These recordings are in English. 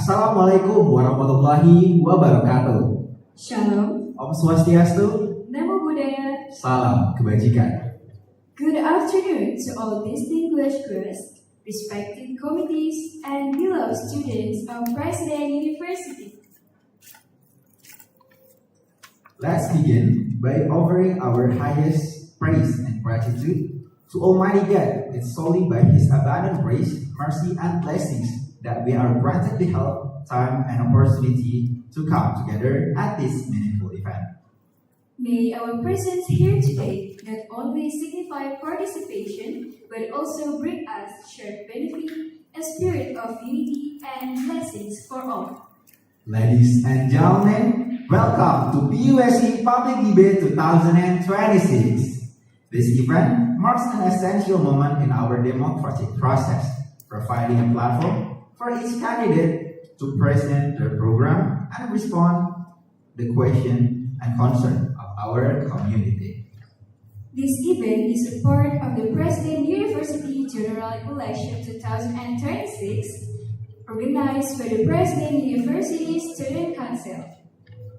Assalamualaikum warahmatullahi wabarakatuh. Shalom, Om Swastiastu, Namo Buddhaya. salam kebajikan. Good afternoon to all distinguished guests, respected committees, and beloved students of President University. Let's begin by offering our highest praise and gratitude to Almighty God. It's solely by His abundant grace, mercy, and blessings that we are granted the health, time, and opportunity to come together at this meaningful event. May our presence here today not only signify participation, but also bring us shared benefit, a spirit of unity, and blessings for all. Ladies and gentlemen, welcome to PUSC Public Debate 2026. This event marks an essential moment in our democratic process, providing a platform for each candidate to present their program and respond the question and concern of our community. This event is a part of the President University General Election 2026, organized by the President University Student Council.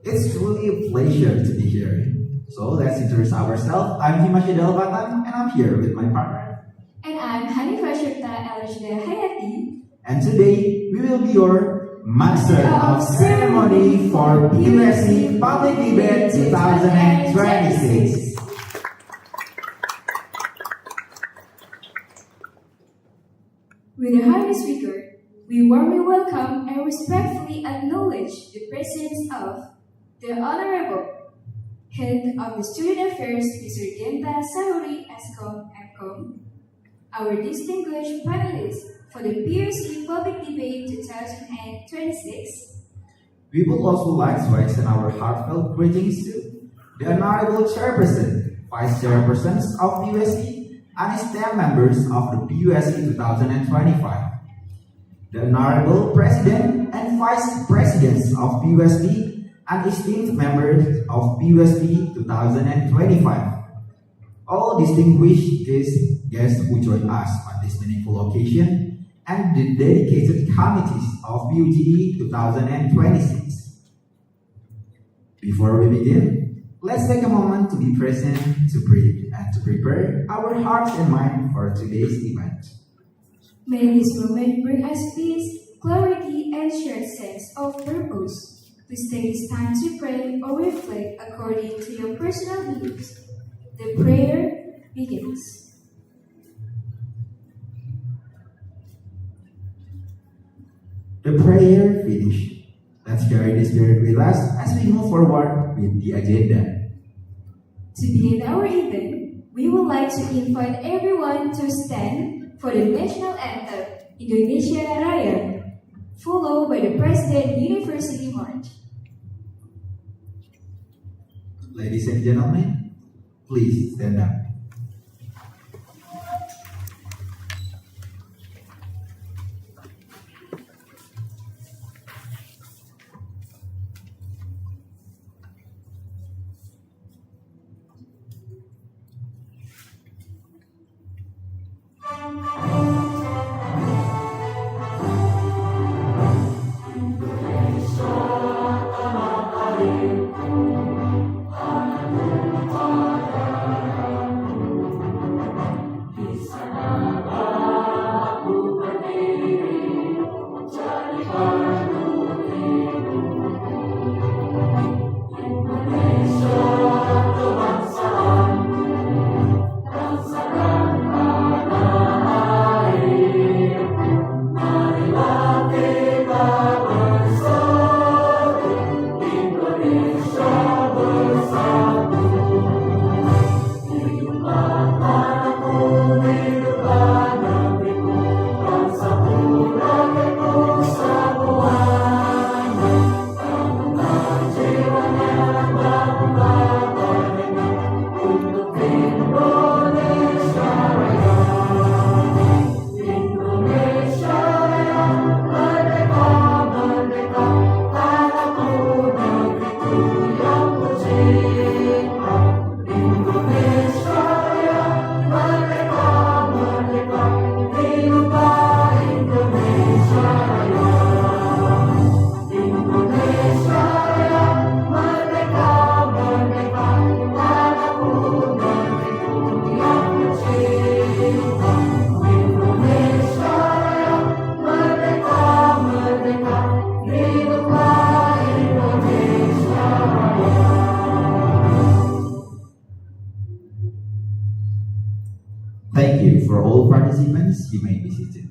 It's truly a pleasure to be here. So let's introduce ourselves. I'm Himash Delbatan and I'm here with my partner. And I'm Hanifah Syurta Elishda Hayati. And today we will be your Master of Ceremony for PUSC Public Debate 2026. With the highest speaker, we warmly welcome and respectfully acknowledge the presence of the Honorable Head of the Student Affairs, Mr. Genta Sahuri Eskom MCom, our distinguished panelists for the PUSC Public Debate 2026. We would also like to extend our heartfelt greetings to the Honorable Chairperson, Vice Chairpersons of PUSC, and STEM members of the PUSC 2025, the Honorable President and Vice Presidents of PUSC, and esteemed members of PUSC 2025, all distinguished guests who join us on this meaningful occasion, and the dedicated committees of PUGD 2026. Before we begin, let's take a moment to be present, to breathe, and to prepare our hearts and mind for today's event. May this moment bring us peace, clarity, and shared sense of purpose. Please take this time to pray or reflect according to your personal beliefs. The prayer begins. The prayer finished. Let's carry the spirit with us as we move forward with the agenda. To begin our event, we would like to invite everyone to stand for the national anthem, Indonesia Raya, followed by the President University March. Ladies and gentlemen, please stand up. Thank you for all participants. You may be seated.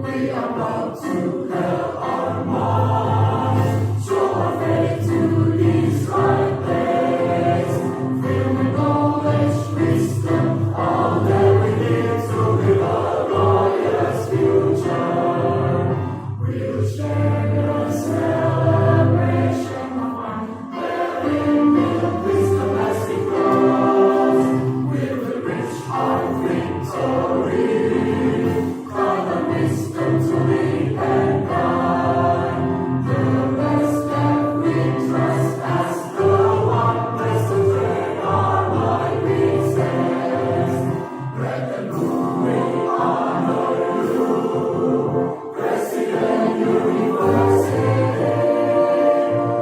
We are proud to hail our march, show our faith to this right place, filled with knowledge, wisdom, all that we need to build a glorious future. We'll share the celebration of one, bearing with wisdom as it grows. We will reach our victory. Wisdom to lead and guide, the best that we trust as the one place to tread our wide recess. Let the moon we honor you, President University,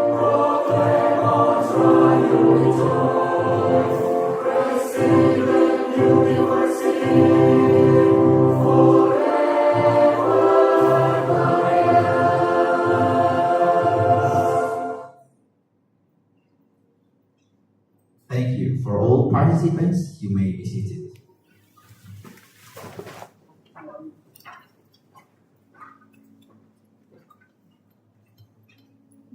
proclaim our triumph rejoice, President University. Thank you for all participants. You may be seated.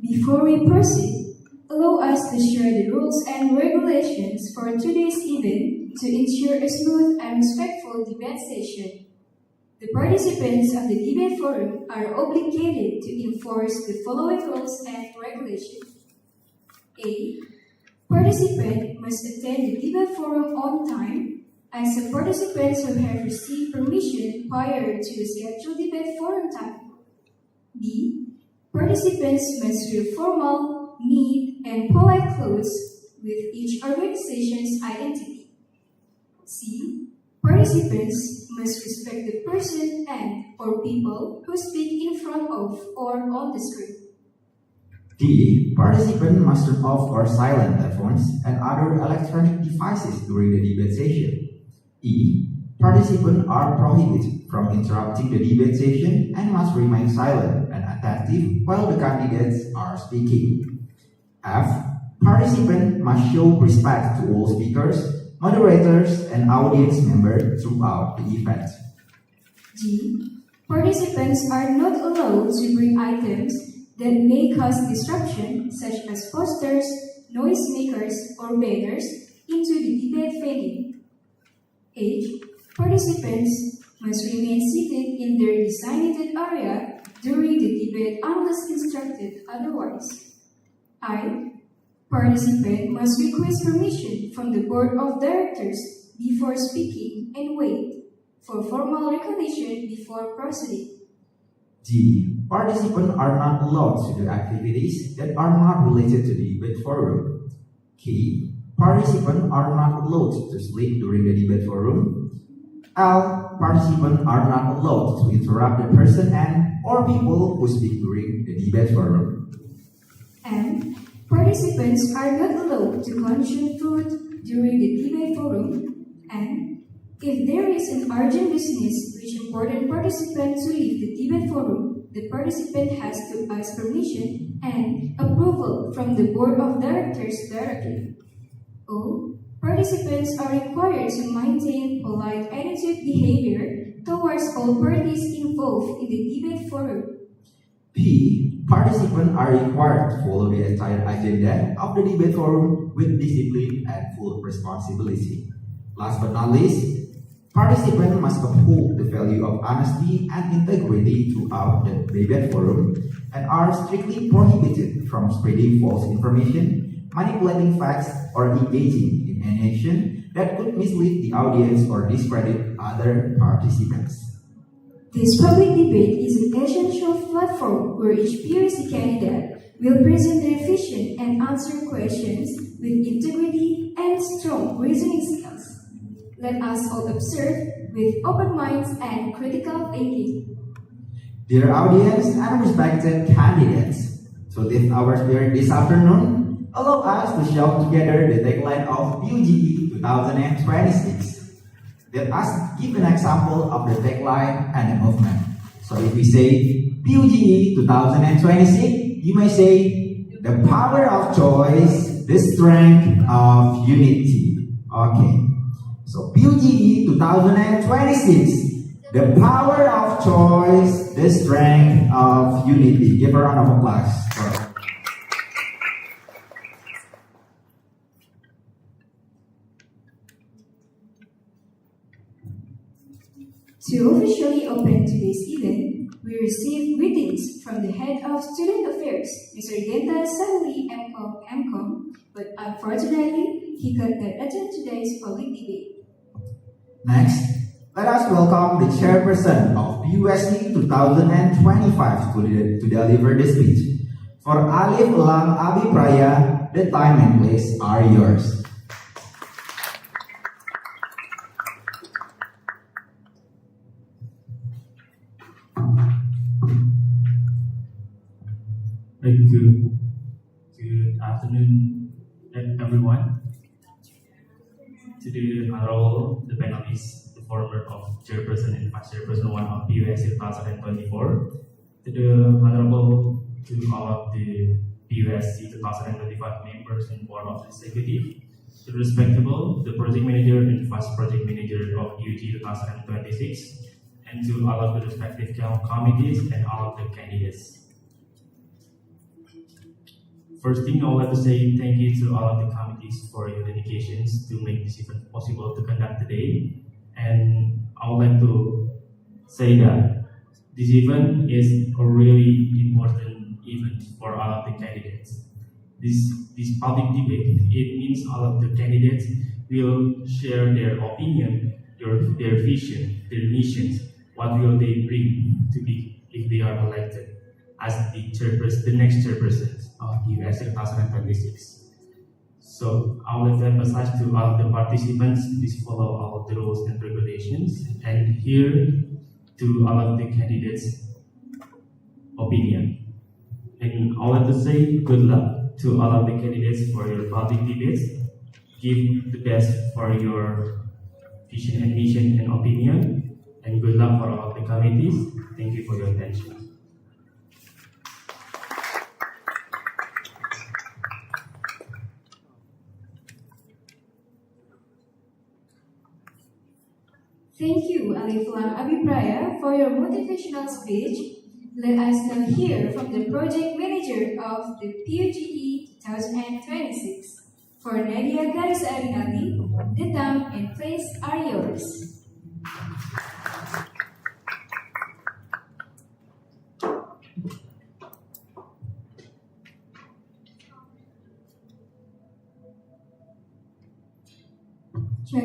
Before we proceed, allow us to share the rules and regulations for today's event to ensure a smooth and respectful debate session. The participants of the debate forum are obligated to enforce the following rules and regulations. A. Participant must attend the debate forum on time, except participants who have received permission prior to the scheduled debate forum time. B. Participants must wear formal, neat, and polite clothes with each organization's identity. C. Participants must respect the person and/or people who speak in front of or on the screen. D. Participant must turn off or silent their phones and other electronic devices during the debate session. E. Participants are prohibited from interrupting the debate session and must remain silent and attentive while the candidates are speaking. F. Participants must show respect to all speakers, moderators, and audience members throughout the event. G. Participants are not allowed to bring items that may cause disruption, such as posters, noisemakers, or banners, into the debate venue. H. Participants must remain seated in their designated area during the debate unless instructed otherwise. I. Participant must request permission from the board of directors before speaking and wait for formal recognition before proceeding. D. Participants are not allowed to do activities that are not related to the debate forum. K. Participants are not allowed to sleep during the debate forum. L. Participants are not allowed to interrupt the person and/or people who speak during the debate forum. M. Participants are not allowed to consume food during the debate forum. And if there is an urgent business which important participant to leave the debate forum, the participant has to ask permission and approval from the board of directors directly. O. Participants are required to maintain polite attitude behavior towards all parties involved in the debate forum. P. Participants are required to follow the entire agenda of the debate forum with discipline and full responsibility. Last but not least, participants must uphold the value of honesty and integrity throughout the debate forum and are strictly prohibited from spreading false information, manipulating facts, or engaging in any action that could mislead the audience or discredit other participants. This public debate is an essential platform where each PRC candidate will present their vision and answer questions with integrity and strong reasoning skills. Let us all observe with open minds and critical thinking. Dear audience and respected candidates, to lift our spirit this afternoon, allow us to shout together the tagline of PUGE 2026. Let us give an example of the tagline and the movement. So if we say PUGE 2026, you may say the power of choice the strength of unity. Okay. So PUGE 2026, the power of choice, the strength of unity. Give a round of applause. To officially open today's event, we received greetings from the Head of Student Affairs, Mr. Genta Sanli MCom, but unfortunately, he could not attend today's public debate. Next, let us welcome the chairperson of PUSC 2025 to deliver the speech. For Alif Lang Abipraya, the time and place are yours. Good afternoon, everyone. To the honorable, the panelists, the former of chairperson and vice chairperson one of PUSC 2024. To the honorable, to all of the PUSC 2025 members and board of executive. To the respectable, the project manager and vice project manager of UG 2026, and to all of the respective committees and all of the candidates. First thing, I would like to say thank you to all of the committees for your dedications to make this event possible to conduct today. And I would like to say that this event is a really important event for all of the candidates. This public debate, it means all of the candidates will share their opinion, their vision, their missions, what will they bring to be if they are elected as the next chairperson of PUSC 2026. So I would like to emphasize to all of the participants, please follow all of the rules and regulations, and hear to all of the candidates' opinion. And I would like to say good luck to all of the candidates for your public debates. Give the best for your vision and mission and opinion, and good luck for all of the committees. Thank you for your attention. Thank you, Alif Lang Abipraya, for your motivational speech. Let us now hear from the project manager of the PUGE 2026. For Nadia Garisa Arinali, the time and place are yours. Check.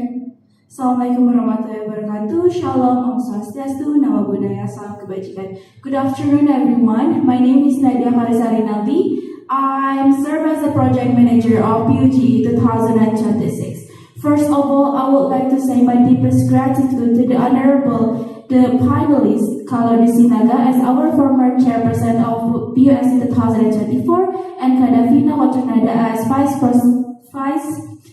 Assalamualaikum warahmatullahi wabarakatuh. Shalom, Om Swastiastu, Nama Budaya, Salam Kebajikan. Good afternoon, everyone. My name is Nadia Garisa Arinali. I serve as the project manager of PUGE 2026. First of all, I would like to say my deepest gratitude to the panelists, Kalori Sinaga as our former chairperson of PUSC 2024, and Kadavina Waternada as vice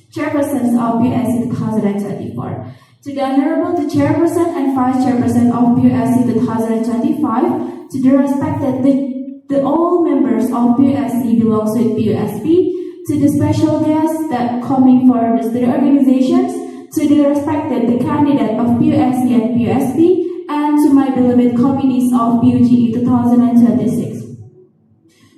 chairpersons of PUSC 2024. To the Honorable the Chairperson and Vice Chairperson of PUSC 2025, to the respected the all members of PUSC belongs with PUSP, to the special guests that coming for the student organizations, to the respected the candidate of PUSC and PUSP, and to my beloved committees of PUGE 2026.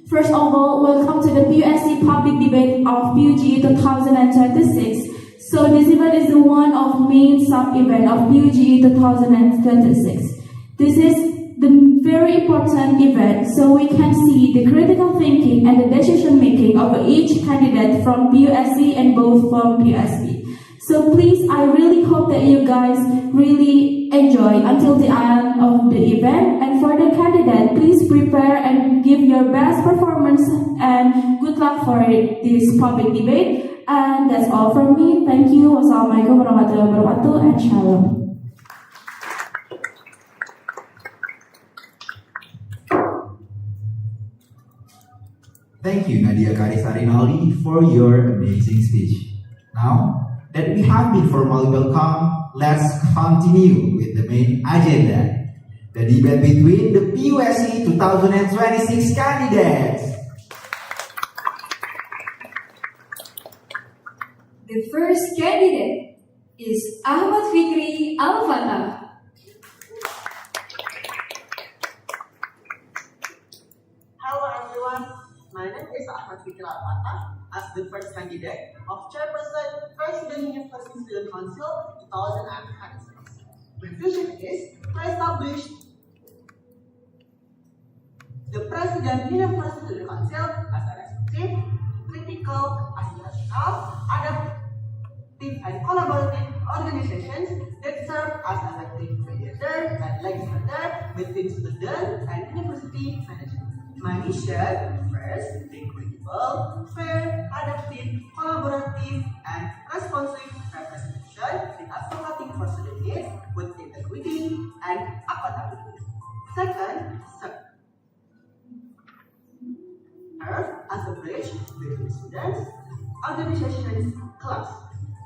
First of all, welcome to the PUSC public debate of PUGE 2026. So this event is the one of main sub-event of PUGE 2026. This is the very important event so we can see the critical thinking and the decision making of each candidate from PUSC and both from PUSP. So please, I really hope that you guys really enjoy until the end of the event. And for the candidate, please prepare and give your best performance and good luck for this public debate. And that's all from me. Thank you. Wassalamualaikum warahmatullahi wabarakatuh and shalom. Thank you, Nadia Garisa Arinali, for your amazing speech. Now that we have been formally welcomed, let's continue with the main agenda, the debate between the PUSC 2026 candidates. first candidate is Ahmad Fikri Al-Fatah. Hello everyone, my name is Ahmad Fikri Al-Fatah as the first candidate of Chairperson President University Student Council 2026. My vision is to establish the President University Student Council as an effective, critical, aspirational, adaptive, and collaborative organizations that serve as effective mediator and legislator between students and university management. My mission: first, be credible, fair, adaptive, collaborative, and responsive representation in advocating for student needs with integrity and accountability. Second, serve as a bridge between students, organizations, clubs,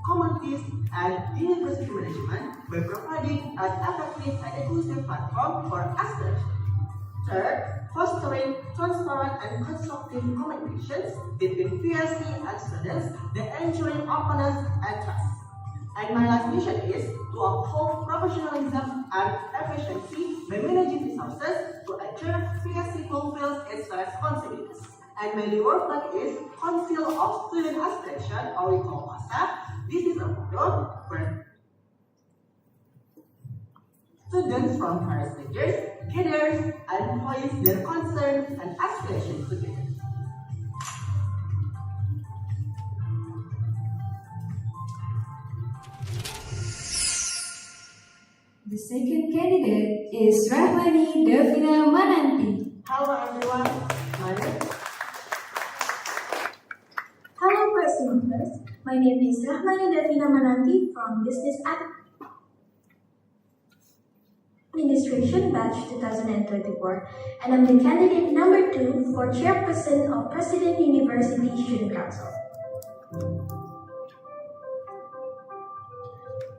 communities, and university management by providing an effective and inclusive platform for aspiration. Third, fostering transparent and constructive communications between PSC and students that ensure openness and trust. And my last mission is to uphold professionalism and efficiency by managing resources to ensure PSC fulfills its responsibilities. And my reward flag is Council of Student Aspiration, or we call PASA. This is a forum where students from various majors gather and voice their concerns and aspirations together. The second candidate is Rahmani Devina Mananti. Hello everyone, my name Hello, Press members. My name is Rahmani Devina Mananti from Business Administration Batch 2024, and I'm the candidate number 2 for Chairperson of President University Student Council.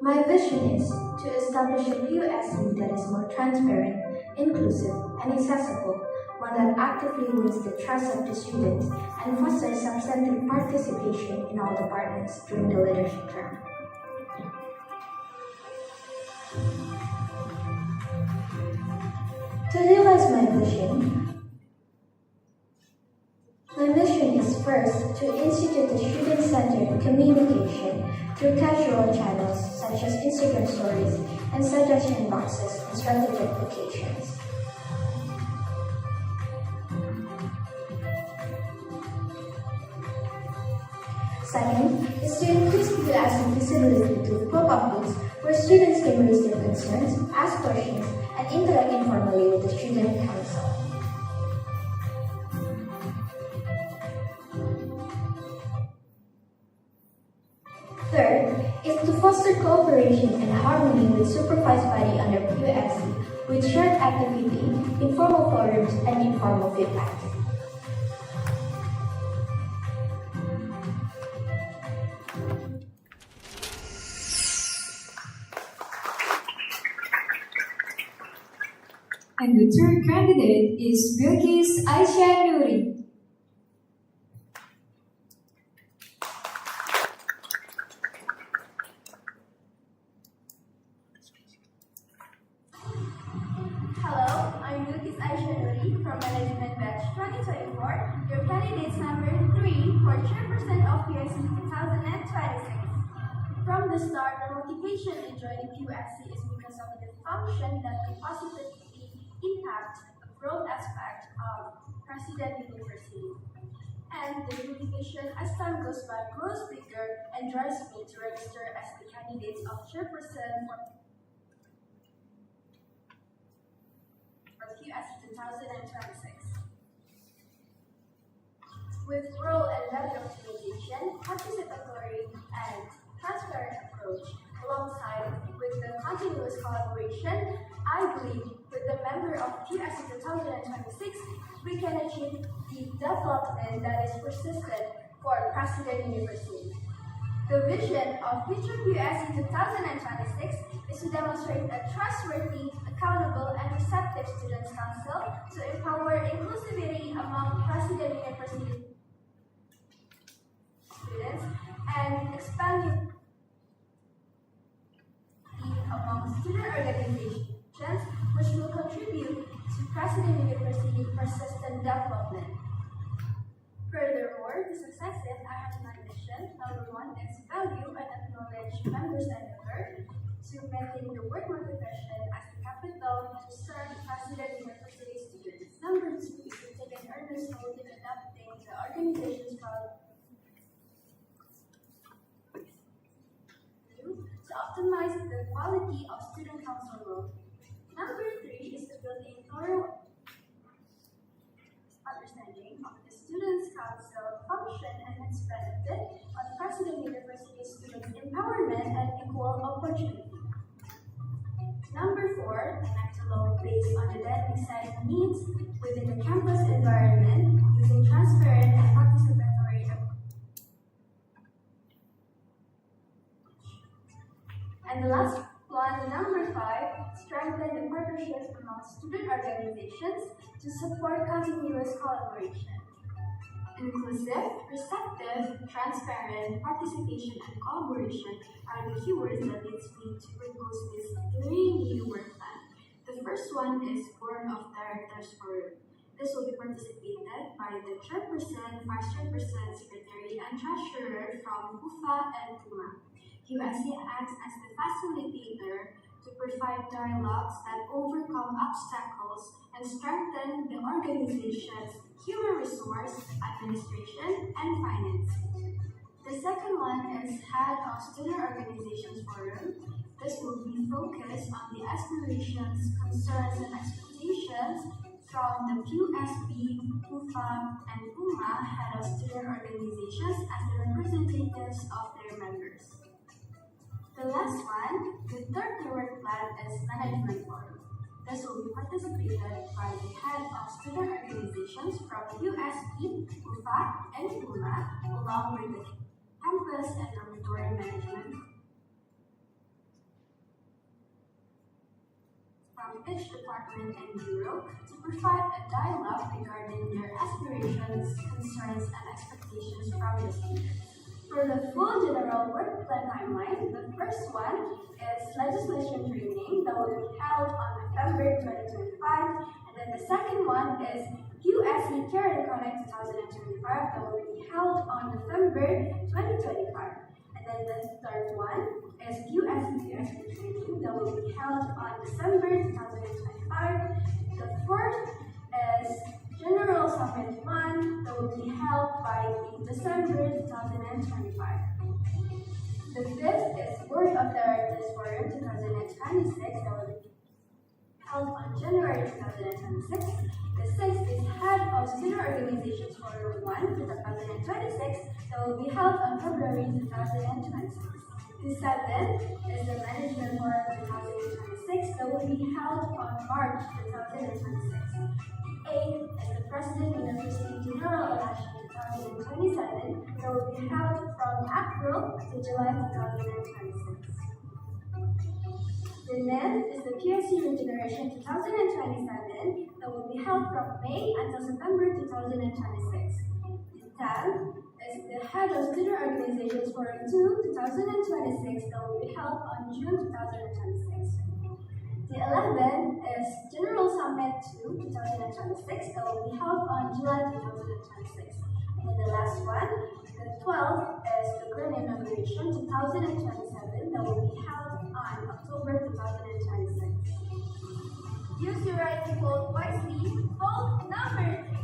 My vision is to establish a PUSC that is more transparent, inclusive, and accessible, one that actively wins the trust of the students and fosters substantive participation in all departments during the leadership term. To realize my mission is first to institute a student-centered communication through casual channels such as Instagram stories and suggestion boxes and strategic applications. Second is to increase PUSC visibility through pop-up booths where students can raise their concerns, ask questions, and interact informally with the student council. Third is to foster cooperation and harmony with supervised body under PUSC with shared activity, informal forums, and informal feedback. And the third candidate is Bilkis Aisyah Nuri. Hello, I'm Lucas Aisha from Management Batch 2024, your candidates number 3 for Chairperson of PUSC 2026. From the start, the motivation in joining PUSC is because of the function that can positively impact a broad aspect of President University. And the motivation as time goes by grows bigger and drives me to register as the candidates of Chairperson for PUSC 2026. With role and level of communication, participatory, and transparent approach, alongside with the continuous collaboration, I believe with the member of PUSC 2026, we can achieve the development that is persistent for President University. The vision of future PUSC 2026 is to demonstrate a trustworthy, accountable, and receptive Students' Council to empower inclusivity among President University students and expand involvement. Furthermore, to success it, I have my mission. Number one is value and acknowledge members and members to maintain the work motivation as the capital to serve President University students. Number two is to take an earnest role in adapting the organization's policy to optimize the quality of student council role. Number three is to build a thorough understanding of the students' council function and its benefit on President University students' empowerment and equal opportunity. Number four, connect a law based on the dynamic needs within the campus environment using transparent and participatory approach. And the last one, number five, strengthen the partnerships among student organizations to support continuous collaboration. Inclusive, receptive, transparent, participation, and collaboration are the keywords that leads me to propose this 3-year work plan. The first one is Board of Directors Forum. This will be participated by the chairperson, vice chairperson, secretary, and treasurer from PUFA and PUMA. USC acts as the facilitator to provide dialogues that overcome obstacles and strengthen the organization's human resource, administration, and finance. The second one is Head of Student Organizations Forum. This will be focused on the aspirations, concerns, and expectations from the PUSP, PUFA, and PUMA Head of Student Organizations as the representatives of their members. The last one, the third work plan is Management Forum. This will be participated by the head of student organizations from USP, PUFA, and PUMA, along with the campus and dormitory management from each department and bureau to provide a dialogue regarding their aspirations, concerns, and expectations from the students. For the full general work plan timeline, the first one is legislation training that will be held on November 2025, and then the second one is USC Care and Connect 2025 that will be held on November 2025, and then the third one is USC training that will be held on December 2025. The fourth is General Summit 1 that will be held by December 2025. The fifth is Board of Directors Forum 2026 that will be held on January 2026. The sixth is Head of Student Organizations Forum 1 2026 that will be held on February 2026. The seventh is the Management Forum 2026 that will be held on March 2026. Eighth is the President University General Election 2027 that will be held from April to July 2026. The ninth is the PSC Regeneration 2027 that will be held from May until September 2026. The 10th is the Head of Student Organizations Forum 2 2026 that will be held on June 2026. The 11th is General Summit 2 2026 that will be held on July 2026. And the last one, the 12th is the Grand Inauguration 2027 that will be held on October 2026. Use your right to vote wisely. Vote number 3.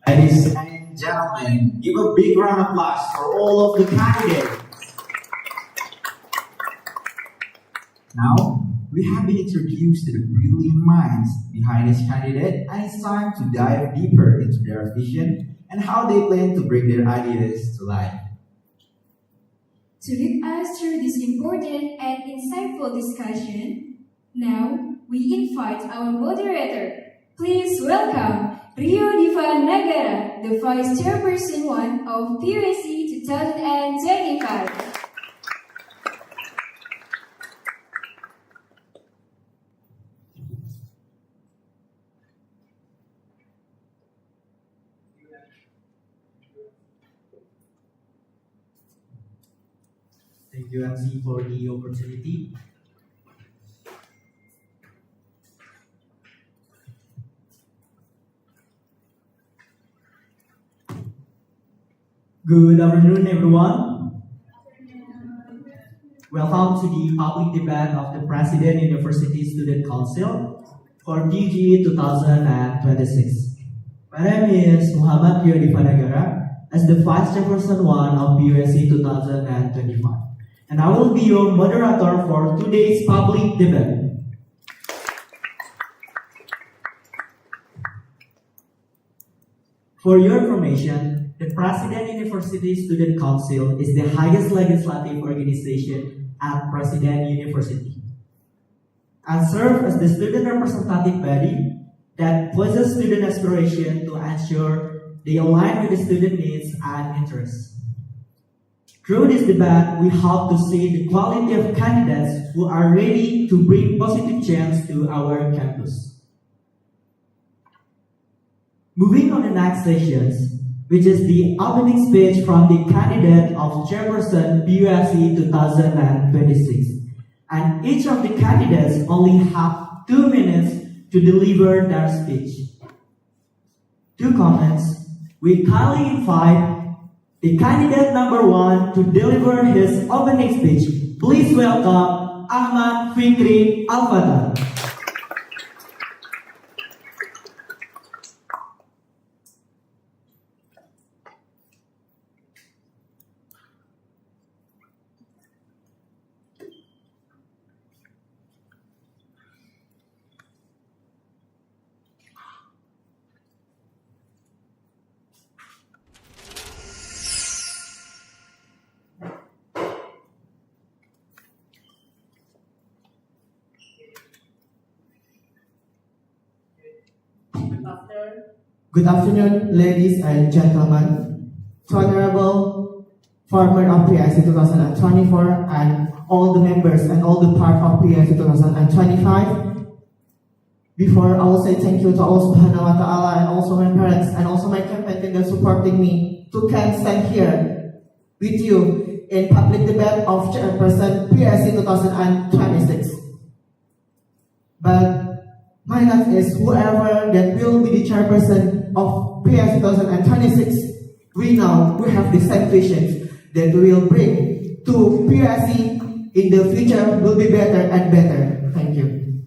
Ladies and gentlemen, give a big round of applause for all of the candidates. Now, we have been introduced to the brilliant minds behind each candidate, and it's time to dive deeper into their vision and how they plan to bring their ideas to life. To lead us through this important and insightful discussion, now we invite our moderator. Please welcome Rio Diva Nagara, the Vice Chairperson 1 of PUSC 2025. UMC for the opportunity. Good afternoon, everyone. Welcome to the public debate of the President University Student Council for PG 2026. My name is Muhammad Rio Divanagara as the Vice Chairperson 1 of PUSC 2025. And I will be your moderator for today's public debate. For your information, the President University Student Council is the highest legislative organization at President University and serves as the student representative body that possesses student aspiration to ensure they align with the student needs and interests. Through this debate, we hope to see the quality of candidates who are ready to bring positive change to our campus. Moving on the next sessions, which is the opening speech from the candidate of Chairperson PUSC 2026. And each of the candidates only have 2 minutes to deliver their speech. To comments, we kindly invite the candidate number 1 to deliver his opening speech. Please welcome Ahmad Fikri Al-Fatah. Good afternoon, ladies and gentlemen, to Honorable former of PSC 2024 and all the members and all the part of PSC 2025. Before, I will say thank you to Allah Subhanahu wa Ta'ala and also my parents and also my campaign that supporting me to can stand here with you in public debate of Chairperson PSC 2026. But my thought is whoever that will be the chairperson of PSC 2026, we know we have the same vision that we will bring to PSC in the future will be better and better. Thank you.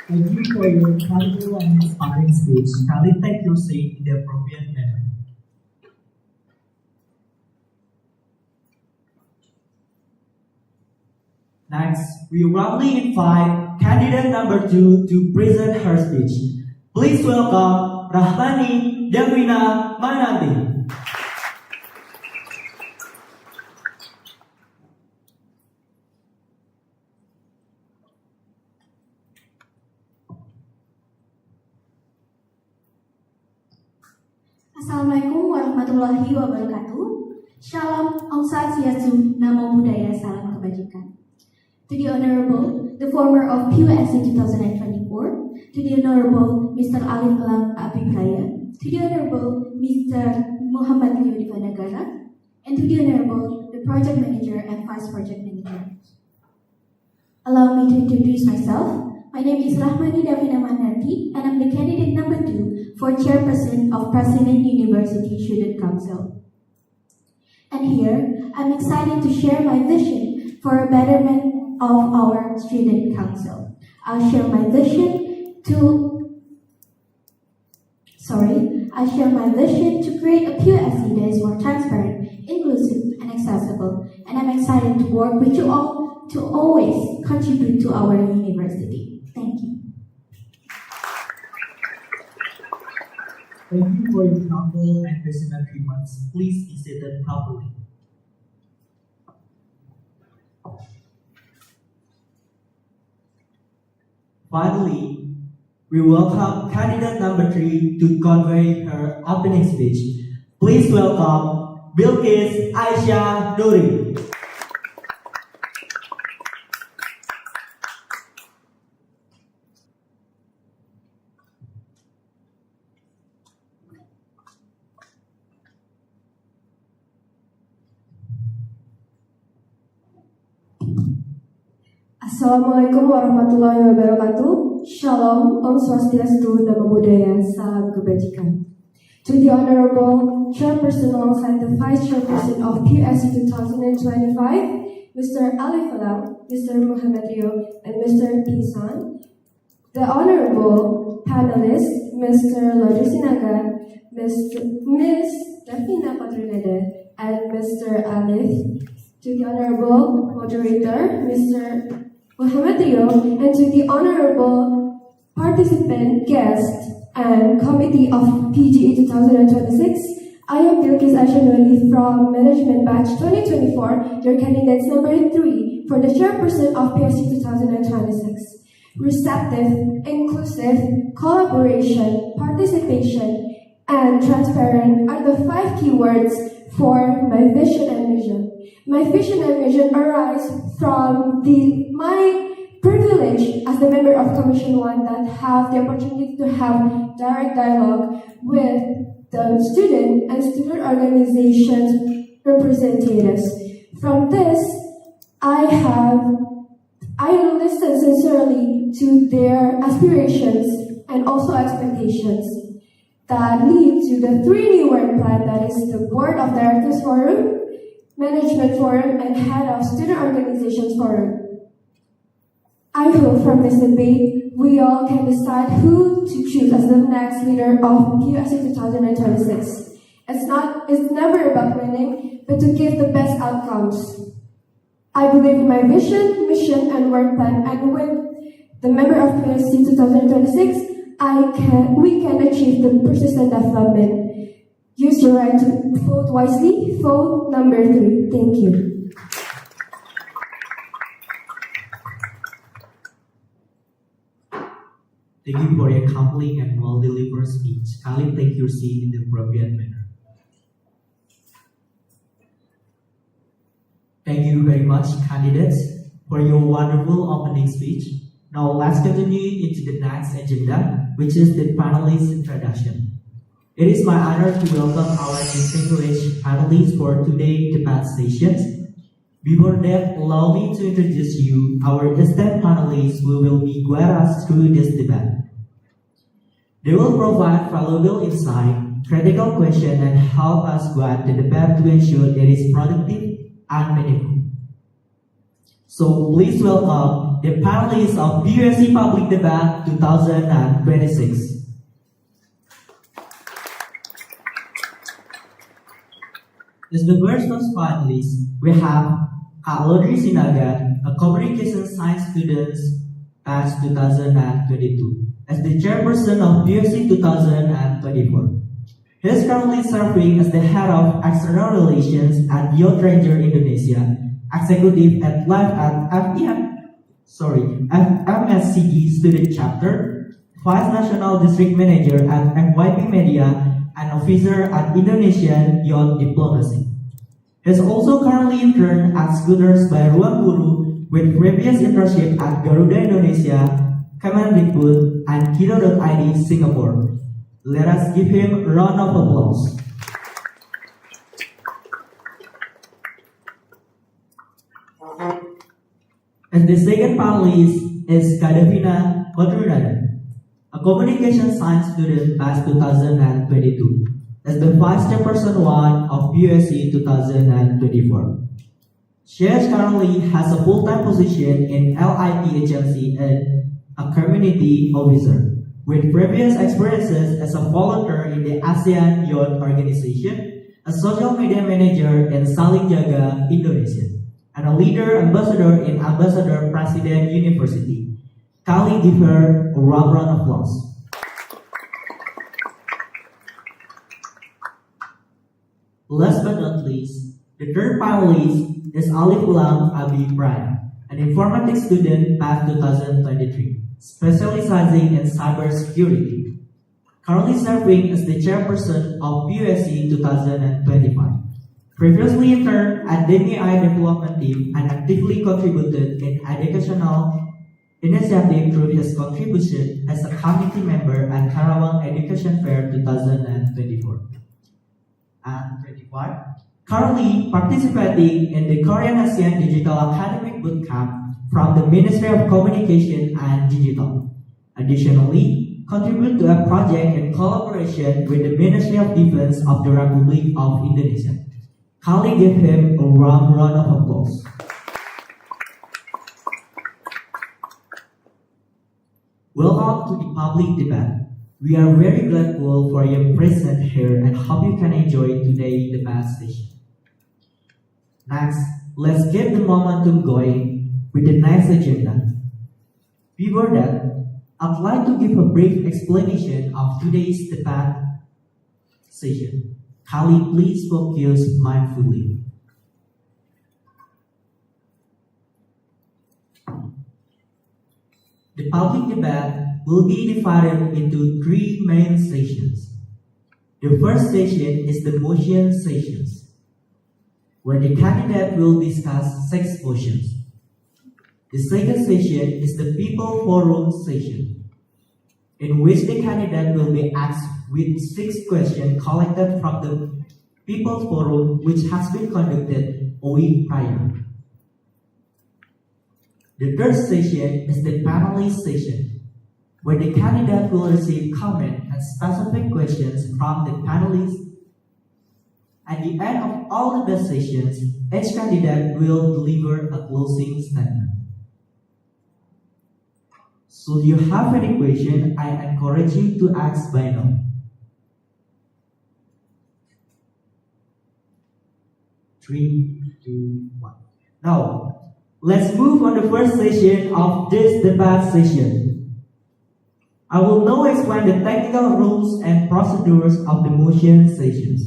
Thank you for your colorful and inspiring speech. Kindly take your seat in the appropriate manner. Next, we warmly invite candidate number 2 to present her speech. Please welcome Rahmani Devina Mananti. Assalamualaikum warahmatullahi wabarakatuh. Shalom, Om Swastiastu, Namo Buddhaya, Salam Kebajikan. To the Honorable, the former of PUSC 2024, to the Honorable Mr. Alif Lam Abibraya, to the Honorable Mr. Muhammad Rio Divanagara, and to the Honorable the Project Manager and Vice Project Manager. Allow me to introduce myself. My name is Rahmani Davina Mananti, and I'm the candidate number 2 for Chairperson of President University Student Council. And here, I'm excited to share my vision for a betterment of our student council. I'll share my vision to create a PUSC that is more transparent, inclusive, and accessible. And I'm excited to work with you all to always contribute to our university. Thank you. Thank you for your humble and passionate remarks. Please be seated properly. Finally, we welcome candidate number 3 to convey her opening speech. Please welcome Bilqis Aisyah Nuri. Assalamualaikum warahmatullahi wabarakatuh. Shalom, Om Swastiastu, Namo Buddhaya, Salam Kebajikan. To the Honorable Chairperson alongside the Vice Chairperson of PUSC 2025, Mr. Ali Falang, Mr. Muhammad Rio, and Mr. Pisan, the Honorable Panelists, Mr. Lodi Sinaga, Ms. Davina Patrinade, and Mr. Alif, to the Honorable Moderator, Mr. Muhammad Rio, and to the Honorable Participant, Guest, and Committee of PGE 2026, I am Bilkis Ashanuri from Management Batch 2024, your candidates number 3 for the Chairperson of PSC 2026. Receptive, inclusive, collaboration, participation, and transparent are the 5 keywords for my vision and mission. My vision and mission arise from my privilege as the member of Commission 1 that have the opportunity to have direct dialogue with the student and student organizations representatives. From this, I listen sincerely to their aspirations and also expectations that lead to the 3 new work plan, that is the Board of Directors Forum, Management Forum, and Head of Student Organizations Forum. I hope from this debate, we all can decide who to choose as the next leader of PUSC 2026. It's never about winning, but to give the best outcomes. I believe in my vision, mission, and work plan, and with the member of PUSC 2026, we can achieve the persistent development. Use your right to vote wisely. Vote number 3. Thank you. Thank you for your complete and well-delivered speech. Kindly take your seat in the appropriate manner. Thank you very much, candidates, for your wonderful opening speech. Now let's continue into the next agenda, which is the panelist introduction. It is my honor to welcome our distinguished panelists for today's debate sessions. Before that, allow me to introduce you our esteemed panelists who will be guide us through this debate. They will provide valuable insight, critical questions, and help us guide the debate to ensure it is productive and meaningful. So please welcome the panelists of PUSC Public Debate 2026. As the first finalists, we have Kak Lodi Sinaga, a communication science student batch 2022, as the chairperson of PUSC 2024. He is currently serving as the head of external relations at Youth Ranger Indonesia, executive at live at FMSCG student chapter, vice national district manager at FYP Media, and officer at Indonesian Youth Diplomacy. He is also currently intern at Scooters by Ruang Guru with previous internship at Garuda Indonesia, Kemendikbud, and Kino.id Singapore. Let us give him a round of applause. And the second panelist is Davina Patrinade, a communication science student batch 2022, as the vice chairperson 1 of PUSC 2024. She currently has a full-time position in LIP agency and a community officer, with previous experiences as a volunteer in the ASEAN Youth Organization, a social media manager in Saling Jaga, Indonesia, and a leader ambassador in Ambassador President University. Kindly give her a round of applause. Last but not least, the third panelist is Ali Pulang Abi Prime, an informatics student batch 2023, specializing in cybersecurity, currently serving as the chairperson of PUSC 2025. Previously interned at DMI Development Team and actively contributed in educational initiative through his contribution as a committee member at Karawang Education Fair 2024 and 25. Currently participating in the Korean ASEAN Digital Academic Bootcamp from the Ministry of Communication and Digital. Additionally, contribute to a project in collaboration with the Ministry of Defense of the Republic of Indonesia. Kindly give him a warm round of applause. Welcome to the public debate. We are very grateful for your presence here and hope you can enjoy today's debate session. Next, let's get the momentum going with the next agenda. Before that, I'd like to give a brief explanation of today's debate session. Kali, please focus mindfully. The public debate will be divided into three main sessions. The first session is the motion sessions, where the candidate will discuss 6 motions. The second session is the people forum session, in which the candidate will be asked with 6 questions collected from the people forum, which has been conducted a week prior. The third session is the panelist session, where the candidate will receive comment and specific questions from the panelists. At the end of all the sessions, each candidate will deliver a closing statement. Should you have any question, I encourage you to ask by now. Three, two, one. Now, let's move on the first session of this debate session. I will now explain the technical rules and procedures of the motion sessions.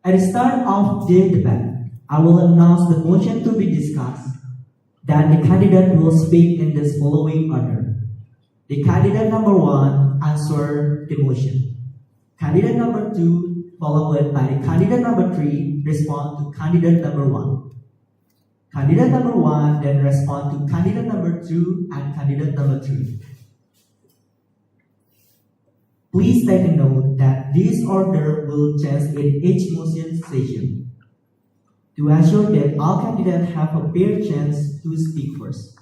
At the start of the debate, I will announce the motion to be discussed. Then the candidate will speak in this following order. The candidate number 1 answer the motion. Candidate number 2 followed by the candidate number 3 respond to candidate number 1. Candidate number 1 then respond to candidate number 2 and candidate number 3. Please take a note that this order will change in each motion session to ensure that all candidates have a fair chance to speak first.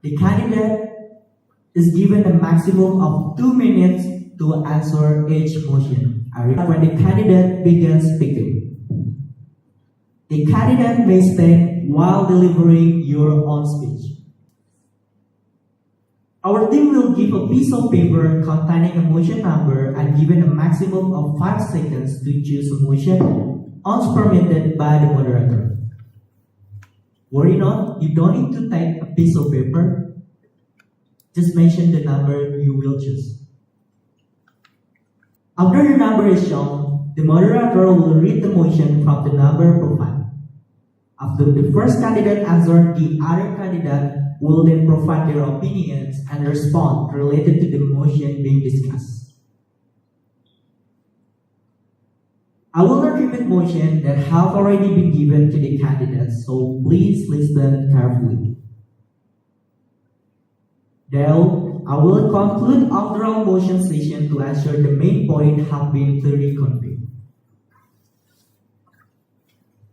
The candidate is given a maximum of 2 minutes to answer each motion. When the candidate begins speaking, the candidate may stand while delivering your own speech. Our team will give a piece of paper containing a motion number and given a maximum of 5 seconds to choose a motion as permitted by the moderator. Worry not, you don't need to take a piece of paper. Just mention the number you will choose. After the number is shown, the moderator will read the motion from the number provided. After the first candidate answers, the other candidate will then provide their opinions and respond related to the motion being discussed. I will not repeat motions that have already been given to the candidates, so please listen carefully. Then, I will conclude our own motion session to ensure the main point have been clearly conveyed.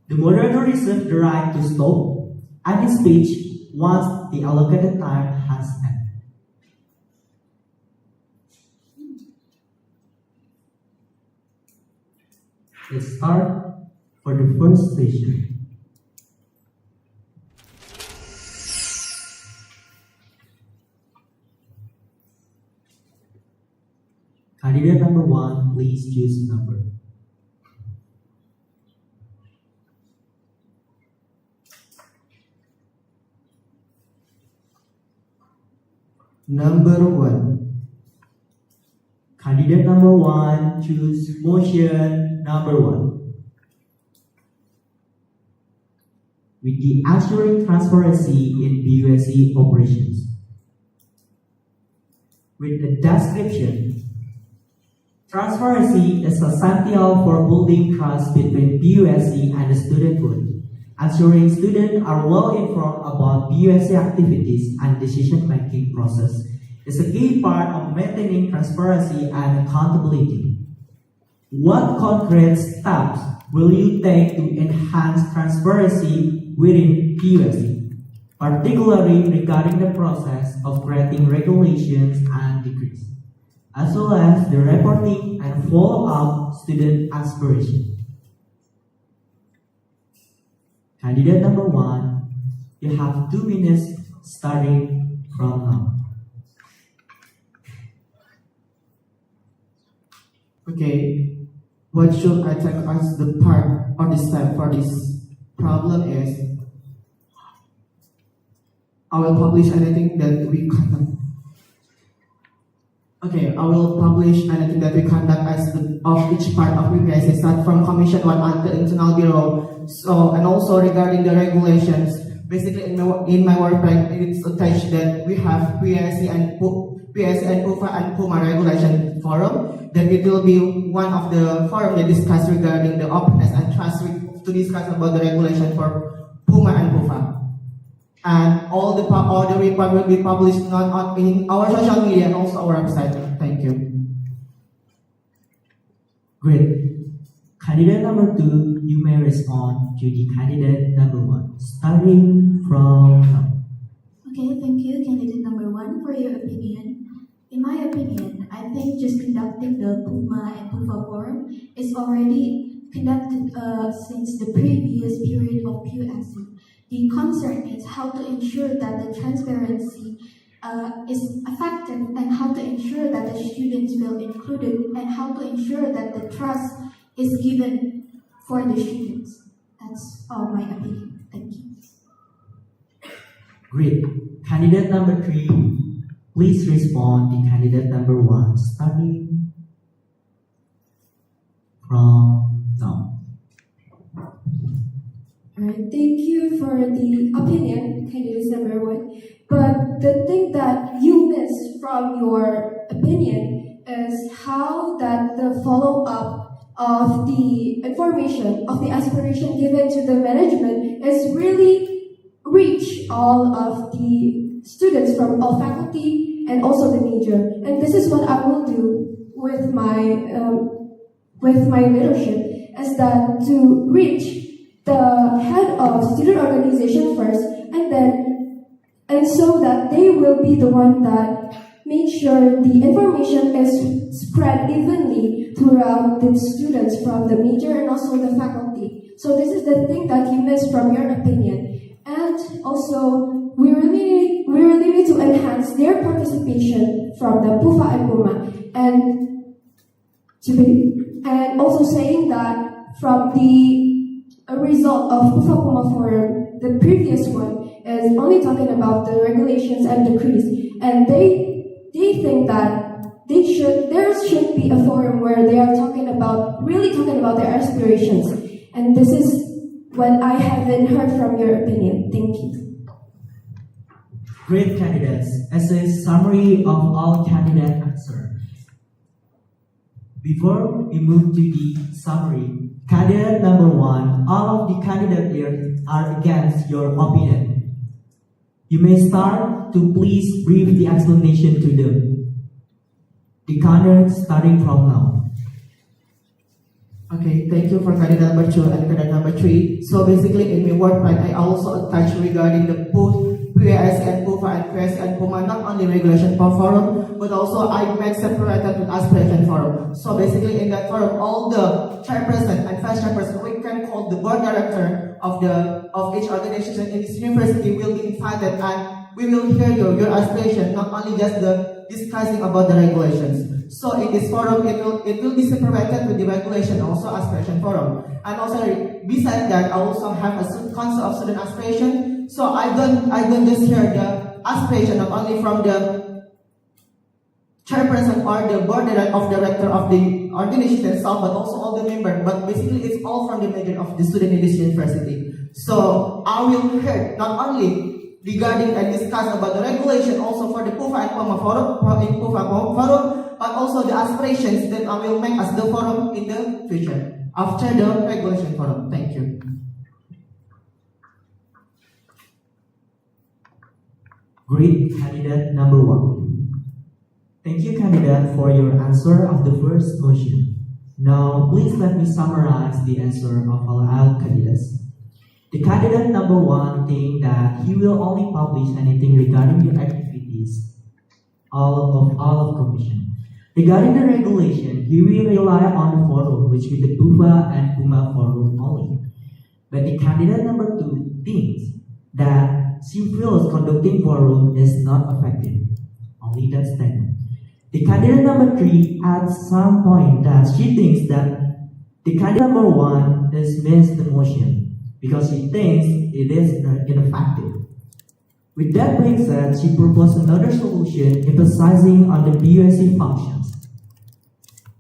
The moderator reserves the right to stop any speech once the allocated time has ended. Let's start for the first session. Candidate number 1, please choose number. Number 1. Candidate number 1, choose motion number 1. With the assuring transparency in BUSC operations. With the description, transparency is essential for building trust between BUSC and the student body. Ensuring students are well informed about BUSC activities and decision-making process is a key part of maintaining transparency and accountability. What concrete steps will you take to enhance transparency within PUSC, particularly regarding the process of creating regulations and decrees, as well as the reporting and follow-up student aspiration? Candidate number 1, you have 2 minutes starting from now. Okay, what should I take as the part or the step for this problem is I will publish anything that we conduct. Okay, I will publish anything that we conduct as of each part of PPSC, start from Commission 1 until Internal Bureau. So, and also regarding the regulations, basically in my work plan, it's attached that we have PSC and PUFA and PUMA regulation forum. Then it will be one of the forum that discuss regarding the openness and trust to discuss about the regulation for PUMA and PUFA. And all the report will be published in our social media and also our website. Thank you. Great. Candidate number 2, you may respond to the candidate number 1, starting from now. Okay, thank you, candidate number 1, for your opinion. In my opinion, I think just conducting the PUMA and PUFA forum is already conducted since the previous period of PUSC. The concern is how to ensure that the transparency is effective and how to ensure that the students feel included and how to ensure that the trust is given for the students. That's all my opinion. Thank you. Great. Candidate number 3, please respond to candidate number 1, starting from now. Alright, thank you for the opinion, candidate number 1. But the thing that you missed from your opinion is how that the follow-up of the information, of the aspiration given to the management is really reach all of the students from all faculty and also the major. And this is what I will do with my leadership, is that to reach the head of student organization first, and so that they will be the one that make sure the information is spread evenly throughout the students from the major and also the faculty. So this is the thing that you missed from your opinion. And also, we really need to enhance their participation from the PUFA and PUMA. And also saying that from the result of PUFA PUMA forum, the previous one is only talking about the regulations and decrees, and they think that there should be a forum where they are really talking about their aspirations, and this is what I haven't heard from your opinion. Thank you. Great candidates. As a summary of all candidate answers, before we move to the summary, candidate number 1, all of the candidates here are against your opinion. You may start to please brief the explanation to them. The candidates starting from now. Okay, thank you for candidate number 2 and candidate number 3. So basically in my work plan, I also attach regarding the PUS and PUFA and PUS and PUMA, not only regulation forum, but also I make separated with aspiration forum. So basically in that forum, all the chairperson and vice chairperson, we can call the board director of each organization in this university will be invited, and we will hear your aspiration, not only just the discussing about the regulations. So in this forum, it will be separated with the regulation, also aspiration forum. And also besides that, I also have a concept of student aspiration. So I don't just hear the aspiration not only from the chairperson or the board director of the organization itself, but also all the members. But basically, it's all from the major of the student in this university. So I will hear not only regarding and discuss about the regulation, also for the PUFA and PUMA forum, but also the aspirations that I will make as the forum in the future after the regulation forum. Thank you. Great, candidate number 1. Thank you, candidate, for your answer of the first motion. Now, please let me summarize the answer of our candidates. The candidate number one think that he will only publish anything regarding the activities all of commission. Regarding the regulation, he will rely on the forum, which will be the BUFA and PUMA forum only. But the candidate number two thinks that she feels conducting forum is not effective. Only that statement. The candidate number three at some point that she thinks that the candidate number one is missed the motion because she thinks it is ineffective. With that being said, she proposed another solution emphasizing on the BUSC functions.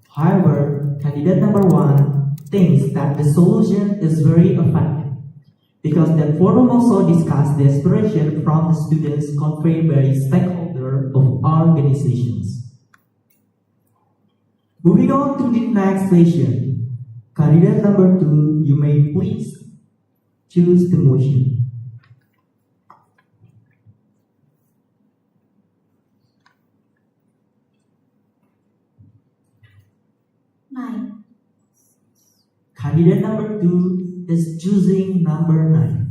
However, candidate number one thinks that the solution is very effective because that forum also discussed the aspiration from the students conveyed by stakeholders of organizations. Moving on to the next session, candidate number two, you may please choose the motion. Nine. Candidate number two is choosing number 9.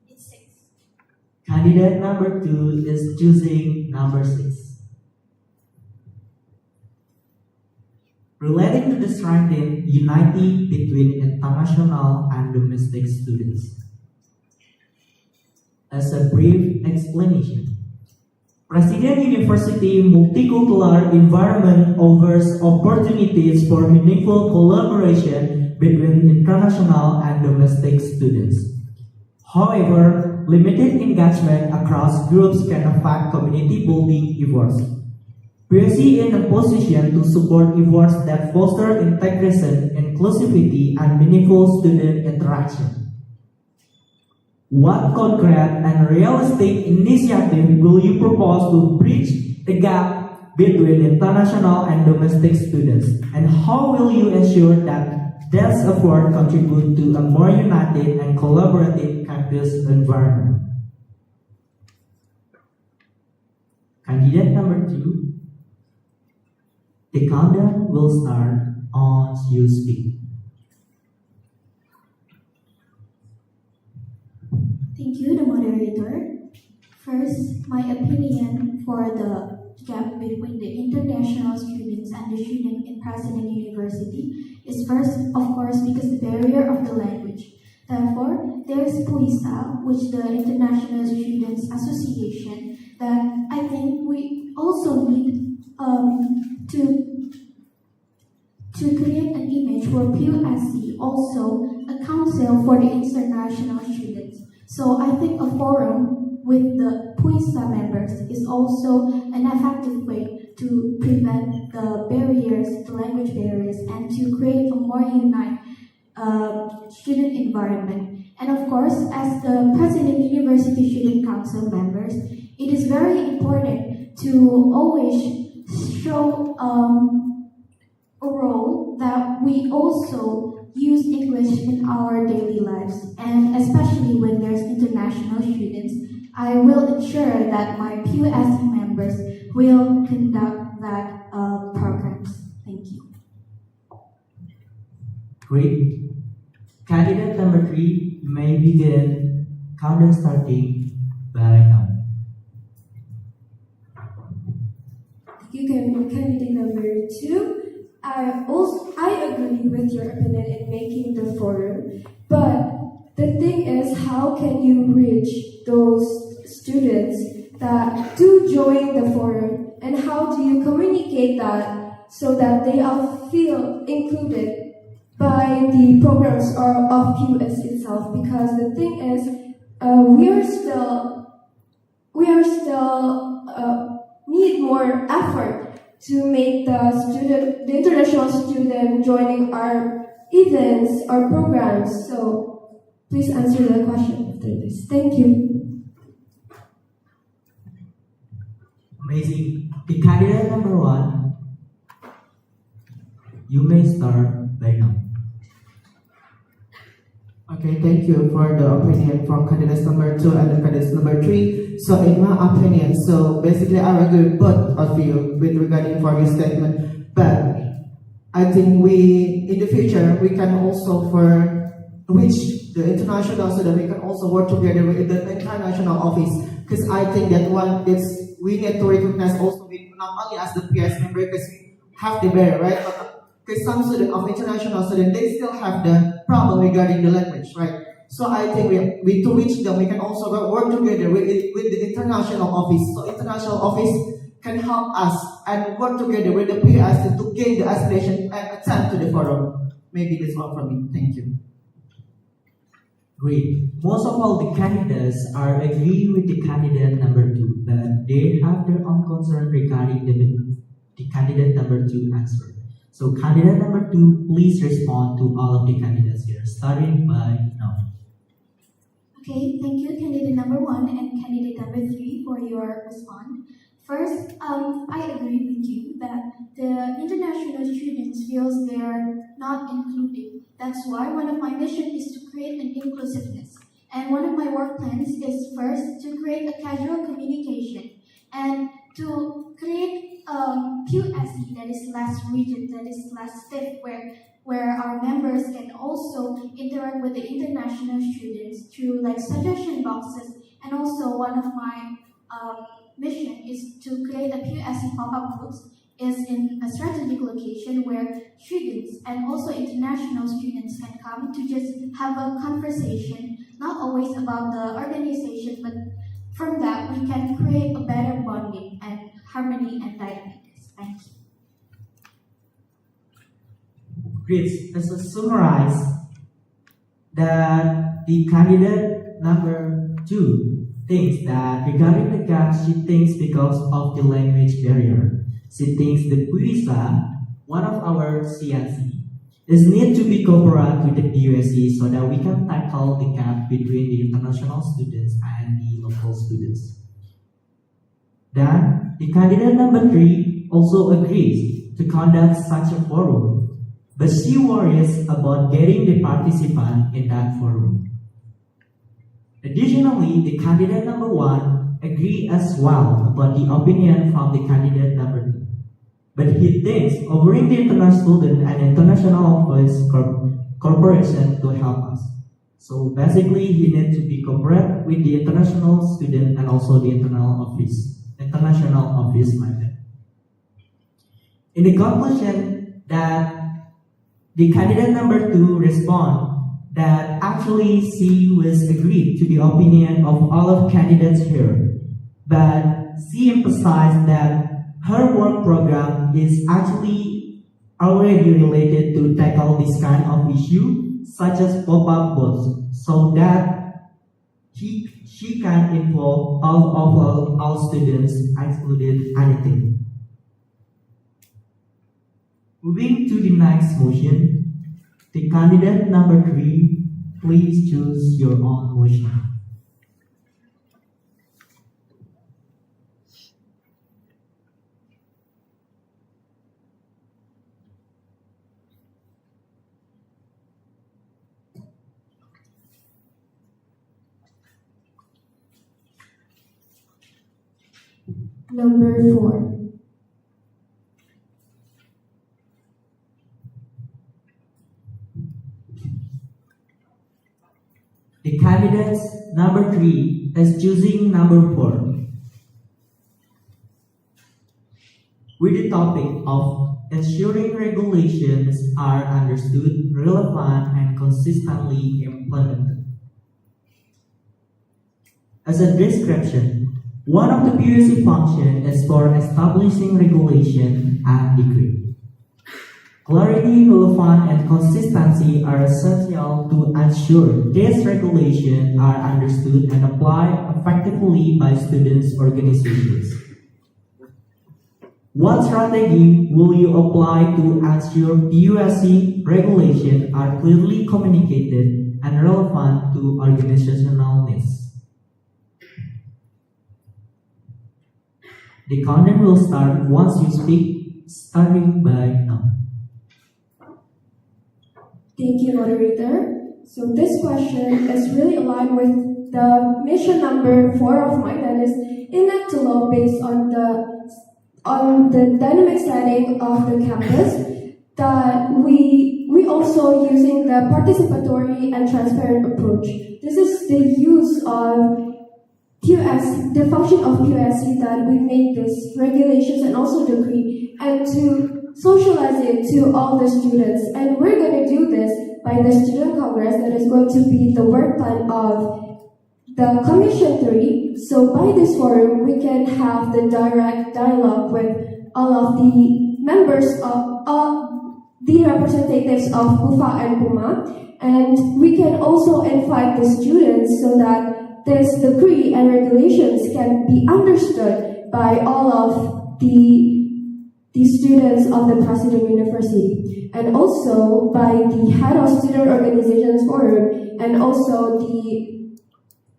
It's 6. Candidate number two is choosing number 6. Relating to the strengthening unity between international and domestic students. As a brief explanation, President University multicultural environment offers opportunities for meaningful collaboration between international and domestic students. However, limited engagement across groups can affect community building efforts. PUSC in a position to support efforts that foster integration, inclusivity, and meaningful student interaction. What concrete and realistic initiative will you propose to bridge the gap between international and domestic students? And how will you ensure that this effort contribute to a more united and collaborative campus environment? Candidate number 2. The countdown will start on you speak. Thank you, the moderator. First, my opinion for the gap between the international students and the students in President University is first, of course, because the barrier of the language. Therefore, there is PUISA, which the International Students Association, that I think we also need to create an image where PUSC also a council for the international students. So I think a forum with the PUISA members is also an effective way to prevent the barriers, the language barriers, and to create a more united student environment. And of course, as the President University Student Council members, it is very important to always show a role that we also use English in our daily lives, and especially when there's international students, I will ensure that my PUSC members will conduct that programs. Thank you. Great. Candidate number 3 may begin countdown starting by now. You can candidate number 2. I agree with your opinion in making the forum, but the thing is, how can you reach those students that do join the forum, and how do you communicate that so that they all feel included by the programs of PUS itself? Because the thing is, we are still need more effort to make the international student joining our events or programs. So please answer the question after this. Thank you. Amazing. The candidate number 1, you may start by now. Okay, thank you for the opinion from candidates number 2 and the candidates number 3. So in my opinion, so basically I agree with both of you with regarding for your statement. I think we, in the future, we can also for reach the international so that we can also work together with the international office. Because I think that one is we need to recognize also with not only as the PS member because we have the barrier, right? Because some students of international students they still have the problem regarding the language, right? So I think we to reach them we can also work together with the international office. So international office can help us and work together with the PS to gain the aspiration and attend to the forum. Maybe that's all from me. Thank you. Great. Most of all the candidates are agree with the candidate number 2, but they have their own concern regarding the candidate number 2 answer. So candidate number 2, please respond to all of the candidates here, starting by now. Okay, thank you, candidate number 1 and candidate number 3 for your response. First, I agree with you that the international students feels they are not included. That's why one of my missions is to create an inclusiveness. And one of my work plans is first to create a casual communication and to create a QSE that is less rigid, that is less stiff, where our members can also interact with the international students through like suggestion boxes. And also one of my mission is to create a PUSC pop-up booths is in a strategic location where students and also international students can come to just have a conversation, not always about the organization, but from that we can create a better bonding and harmony and dynamics. Thank you. Great. As a summarize that the candidate number 2 thinks that regarding the gap, she thinks because of the language barrier. She thinks the PUISA, one of our CNC, is need to be cooperate with the PUSC so that we can tackle the gap between the international students and the local students. Then, the candidate number 3 also agrees to conduct such a forum, but she worries about getting the participant in that forum. Additionally, the candidate number 1 agrees as well about the opinion from the candidate number 2. But he thinks offering the international student and international office corporation to help us. So basically, he needs to be cooperate with the international student and also the international office method. In the conclusion, that the candidate number 2 respond that actually she was agreed to the opinion of all of candidates here, but she emphasized that her work program is actually already related to tackle this kind of issue, such as pop-up booths, so that she can involve all students, excluded anything. Moving to the next motion, the candidate number 3, please choose your own motion. Number 4. The candidates number 3 is choosing number 4 with the topic of ensuring regulations are understood, relevant, and consistently implemented. As a description, one of the PUSC functions is for establishing regulation and decree. Clarity, relevance, and consistency are essential to ensure these regulations are understood and applied effectively by students' organizations. What strategy will you apply to ensure PUSC regulations are clearly communicated and relevant to organizational needs? The countdown will start once you speak, starting by now. Thank you, moderator. So this question is really aligned with the mission number 4 of mine, that is enact a law based on the dynamic setting of the campus. that we also using the participatory and transparent approach. This is the use of the function of PUSC that we make this regulations and also decree and to socialize it to all the students. And we're going to do this by the Student Congress that is going to be the work plan of the Commission 3. So by this forum, we can have the direct dialogue with all of the members of the representatives of PUFA and PUMA. And we can also invite the students so that this decree and regulations can be understood by all of the students of the President University, and also by the head of Student Organizations Forum, and also the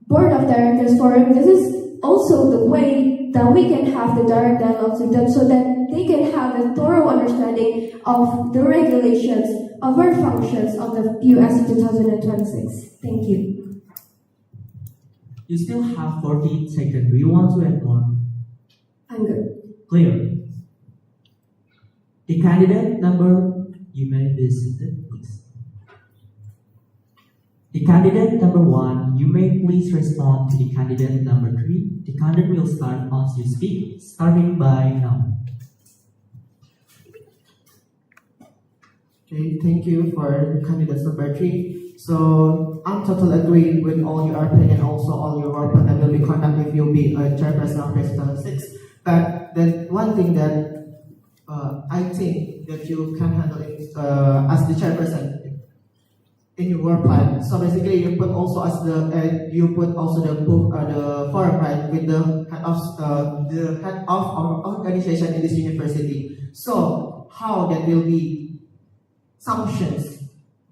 Board of Directors Forum. This is also the way that we can have the direct dialogue with them so that they can have a thorough understanding of the regulations of our functions of the PUSC 2026. Thank you. You still have 14 seconds. Do you want to add more? I'm good. Clear. The candidate number, you may be seated, please. The candidate number 1, you may please respond to the candidate number 3. The candidate will start once you speak, starting by now. Okay, thank you for candidates number 3. So I'm totally agree with all your opinion, also all your work that will be conducted if you'll be a chairperson of 2006. But then one thing that I think that you can handle it as the chairperson in your work plan. So basically, you put also as the forum right with the head of our organization in this university. So how that will be sanctions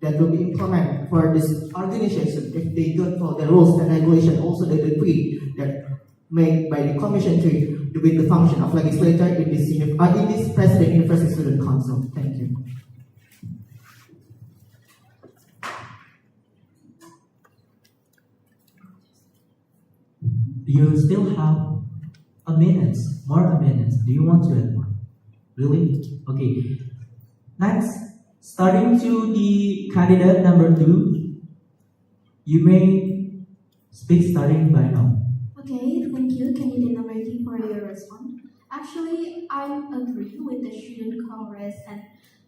that will be implemented for this organization if they don't follow the rules and regulation, also the decree that made by the Commission 3 with the function of legislator in this President University Student Council. Thank you. You still have a minute, more a minute. Do you want to add more? Really? Okay. Next, starting to the candidate number 2, you may speak starting by now. Okay, thank you, candidate number 3, for your response. Actually, I agree with the Student Congress and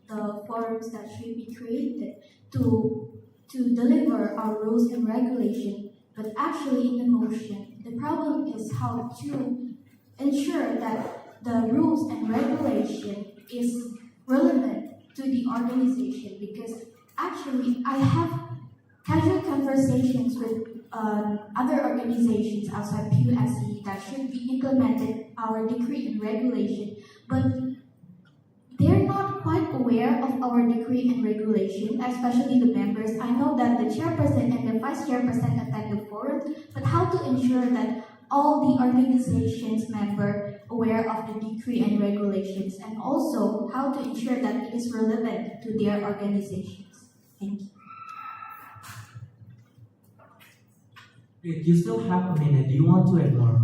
the forums that should be created to deliver our rules and regulation. But actually, in the motion, the problem is how to ensure that the rules and regulation is relevant to the organization, because actually I have casual conversations with other organizations outside PUSC that should be implemented our decree and regulation, but they're not quite aware of our decree and regulation, especially the members. I know that the chairperson and the vice chairperson attend the forum, but how to ensure that all the organizations member aware of the decree and regulations, and also how to ensure that it is relevant to their organizations. Thank you. You still have a minute. Do you want to add more?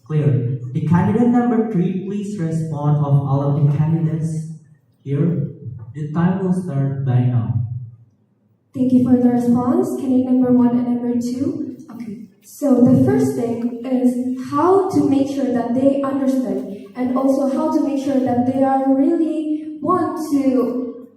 Clear. The candidate number 3, please respond of all of the candidates here. The time will start by now. Thank you for the response. Candidate number 1 and number 2. Okay. So the first thing is how to make sure that they understand, and also how to make sure that they are really want to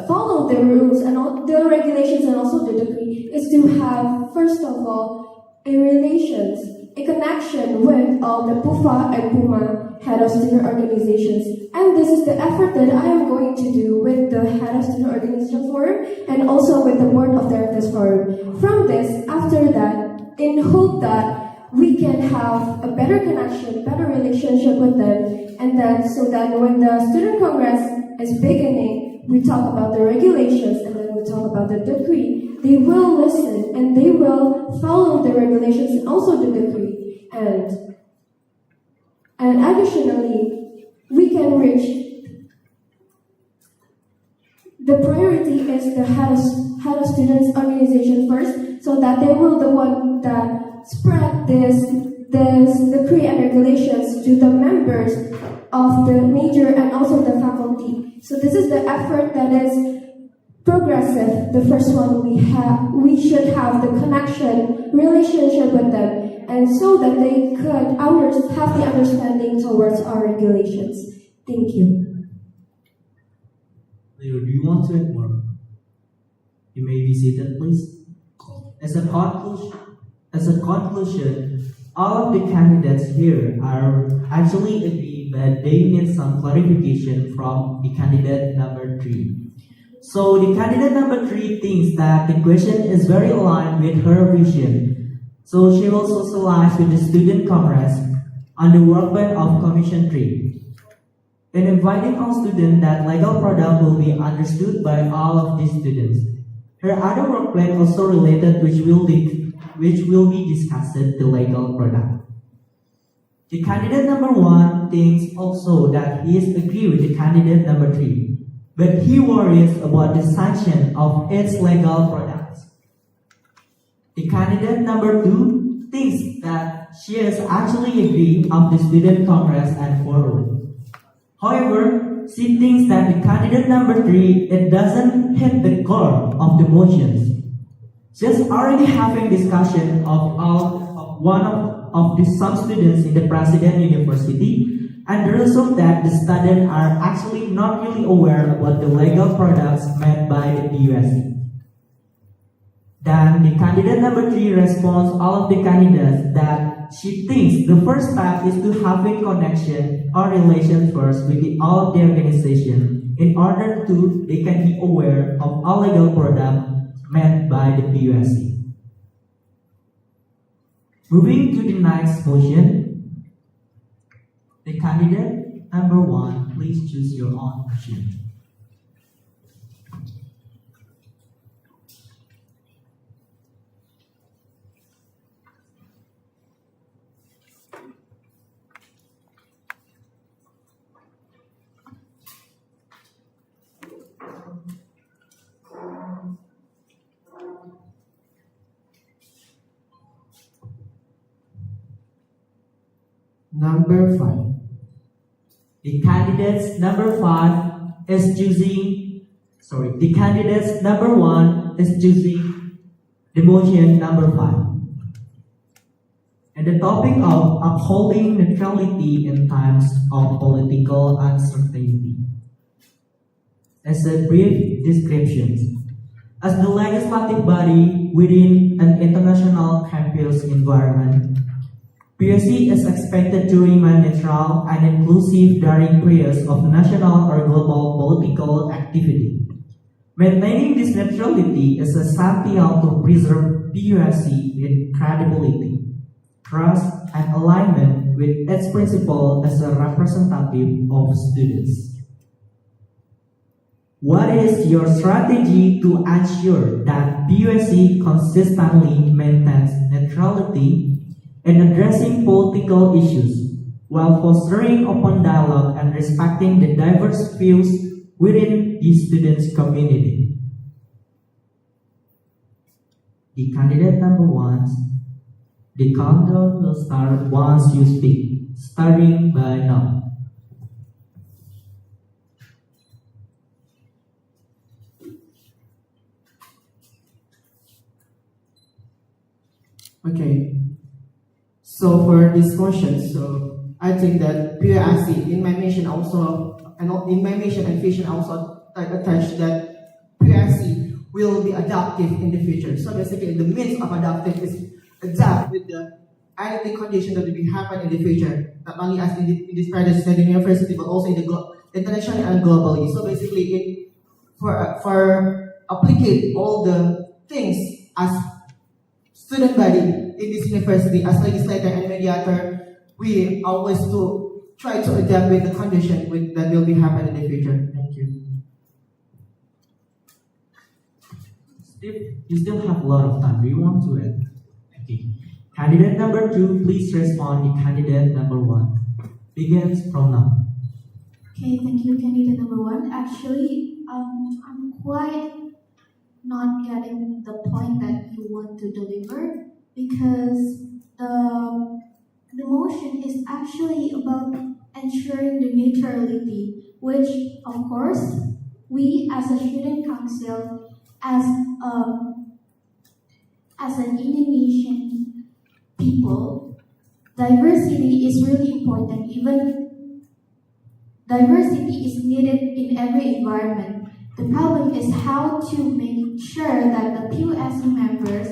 follow the rules and all the regulations and also the decree, is to have, first of all, a connection with all the PUFA and PUMA head of student organizations. And this is the effort that I am going to do with the head of student organization forum and also with the board of directors forum. From this, after that, in hope that we can have a better connection, better relationship with them, and then so that when the student congress is beginning, we talk about the regulations and then we talk about the decree. They will listen and they will follow the regulations and also the decree. And additionally, we can reach the priority is the head of students organization first, so that they will the one that spread this decree and regulations to the members of the major and also the faculty. So this is the effort that is progressive. The first one we should have the connection, relationship with them, and so that they could have the understanding towards our regulations. Thank you. Leo, do you want to add more? You may be seated, please. As a conclusion, all of the candidates here are actually agreed that they need some clarification from the candidate number 3. So the candidate number 3 thinks that the question is very aligned with her vision. So she will socialize with the student congress on the work plan of Commission 3. In inviting all students that legal product will be understood by all of the students. Her other work plan also related which will be discussed the legal product. The candidate number 1 thinks also that he is agree with the candidate number 3, but he worries about the sanction of its legal products. The candidate number 2 thinks that she is actually agree of the student congress and forum. However, she thinks that the candidate number 3 it doesn't hit the core of the motions. She's already having discussion of some students in the President University, and the result that the students are actually not really aware about the legal products made by the PUSC. Then the candidate number 3 responds all of the candidates that she thinks the first step is to have a connection or relation first with all of the organization in order to they can be aware of all legal products made by the PUSC. Moving to the next motion, the candidate number 1, please choose your own motion. Number 5. The candidates number 5 is choosing, the candidates number 1 is choosing the motion number 5. And the topic of upholding neutrality in times of political uncertainty. As a brief description, as the legislative body within an international campus environment, PUSC is expected to remain neutral and inclusive during periods of national or global political activity. Maintaining this neutrality is essential to preserve PUSC in credibility, trust, and alignment with its principle as a representative of students. What is your strategy to ensure that PUSC consistently maintains neutrality in addressing political issues while fostering open dialogue and respecting the diverse views within the students' community? The candidate number 1, the countdown will start once you speak, starting by now. Okay. So for this motion, so I think that PUSC in my mission also, and in my mission and vision also attached that PUSC will be adaptive in the future. So basically, the means of adaptive is adapt with the anything condition that will be happen in the future, not only as in this present study university, but also in the internationally and globally. So basically, for applicate all the things as student body in this university, as legislator and mediator, we always to try to adapt with the condition that will be happen in the future. Thank you. Steve, you still have a lot of time. Do you want to add? Okay. Candidate number 2, please respond to candidate number 1. Begins from now. Okay, thank you, candidate number 1. Actually, I'm quite not getting the point that you want to deliver, because the motion is actually about ensuring the neutrality, which, of course, we as a student council, as an Indonesian people, diversity is really important. Even diversity is needed in every environment. The problem is how to make sure that the PUSC members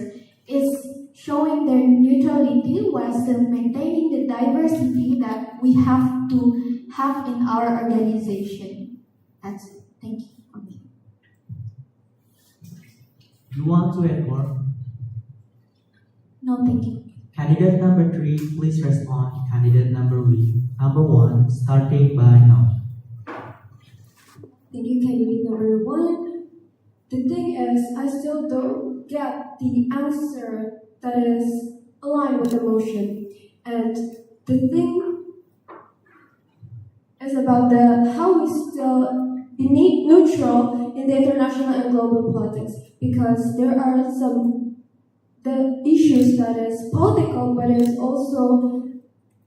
is showing their neutrality while still maintaining the diversity that we have to have in our organization. That's it. Thank you for me. You want to add more? No, thank you. Candidate number 3, please respond. Candidate number 1, starting by now. Thank you, candidate number 1. The thing is, I still don't get the answer that is aligned with the motion. And the thing is about how we still be neutral in the international and global politics, because there are the issues that is political, but it is also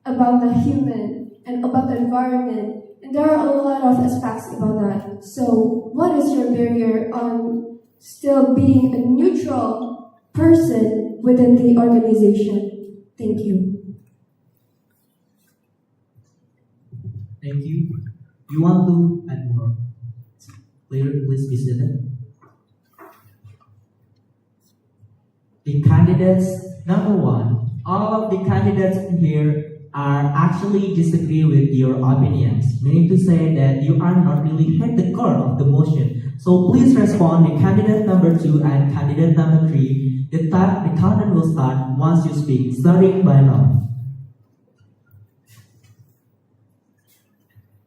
about the human and about the environment, and there are a lot of aspects about that. So what is your barrier on still being a neutral person within the organization? Thank you. Thank you. You want to add more? Clear, please be seated. The candidates, number 1, all of the candidates here are actually disagree with your opinions, meaning to say that you are not really hit the core of the motion. So please respond to candidate number 2 and candidate number 3. The countdown will start once you speak, starting by now.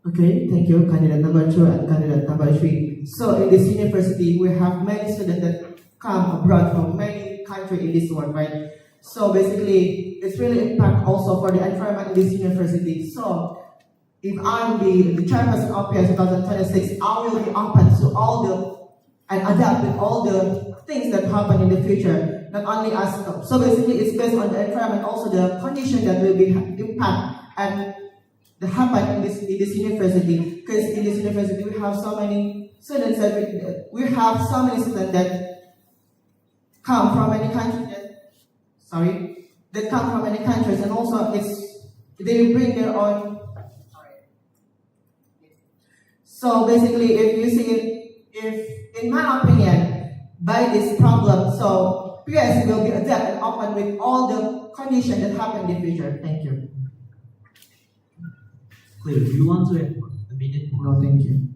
Okay, thank you, candidate number 2 and candidate number 3. So in this university, we have many students that come abroad from many countries in this world, right? So basically, it's really impact also for the environment in this university. So if I'm the chairperson of PUSC 2026, I will be open to all and adapt with all the things that happen in the future. Not only us, so basically it's based on the environment, also the condition that will be impact and that happen in this university. Because in this university we have so many students that come from many countries that come from many countries, and also they bring their own. So basically, if you see if in my opinion, by this problem, so PUSC will be adapt and open with all the conditions that happen in the future. Thank you. Clear. Do you want to add a minute more? No, thank you.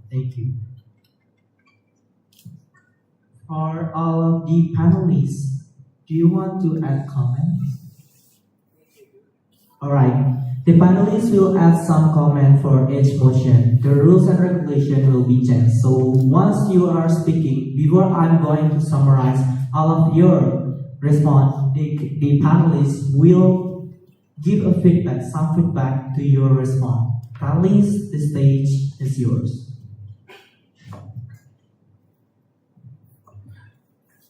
Thank you. For all of the panelists, do you want to add comments? Alright. The panelists will add some comment for each motion. The rules and regulation will be changed. So once you are speaking, before I'm going to summarize all of your response, the panelists will give some feedback to your response. Panelists, the stage is yours.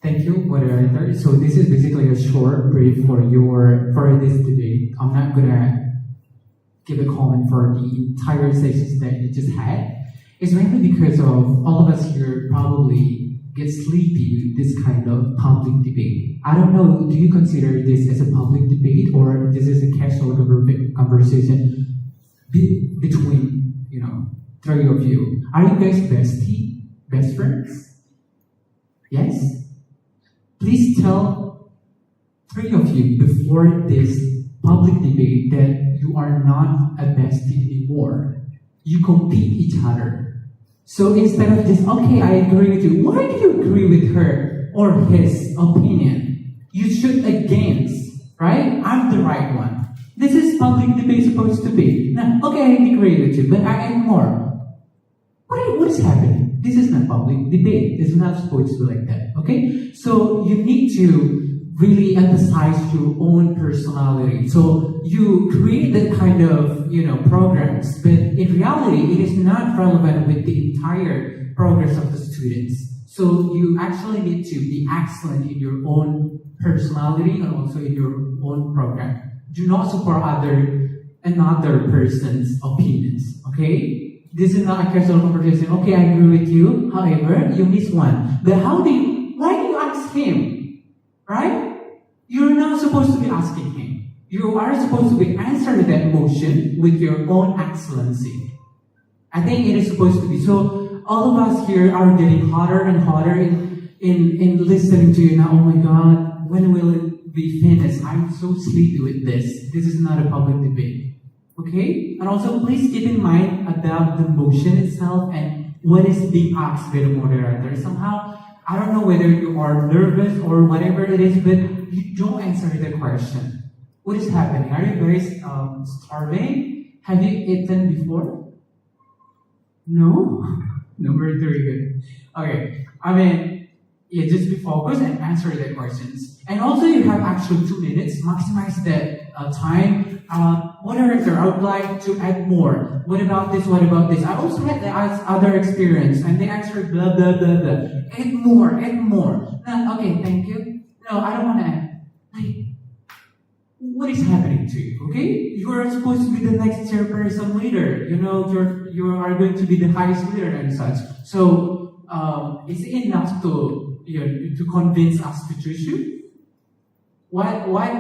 Thank you, moderator. So this is basically a short brief for this debate. I'm not gonna give a comment for the entire sessions that you just had. It's mainly because of all of us here probably get sleepy with this kind of public debate. I don't know, do you consider this as a public debate or this is a casual conversation between, three of you? Are you guys best friends? Yes? Please tell three of you before this public debate that you are not a bestie anymore. You compete each other. So instead of just, okay, I agree with you. Why do you agree with her or his opinion? You should against, right? I'm the right one. This is public debate supposed to be. Now, okay, I agree with you, but I am more. What is happening? This is not public debate. It's not supposed to be like that, okay? So you need to really emphasize your own personality. So you create that kind of, programs, but in reality, it is not relevant with the entire progress of the students. So you actually need to be excellent in your own personality and also in your own program. Do not support other another person's opinions. Okay? This is not a casual conversation. Okay, I agree with you. However, you miss one. But why do you ask him? Right? You're not supposed to be asking him. You are supposed to be answering that motion with your own excellency. I think it is supposed to be. So all of us here are getting hotter and hotter in listening to you now. Oh my God, when will it be finished? I'm so sleepy with this. This is not a public debate. Okay? And also please keep in mind about the motion itself and what is being asked by the moderator. Somehow, I don't know whether you are nervous or whatever it is, but you don't answer the question. What is happening? Are you guys starving? Have you eaten before? No? No, very good. Okay. Yeah, just be focused and answer the questions. And also you have actually 2 minutes. Maximize that time. Moderator, I would like to add more. What about this? What about this? I also had the other experience and they answered blah, blah, blah, blah. Add more. No, okay, thank you. No, I don't want to add. What is happening to you? Okay, you are supposed to be the next chairperson leader. You are going to be the highest leader and such. So it's enough to convince us to choose you. What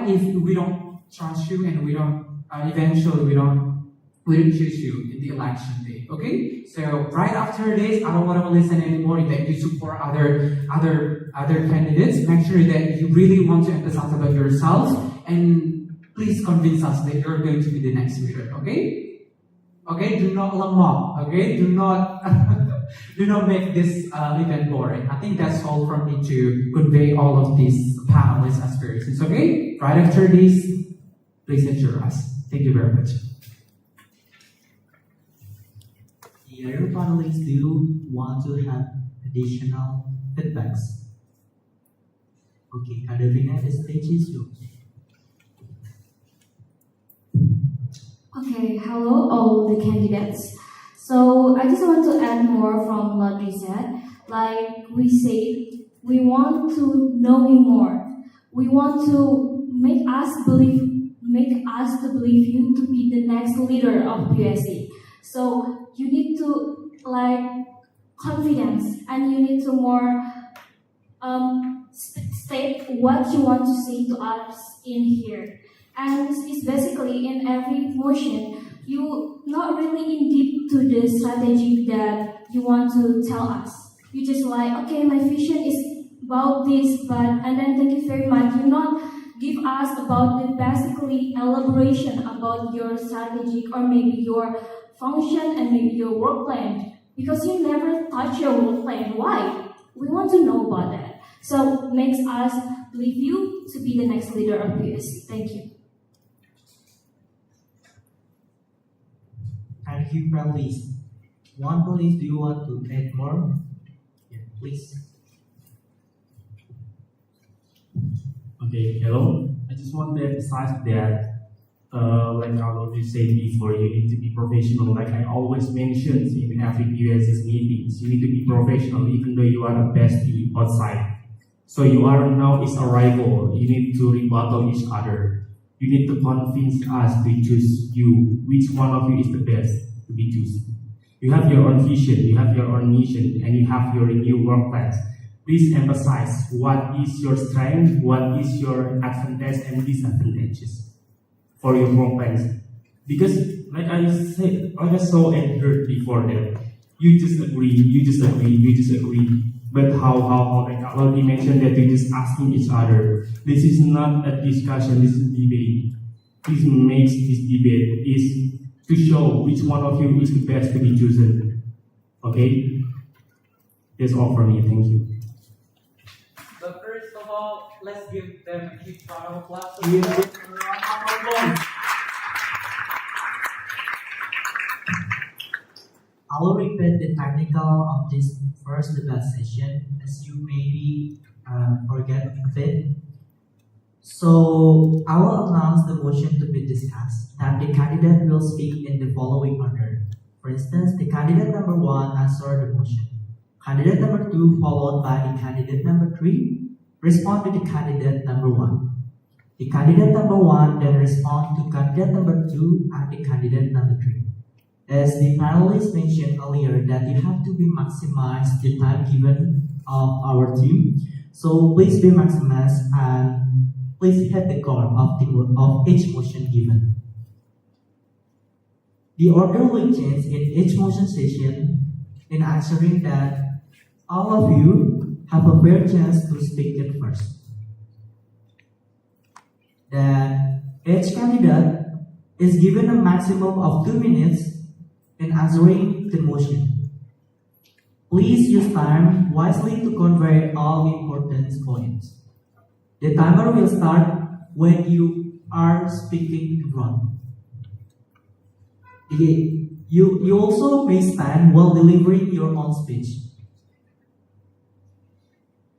if we don't trust you and we don't eventually we don't choose you in the election day? Okay, so right after this, I don't want to listen anymore. That you support other candidates. Make sure that you really want to emphasize about yourself and please convince us that you're going to be the next leader, okay? Okay, do not lemah, okay? Do not make this event boring. I think that's all from me to convey all of these panelists' aspirations, okay? Right after this, please ensure us. Thank you very much. The other panelists do want to have additional feedbacks. Okay, Kadavina, the stage is yours. Okay, hello all the candidates. So I just want to add more from what we said. Like we said, we want to know you more. We want to make us to believe you to be the next leader of PUSC. So you need to confidence and you need to more state what you want to say to us in here. And it's basically in every motion, you not really in deep to the strategy that you want to tell us. You just okay, my vision is about this, and then thank you very much. You not give us about the basically elaboration about your strategic or maybe your function and maybe your work plan. Because you never touch your work plan. Why? We want to know about that. So makes us believe you to be the next leader of PUSC. Thank you. Thank you, panelists. One panelist, do you want to add more? Yeah, please. Okay, hello. I just want to emphasize that, like I already said before, you need to be professional. Like I always mention in every PUS's meetings, you need to be professional even though you are the bestie outside. So you are now is a rival. You need to rebuttal each other. You need to convince us to choose you. Which one of you is the best to be chosen? You have your own vision, you have your own mission, and you have your new work plans. Please emphasize what is your strength, what is your advantage and disadvantages for your work plans. Because, like I said, I saw and heard before that you just agree. But how like I already mentioned that you're just asking each other. This is not a discussion, this is a debate. This makes this debate is to show which one of you is the best to be chosen. Okay? That's all from me, thank you. But first of all, let's give them a huge round of applause. I will repeat the technical of this first debate session as you maybe forget a bit. So I will announce the motion to be discussed, and the candidate will speak in the following order. For instance, the candidate number 1 answer the motion. Candidate number 2 followed by the candidate number 3 respond to the candidate number 1. The candidate number 1 then respond to candidate number 2 and the candidate number 3. As the panelists mentioned earlier that you have to be maximized the time given of our team. So please be maximized and please hit the goal of each motion given. The order will change in each motion session in answering that all of you have a fair chance to speak it first. That each candidate is given a maximum of 2 minutes in answering the motion. Please use time wisely to convey all important points. The timer will start when you are speaking in front. You also may stand while delivering your own speech.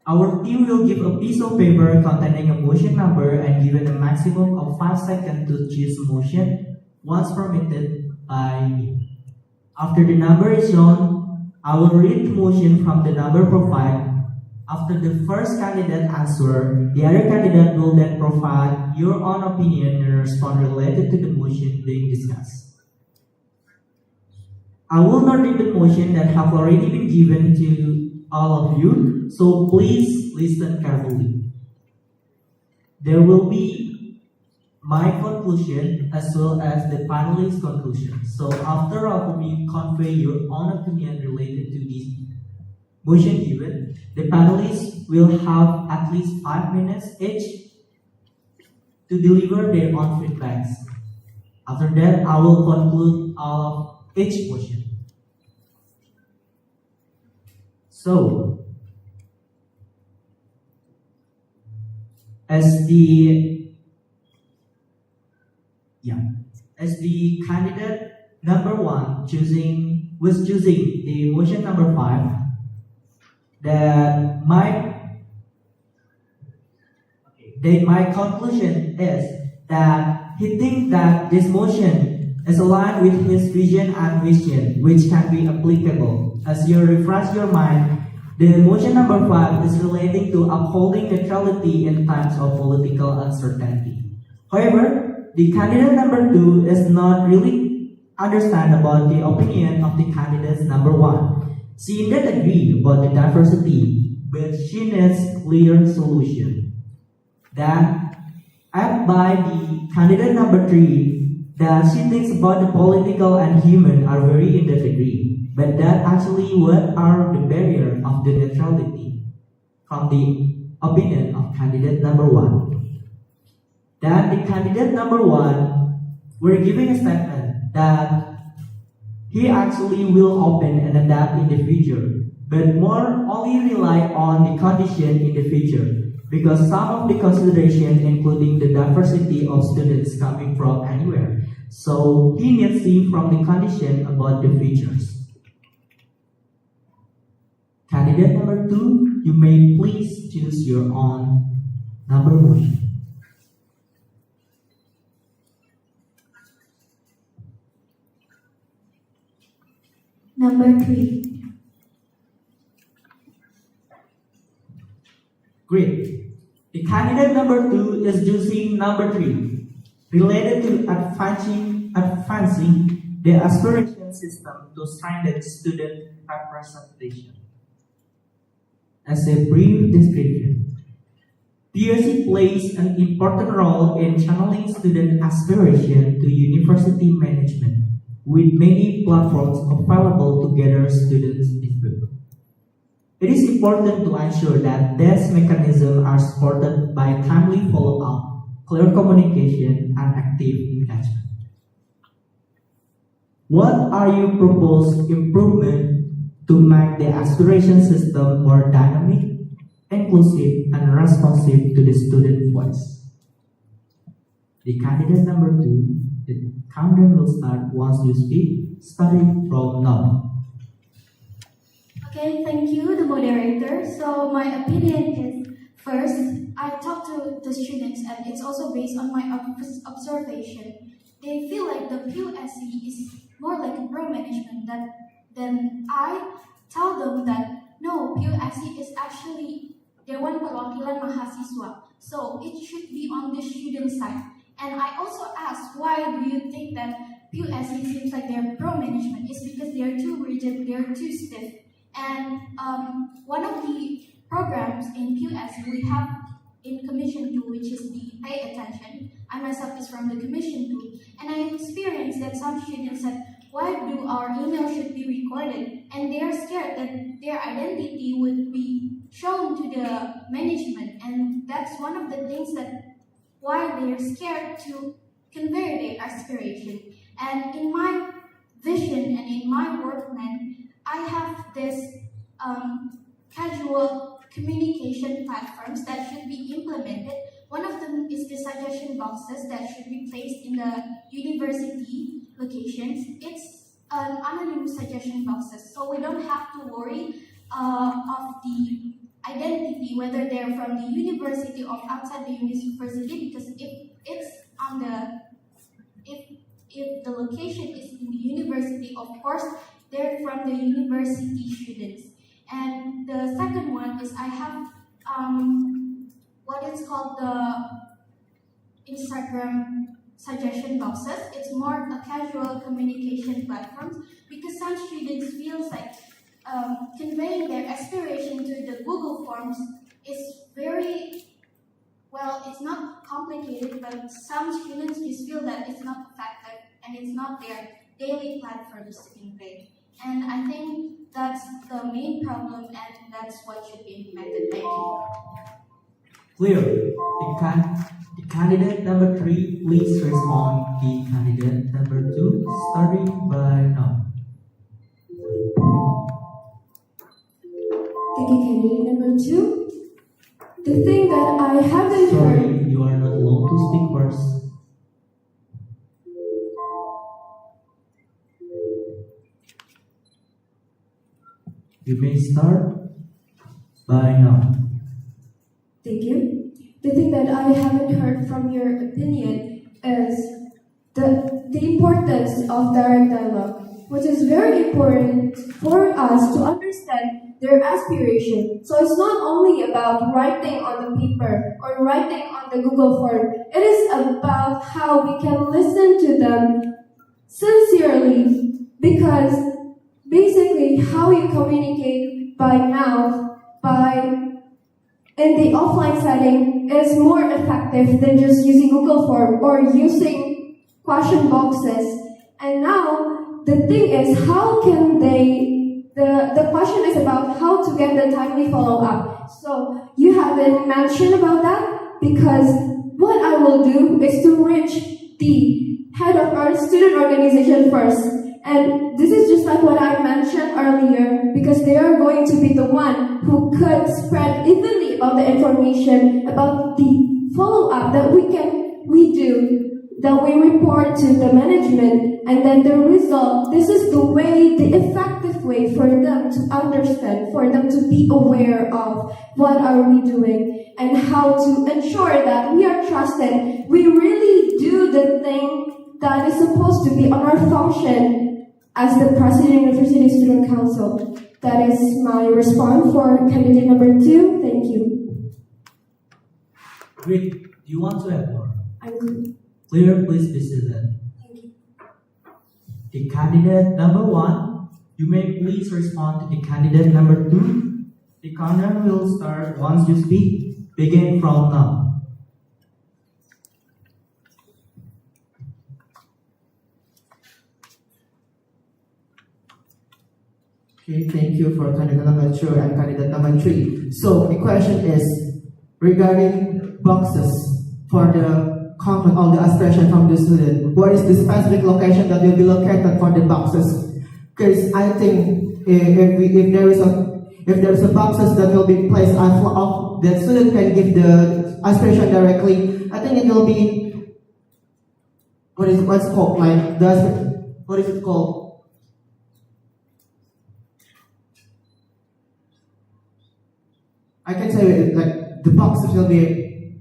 Our team will give a piece of paper containing a motion number and given a maximum of 5 seconds to choose a motion once permitted by me. After the number is shown, I will read the motion from the number provided. After the first candidate answer, the other candidate will then provide your own opinion and respond related to the motion being discussed. I will not read the motion that have already been given to all of you, so please listen carefully. There will be my conclusion as well as the panelists' conclusion. So after all of you convey your own opinion related to this motion given, the panelists will have at least 5 minutes each to deliver their own feedbacks. After that, I will conclude all of each motion. So, as the candidate number 1 choosing the motion number 5, that my conclusion is that he thinks that this motion is aligned with his vision and mission, which can be applicable. As you refresh your mind, the motion number 5 is relating to upholding neutrality in times of political uncertainty. However, the candidate number 2 is not really understand about the opinion of the candidate number 1. She did agree about the diversity, but she needs clear solution. That add by the candidate number 3 that she thinks about the political and human are very in the degree. But that actually what are the barrier of the neutrality from the opinion of candidate number 1. That the candidate number 1 were giving a statement that he actually will open and adapt in the future, but more only rely on the condition in the future, because some of the consideration including the diversity of students coming from anywhere. So he needs to see from the condition about the futures. Candidate number 2, you may please choose your own number motion. Number 3. Great. The candidate number 2 is choosing number 3, related to advancing the aspiration system to strengthen student representation. As a brief description, PUSC plays an important role in channeling student aspiration to university management, with many platforms available to gather students' input. It is important to ensure that these mechanisms are supported by timely follow-up, clear communication, and active engagement. What are your proposed improvements to make the aspiration system more dynamic, inclusive, and responsive to the student voice? The candidate number 2, the countdown will start once you speak, starting from now. Okay, thank you, the moderator. So my opinion is, first, I talked to the students and it's also based on my observation. They feel like the PUSC is more like a pro-management then I tell them that no, PUSC is actually Dewan Perwakilan Mahasiswa. So it should be on the student side. And I also asked, why do you think that PUSC seems like they're pro-management? It's because they're too rigid, they're too stiff. And one of the programs in PUSC we have in Commission 2, which is the Pay Attention. I myself is from the Commission 2, and I experienced that some students said, why do our email should be recorded? And they are scared that their identity would be shown to the management, and that's one of the things that why they are scared to convey their aspiration. And in my vision and in my work plan, I have this casual communication platforms that should be implemented. One of them is the suggestion boxes that should be placed in the university locations. It's anonymous suggestion boxes, so we don't have to worry of the identity, whether they're from the university or outside the university, because if it's on the if the location is in the university, of course they're from the university students. And the second one is I have what is called the Instagram suggestion boxes. It's more a casual communication platform because some students feels like conveying their aspiration to the Google Forms is very, well, it's not complicated, but some students just feel that it's not effective and it's not their daily platforms to convey. And I think that's the main problem, and that's what should be implemented. Thank you. Clear. The candidate number 3, please respond. The candidate number 2, starting by now. Thank you, candidate number 2. The thing that I haven't heard. Sorry, you are not allowed to speak first. You may start by now. Thank you. The thing that I haven't heard from your opinion is the importance of direct dialogue, which is very important for us to understand their aspiration. So it's not only about writing on the paper or writing on the Google form. It is about how we can listen to them sincerely, because basically how you communicate by mouth, in the offline setting is more effective than just using Google form or using question boxes. And now the thing is, how can the question is about how to get the timely follow-up. So you haven't mentioned about that, because what I will do is to reach the head of our student organization first. And this is just like what I mentioned earlier, because they are going to be the one who could spread evenly about the information, about the follow-up that we do, that we report to the management, and then the result. This is the effective way for them to understand, for them to be aware of what are we doing, and how to ensure that we are trusted. We really do the thing that is supposed to be on our function as the President of University Student Council. That is my response for candidate number 2. Thank you. Great. Do you want to add more? I'm good. Clear, please be seated. Thank you. The candidate number 1, you may please respond to the candidate number 2. The countdown will start once you speak. Begin from now. Okay, thank you for candidate number 2 and candidate number 3. So the question is regarding boxes for the content of the aspiration from the student. What is the specific location that will be located for the boxes? Because I think if there is a boxes that will be placed off, the student can give the aspiration directly. I think it will be what's called like what is it called? I can say it like the boxes will be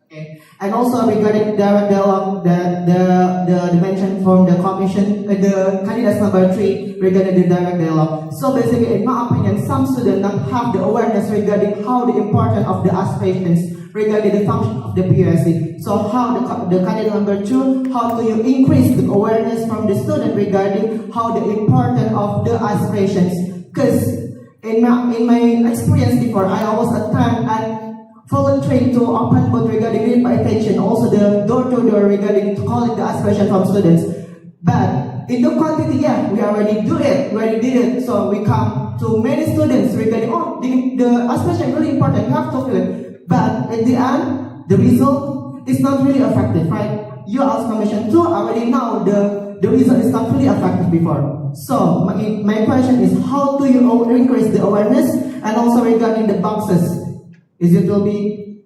okay. And also regarding direct dialogue, the mention from the commission, the candidates number 3 regarding the direct dialogue. So basically, in my opinion, some students don't have the awareness regarding how the importance of the aspirations regarding the function of the PUSC. So how the candidate number 2, how do you increase the awareness from the student regarding how the importance of the aspirations? Because in my experience before, I always attend and volunteering to open booth regarding read by attention, also the door-to-door regarding to collect the aspiration from students. But in the quantity, yeah, we already did it. So we come to many students regarding, the aspiration really important, you have to fill it. But at the end, the result is not really effective, right? You as commission 2 already know the result is not really effective before. So my question is, how do you increase the awareness, and also regarding the boxes? Is it will be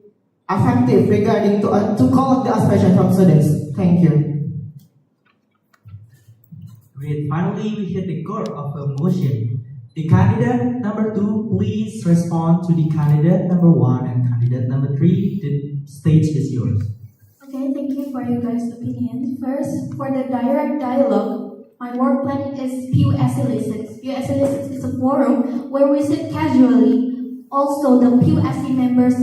effective regarding to collect the aspiration from students? Thank you. Great. Finally, we hit the core of the motion. The candidate number 2, please respond to the candidate number 1 and candidate number 3. The stage is yours. Okay, thank you for your guys' opinion. First, for the direct dialogue, my work plan is PUSC Listens. PUSC Listens is a forum where we sit casually. Also, the PUSC members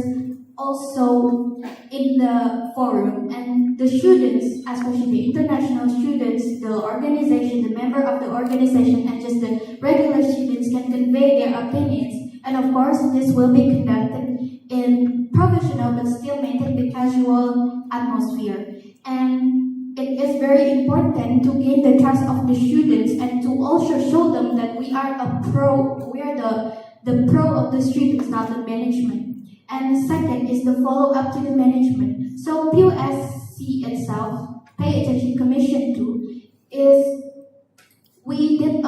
also in the forum, and the students, especially the international students, the organization, the member of the organization, and just the regular students can convey their opinions. And of course, this will be conducted in professional but still maintain the casual atmosphere. And it is very important to gain the trust of the students and to also show them that we are the pro of the students, not the management. And second is the follow-up to the management. So PUSC itself, Pay Attention Commission 2, is we did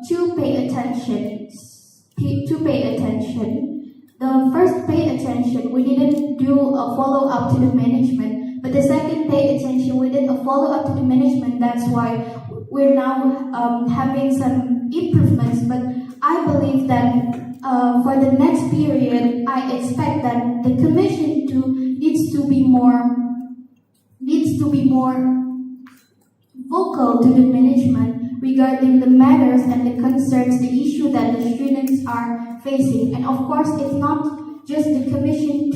two pay attention. The first pay attention, we didn't do a follow-up to the management, but the second pay attention, we did a follow-up to the management. That's why we're now having some improvements. But I believe that for the next period, I expect that the commission needs to be more vocal to the management regarding the matters and the concerns, the issue that the students are facing. And of course, it's not just the commission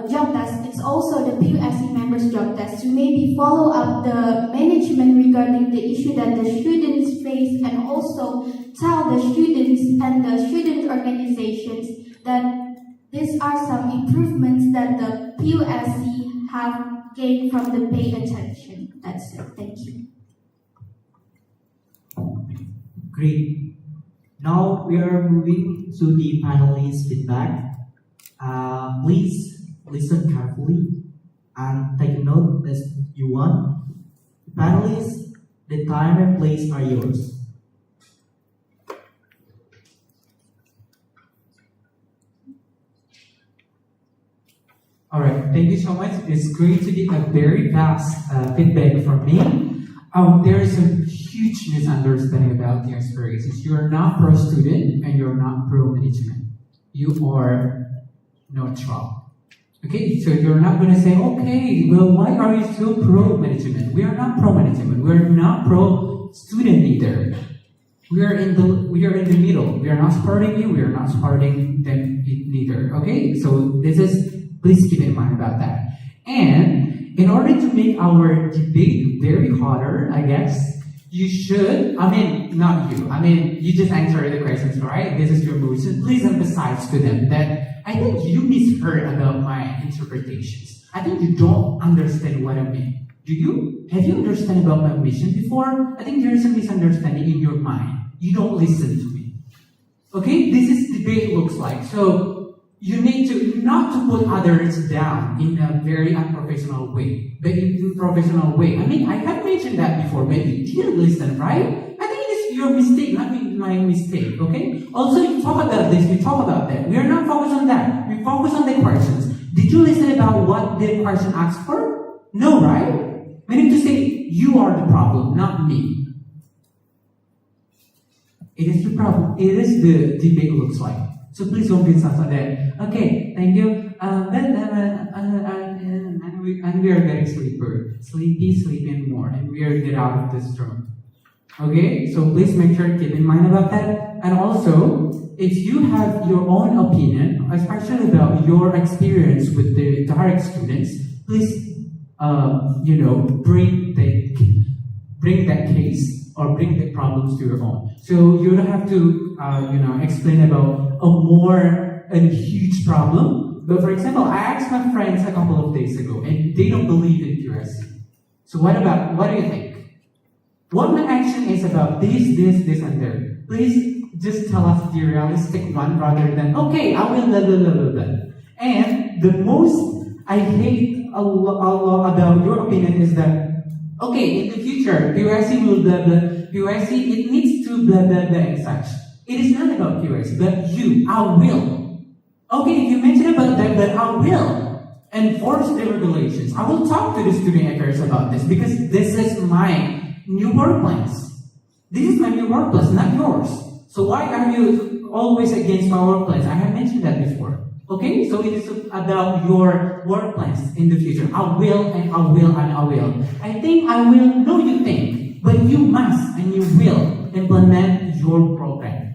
job task, it's also the PUSC members' job task to maybe follow up the management regarding the issue that the students face, and also tell the students and the student organizations that these are some improvements that the PUSC have gained from the pay attention. That's it. Thank you. Great. Now we are moving to the panelists' feedback. Please listen carefully and take a note as you want. Panelists, the time and place are yours. Alright, thank you so much. It's great to get a very fast feedback from me. There is a huge misunderstanding about the experiences. You are not pro-student and you're not pro-management. You are neutral. Okay, so you're not going to say, okay, well, why are you still pro-management? We are not pro-management. We are not pro-student either. We are in the middle. We are not supporting you. We are not supporting them neither. Okay, so please keep in mind about that. And in order to make our debate very harder, I guess, you should, you just answer the questions, right? This is your motion. Please emphasize to them that I think you misheard about my interpretations. I think you don't understand what I mean. Do you? Have you understood about my mission before? I think there is a misunderstanding in your mind. You don't listen to me. Okay? This is debate looks like. So you need to not to put others down in a very unprofessional way, but in a professional way. I have mentioned that before, but you didn't listen, right? I think it is your mistake, not my mistake, okay? Also, you talk about this, we talk about that. We are not focused on that. We focus on the questions. Did you listen about what the question asked for? No, right? We need to say, you are the problem, not me. It is the problem. It is the debate looks like. So please don't beat us on that. Okay, thank you. And we are getting sleepy more, and we are get out of this room. Okay, so please make sure keep in mind about that. And also, if you have your own opinion, especially about your experience with the direct students, please, bring that case or bring the problems to your own. So you don't have to, explain about a huge problem. But for example, I asked my friends a couple of days ago, and they don't believe in QSC. So what do you think? What my action is about this, and that. Please just tell us the realistic one rather than, okay, I will blah, blah, blah, blah, blah. And the most I hate a lot about your opinion is that, okay, in the future, PUSC will blah, blah, PUSC, it needs to blah, blah, blah, and such. It is not about PUSC, but I will. Okay, if you mention about that, but I will enforce the regulations. I will talk to the student affairs about this because this is my new workplace. This is my new workplace, not yours. So why are you always against my workplace? I have mentioned that before. Okay, so it is about your workplace in the future. I will, and I will, and I will. I think I will, no you think, but you must and you will implement your program.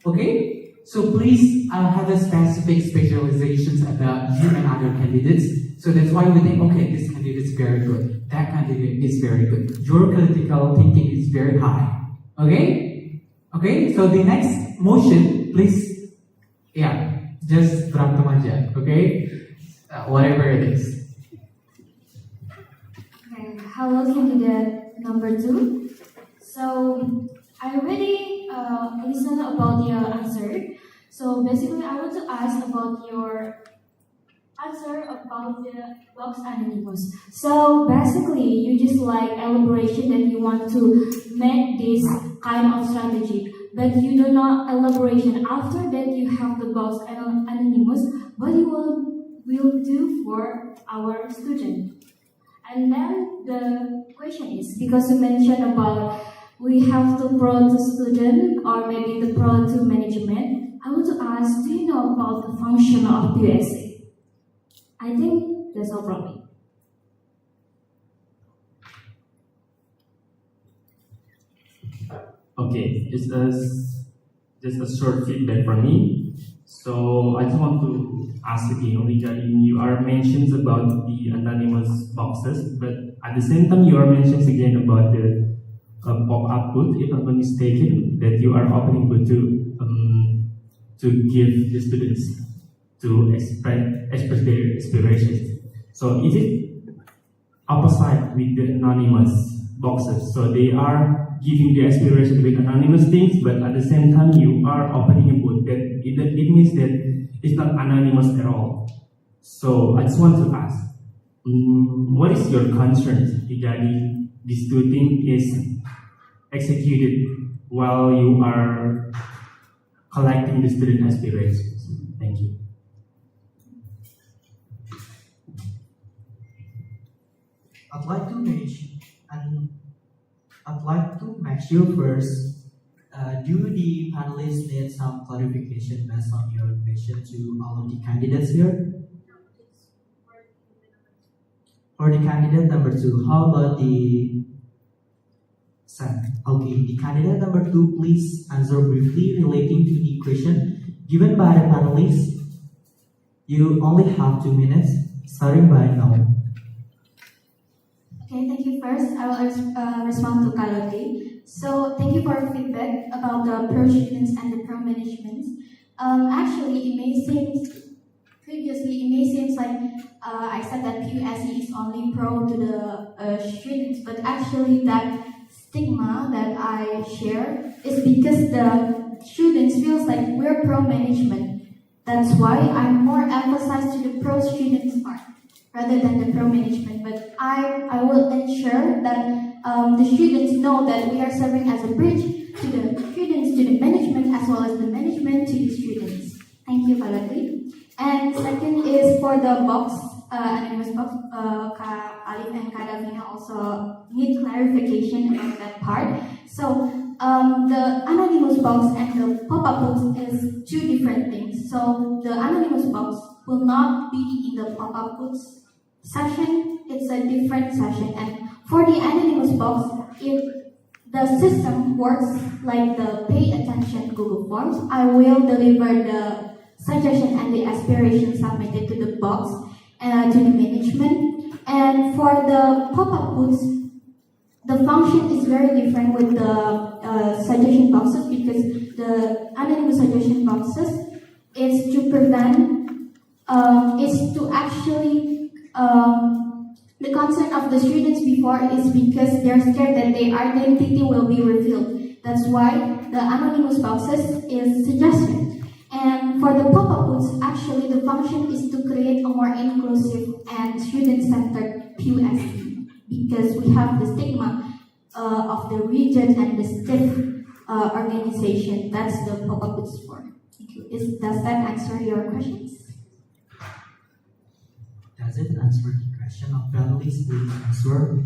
Okay? So please have a specific specializations about you and other candidates. So that's why we think, okay, this candidate is very good. That candidate is very good. Your critical thinking is very high. Okay? Okay, so the next motion, please, just berantem aja, okay? Whatever it is. Okay, hello candidate number 2. So I already listened about your answer. So basically I want to ask about your answer about the box anonymous. So basically you just like elaboration that you want to make this kind of strategy, but you do not elaboration after that you have the box anonymous, what you will do for our student. And then the question is, because you mentioned about we have to pro to student or maybe the pro to management, I want to ask, do you know about the function of PUSC? I think that's all from me. Okay, just a short feedback from me. So I just want to ask again regarding your mentions about the anonymous boxes, but at the same time you are mentions again about the pop-up booth, if I'm not mistaken, that you are opening booth to give the students to express their aspirations. So is it opposite with the anonymous boxes? So they are giving the aspiration with anonymous things, but at the same time you are opening a booth. It means that it's not anonymous at all. So I just want to ask, what is your concern regarding this two things is executed while you are collecting the student aspirations? Thank you. I'd like to make sure first, do the panelists need some clarification based on your question to all of the candidates here? For the candidate number 2, how about the okay, the candidate number 2, please answer briefly relating to the question given by the panelists. You only have 2 minutes, starting by now. Okay, thank you. First, I will respond to Kaloti. So, thank you for your feedback about the pro students and the pro management. Actually, previously it may seem like I said that PUSC is only pro to the students, but actually that stigma that I share is because the students feels like we're pro management. That's why I'm more emphasized to the pro students part rather than the pro management. But I will ensure that the students know that we are serving as a bridge to the students, to the management, as well as the management to the students. Thank you, Kalati. And second is for the box, anonymous box, Alif and Kadavina also need clarification about that part. So the anonymous box and the pop-up box is two different things. So the anonymous box will not be in the pop-up box session. It's a different session. And for the anonymous box, if the system works like the pay attention Google Forms, I will deliver the suggestion and the aspiration submitted to the box to the management. And for the pop-up box, the function is very different with the suggestion boxes, because the anonymous suggestion boxes is to prevent, is to actually, the concern of the students before is because they're scared that their identity will be revealed. That's why the anonymous boxes is suggested. And for the pop-up booths, actually the function is to create a more inclusive and student-centered PUSC, because we have the stigma of the rigid and the stiff organization. That's the pop-up booths for. Thank you. Does that answer your questions? Does it answer the question of families? Please answer.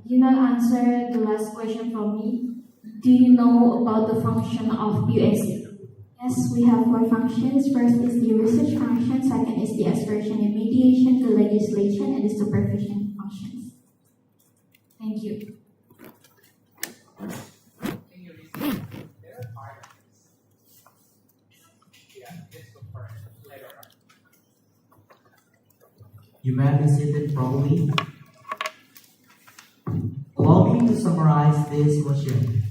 You not answer the last question from me. Do you know about the function of PUSC? Yes, we have four functions. First is the research function, second is the aspiration and mediation, the legislation, and the supervision functions. Thank you. You may be seated properly. Allow me to summarize this motion,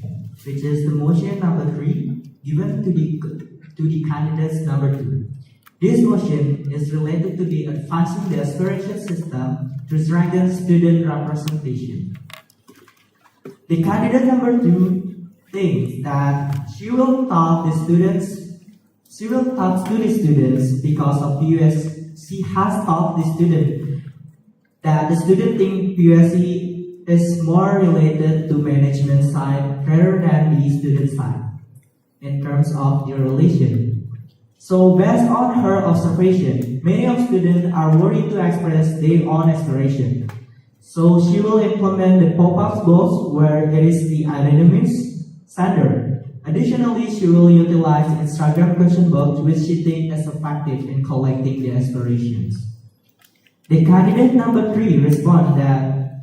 which is the motion number 3 given to the candidates number 2. This motion is related to the advancing the aspiration system to strengthen student representation. The candidate number 2 thinks that she will talk to the students because of PUSC. She has taught the student that the student think PUSC is more related to management side rather than the student side in terms of the relation. So based on her observation, many of students are worried to express their own aspiration. So she will implement the pop-up box where it is the anonymous sender. Additionally, she will utilize Instagram question box, which she thinks is effective in collecting the aspirations. The candidate number 3 responds that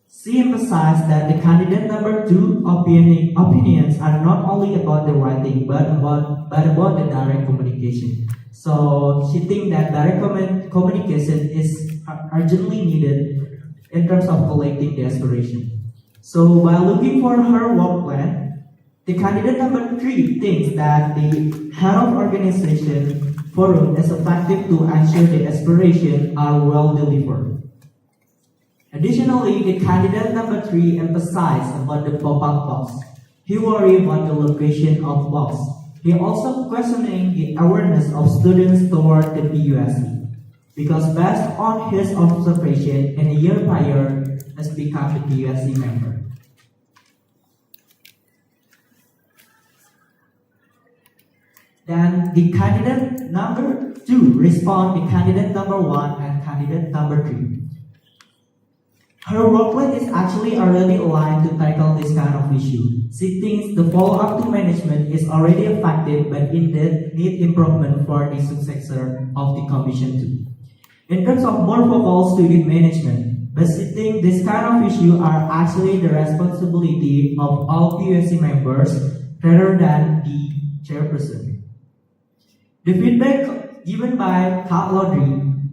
she emphasized that the candidate number 2 opinions are not only about the writing but about the direct communication. So she thinks that direct communication is urgently needed in terms of collecting the aspiration. So while looking for her work plan, the candidate number 3 thinks that the head of organization forum is effective to ensure the aspirations are well delivered. Additionally, the candidate number 3 emphasized about the pop-up box. He worried about the location of box. He also questioning the awareness of students toward the PUSC, because based on his observation in a year prior, has become a PUSC member. Then the candidate number 2 respond the candidate number 1 and candidate number 3. Her workload is actually already aligned to tackle this kind of issue. She thinks the follow-up to management is already effective, but indeed need improvement for the successor of the Commission 2. In terms of more vocal student management, but she thinks this kind of issue are actually the responsibility of all PUSC members rather than the chairperson. The feedback given by Kak Laudry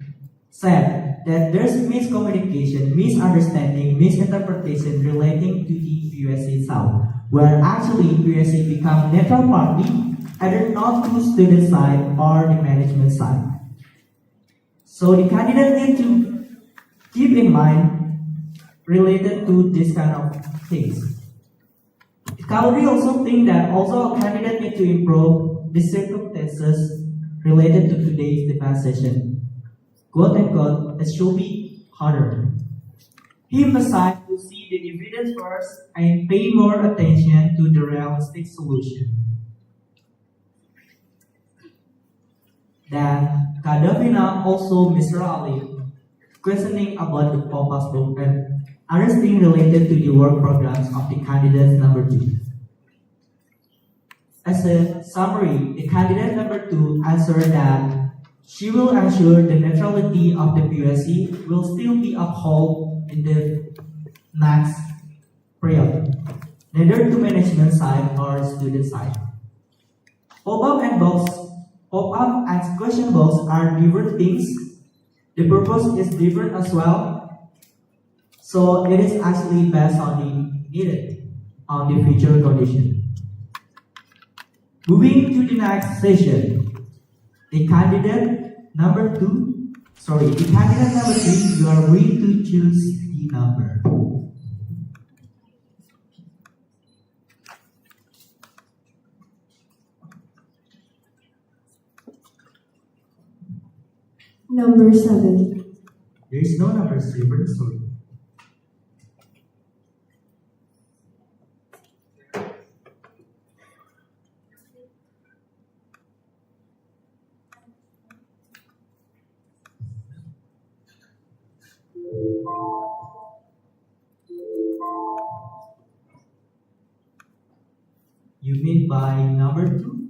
said that there's miscommunication, misunderstanding, misinterpretation relating to the PUSC itself, where actually PUSC become neutral party, either not to student side or the management side. So the candidate need to keep in mind related to this kind of things. Kauri also think that also a candidate need to improve the circumstances related to today's debate session. Quote unquote, it should be harder. He emphasized to see the evidence first and pay more attention to the realistic solution. Then Kadavina also Mr. Ali questioning about the pop-up book and Others being related to the work programs of the candidate number 2. As a summary, the candidate number 2 answered that she will ensure the neutrality of the PUSC will still be upheld in the next period, neither to management side or student side. Pop-up and question box are different things. The purpose is different as well. So it is actually based on the needed, on the future condition. Moving to the next session, the candidate number 3, you are free to choose the number. Number 7. There is no number 7, sorry. You mean by number 2?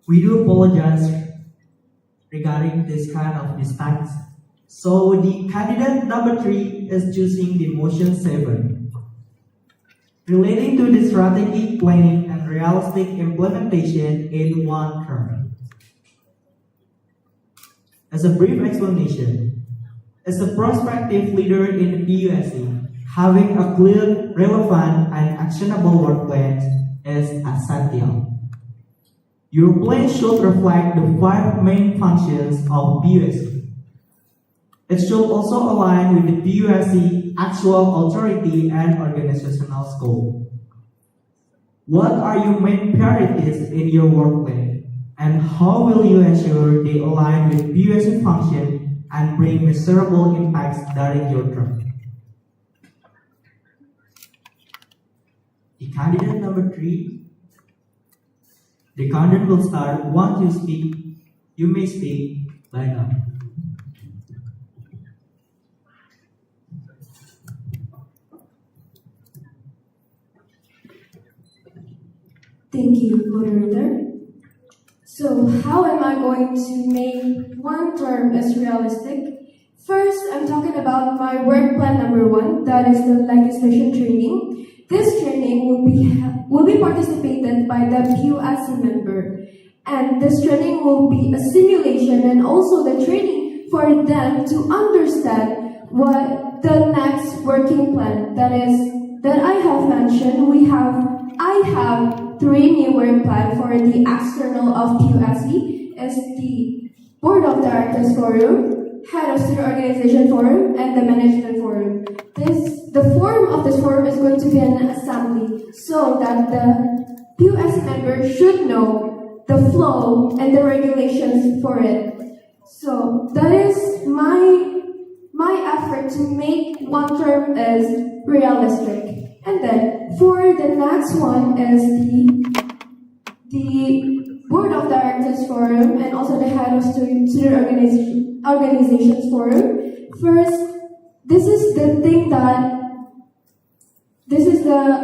We do apologize regarding this kind of mistakes. So the candidate number 3 is choosing the motion 7. Relating to the strategic planning and realistic implementation in one term. As a brief explanation, as a prospective leader in the PUSC, having a clear, relevant, and actionable work plan is essential. Your plan should reflect the 5 main functions of PUSC. It should also align with the PUSC actual authority and organizational scope. What are your main priorities in your work plan, and how will you ensure they align with PUSC function and bring measurable impacts during your term? The candidate number 3. The candidate will start. Once you speak, you may speak by now. Thank you, moderator. So, how am I going to make one term as realistic? First, I'm talking about my work plan number 1, that is the legislation training. This training will be participated by the PUSC member, and this training will be a simulation and also the training for them to understand what the next working plan that I have mentioned. I have 3 new work plan for the external of PUSC is the Board of Directors Forum, Head of Student Organization Forum, and the Management Forum. The form of this forum is going to be an assembly so that the PUSC member should know the flow and the regulations for it. So that is my effort to make one term as realistic. And then for the next one is the Board of Directors Forum and also the Head of Student Organizations Forum. First, this is the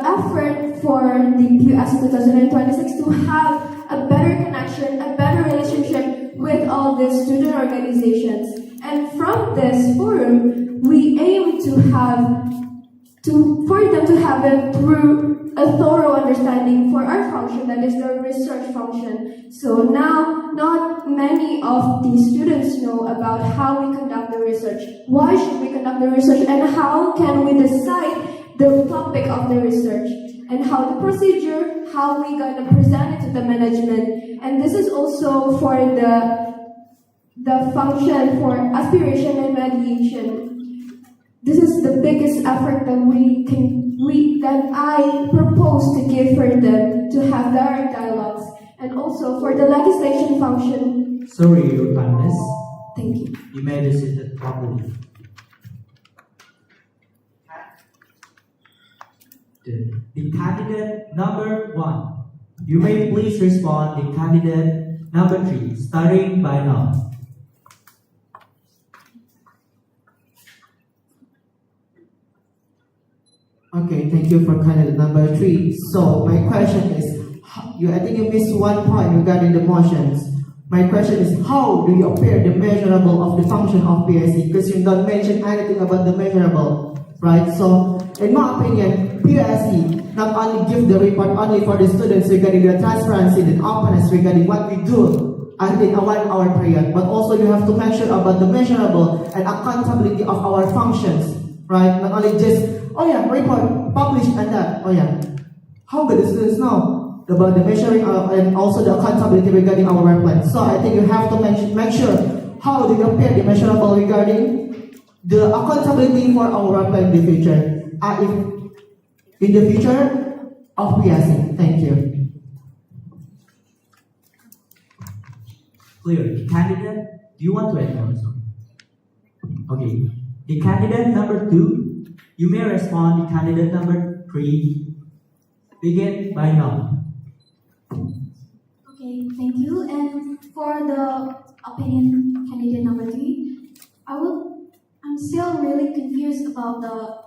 effort for the PUSC 2026 to have a better connection, a better relationship with all the student organizations. And from this forum, we aim for them to have a thorough understanding for our function, that is the research function. So now, not many of the students know about how we conduct the research. Why should we conduct the research, and how can we decide the topic of the research, and how the procedure, how we gonna present it to the management. And this is also for the function for aspiration and mediation. This is the biggest effort that I propose to give for them to have direct dialogues, and also for the legislation function. Sorry, your time is. Thank you. You may be seated properly. The candidate number 1. You may please respond the candidate number 3, starting by now. Okay, thank you for candidate number 3. So my question is, I think you missed one point regarding the motions. My question is, how do you appear the measurable of the function of PSC? Because you don't mention anything about the measurable, right? So, in my opinion, PSC not only give the report only for the students regarding the transparency and openness regarding what we do in a 1 hour period, but also you have to make sure about the measurable and accountability of our functions, right? Not only just, oh yeah, report, publish, and that, oh yeah. How do the students know about the measuring and also the accountability regarding our work plan? So I think you have to make sure how do you appear the measurable regarding the accountability for our work plan in the future. In the future of PSC. Thank you. Clear. The candidate, do you want to add more? Okay. The candidate number 2, you may respond. The candidate number 3, begin by now. Okay, thank you. And for the opinion candidate number 3, I'm still really confused about the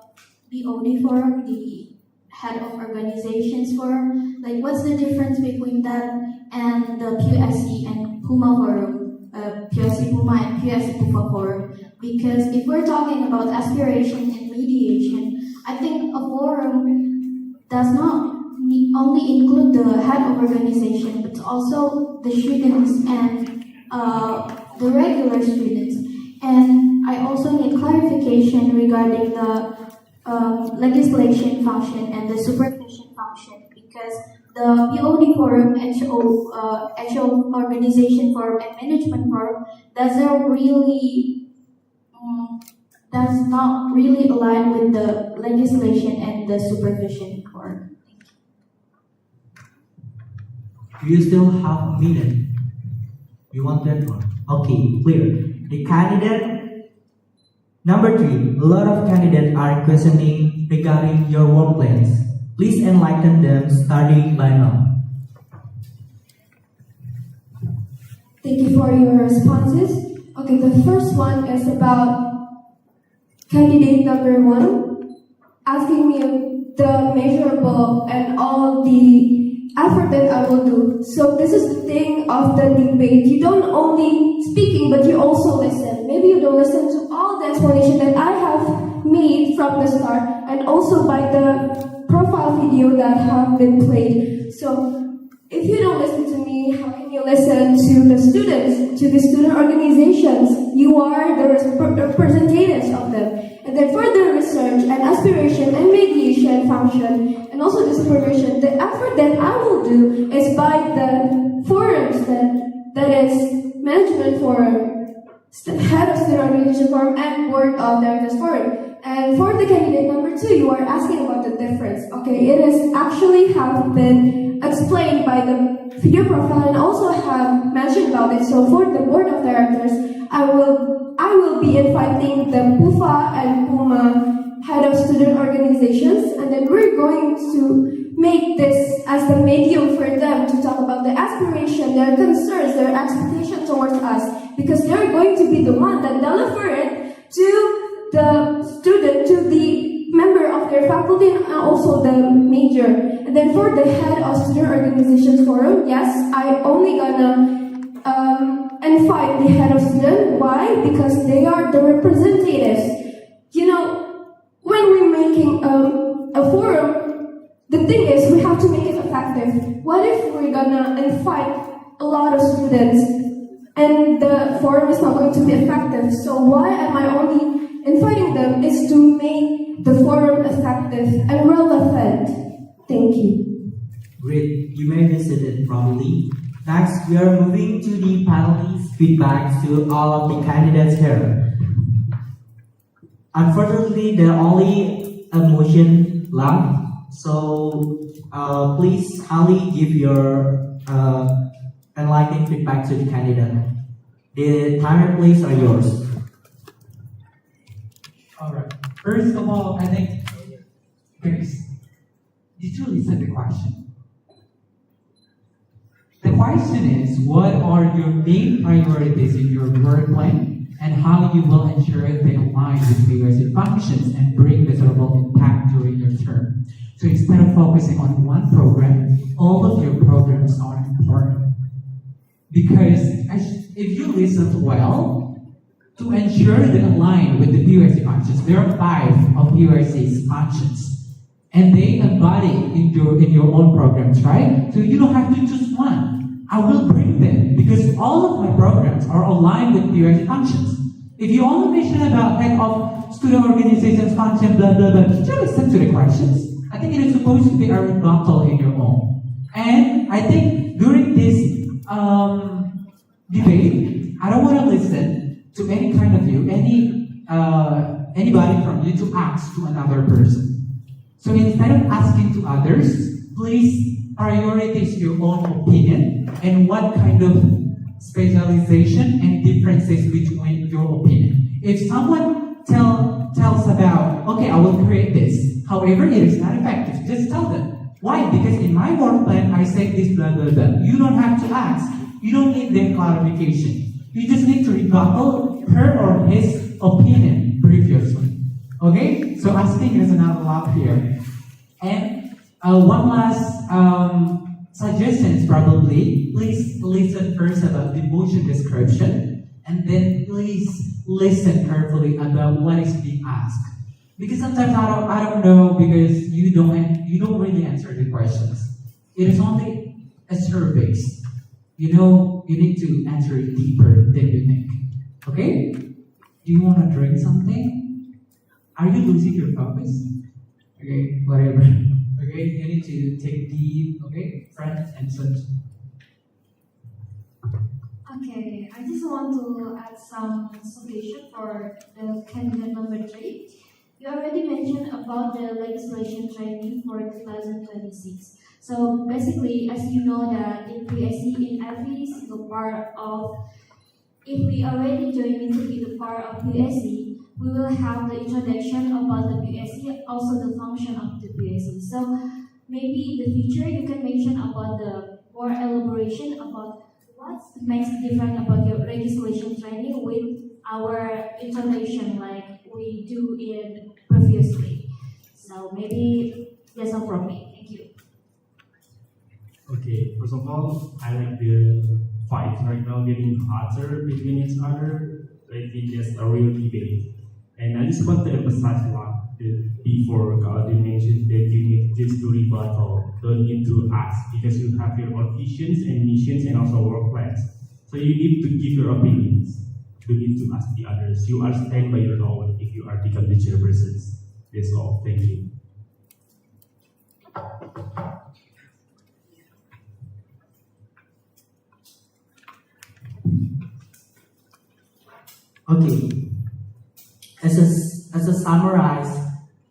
BOD forum, the head of organizations forum. Like, what's the difference between that and the PUSC and PUMA forum, PUSC PUMA and PUSC PUFA forum? Because if we're talking about aspiration and mediation, I think a forum does not only include the head of organization, but also the students and the regular students. And I also need clarification regarding the legislation function and the supervision function, because the BOD forum, HO organization forum, and management forum does not really align with the legislation and the supervision forum. Do you still have a minute? You want that one? Okay, clear. The candidate number 3, a lot of candidates are questioning regarding your work plans. Please enlighten them starting by now. Thank you for your responses. Okay, the first one is about candidate number 1, asking me the measurable and all the effort that I will do. So this is the thing of the debate. You don't only speaking, but you also listen. Maybe you don't listen to all the explanation that I have made from the start, and also by the profile video that have been played. So if you don't listen to me, how can you listen to the students, to the student organizations? You are the representatives of them. And then further research and aspiration and mediation function, and also the supervision, the effort that I will do is by the forums that is management forum, head of student organization forum, and board of directors forum. And for the candidate number 2, you are asking about the difference. Okay, it is actually have been explained by the video profile and also have mentioned about it. So for the board of directors, I will be inviting the PUFA and PUMA head of student organizations, and then we're going to make this as the medium for them to talk about the aspiration, their concerns, their expectation towards us, because they're going to be the one that deliver it to the student, to the member of their faculty, and also the major. And then for the head of student organizations forum, yes, I only gonna invite the head of student. Why? Because they are the representatives. You know, when we're making a forum, the thing is we have to make it effective. What if we're gonna invite a lot of students and the forum is not going to be effective? So why am I only inviting them? Is to make the forum effective and relevant. Thank you. Great, you may visit it properly. Next, we are moving to the panelists' feedback to all of the candidates here. Unfortunately, there are only a motion left, so please, Ali, give your enlightening feedback to the candidate. The time and place are yours. All right. First of all, I think, did you listen to the question? The question is, what are your main priorities in your work plan and how you will ensure they align with PUSC functions and bring measurable impact during your term. So instead of focusing on one program, all of your programs are important. Because if you listen well, to ensure they align with the PUSC functions, there are 5 of PUSC's functions. And they embody in your own programs, right? So you don't have to choose one. I will bring them because all of my programs are aligned with PUSC functions. If you only mention about head of student organizations function, blah, blah, blah, did you listen to the questions? I think it is supposed to be a rebuttal in your own. And I think during this debate, I don't want to listen to any kind of you, anybody from you to ask to another person. So instead of asking to others, please prioritize your own opinion and what kind of specialization and differences between your opinion. If someone tells about, okay, I will create this, however, it is not effective, just tell them. Why? Because in my work plan, I said this, blah, blah, blah. You don't have to ask. You don't need their clarification. You just need to rebuttal her or his opinion previously. Okay? So asking is not allowed here. And one last suggestion is probably, please listen first about the motion description, and then please listen carefully about what is being asked. Because sometimes I don't know because you don't really answer the questions. It is only a survey. You need to answer it deeper than you think. Okay? Do you want to drink something? Are you losing your focus? Okay, whatever. Okay, you need to take deep, okay, front and center. Okay, I just want to add some suggestion for the candidate number 3. You already mentioned about the legislation training for 2026. So basically, as you know that in PSC, in every single part of, if we already join into be the part of PSC, we will have the introduction about the PSC, also the function of the PSC. So maybe in the future, you can mention about the more elaboration about what makes different about your legislation training with our introduction like we do in previously. So maybe that's all from me. Thank you. Okay, first of all, I like the fight right now getting hotter between each other. I think that's a real debate. And I just want to emphasize a lot before God mentioned that you need just to rebuttal, don't need to ask, because you have your own visions and missions and also work plans. So you need to give your opinions. You need to ask the others. You are stand by your own if you are become the chairpersons. That's all. Thank you. Okay. As a summarize